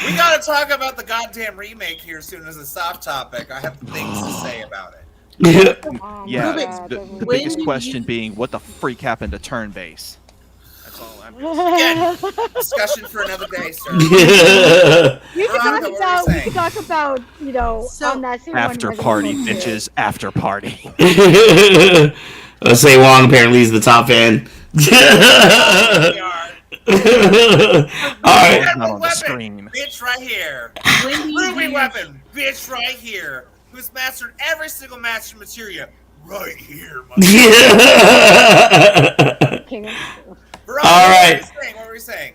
We got to talk about the goddamn remake here soon as a soft topic. I have things to say about it. Yeah, the biggest question being, what the freak happened to turn base? That's all I'm again, discussion for another day, sir. We could talk about, you know, on that same after party, bitches, after party. Let's say Wong apparently is the top fan. Alright. Not on the screen. Bitch right here. Ruby weapon. Bitch right here. Who's mastered every single master materia right here. Alright. What were we saying?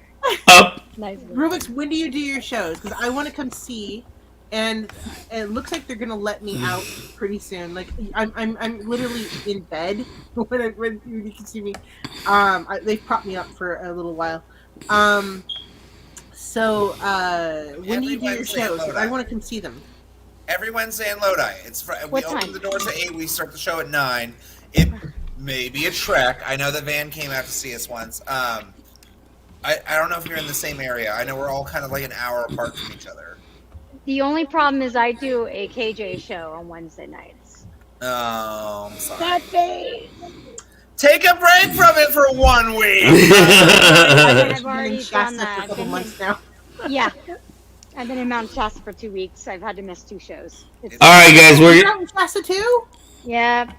Nice. Rubik's, when do you do your shows? Because I want to come see. And it looks like they're gonna let me out pretty soon. Like I'm literally in bed when you can see me. They've propped me up for a little while. So when do you do your shows? I want to come see them. Every Wednesday in Lodi. We open the doors at 8. We start the show at 9. It may be a trek. I know that Van came out to see us once. I don't know if you're in the same area. I know we're all kind of like an hour apart from each other. The only problem is I do a KJ show on Wednesday nights. Oh, I'm sorry. That day. Take a break from it for 1 week. I've already done that. For a couple months now. Yeah. I've been in Mount Shasta for 2 weeks. I've had to miss 2 shows. Alright, guys, You're out in Shasta too? Yeah.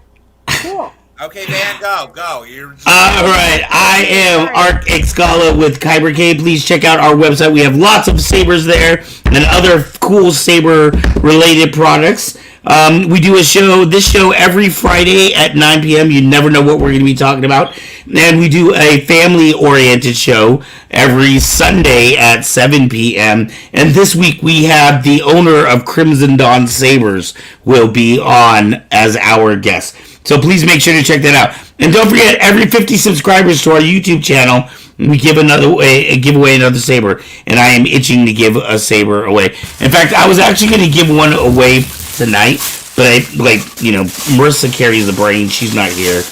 Cool. Okay, Van, go. You're All right, I am Arc Excala with Kyber K. Please check out our website. We have lots of sabers there and other cool saber-related products. We do this show every Friday at 9 p.m. You never know what we're going to be talking about. And we do a family-oriented show every Sunday at 7 p.m. And this week we have the owner of Crimson Dawn Sabers will be on as our guest. So please make sure to check that out. And don't forget, every 50 subscribers to our YouTube channel, we give away another saber. And I am itching to give a saber away. In fact, I was actually going to give one away tonight, but Marissa carries the brain. She's not here.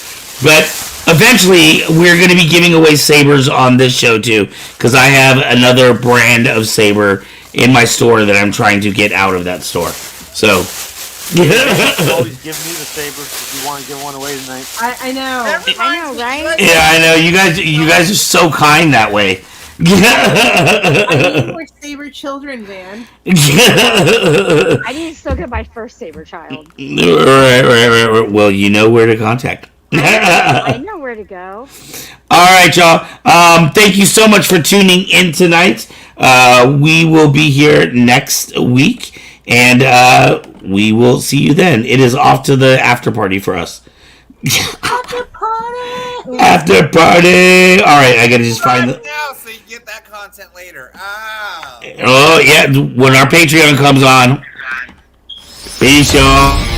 But eventually, we're going to be giving away sabers on this show too, because I have another brand of saber in my store that I'm trying to get out of that store. So. You always give me the sabers if you want to give one away tonight. I know. I know, right? Yeah, I know. You guys are so kind that way. I need more saber children, Van. I need to still get my first saber child. Right. Well, you know where to contact. I know where to go. All right, y'all. Thank you so much for tuning in tonight. We will be here next week, and we will see you then. It is off to the after party for us. After party! After party! All right, I gotta just find the. now, so you get that content later. Oh, yeah, when our Patreon comes on. Peace, y'all.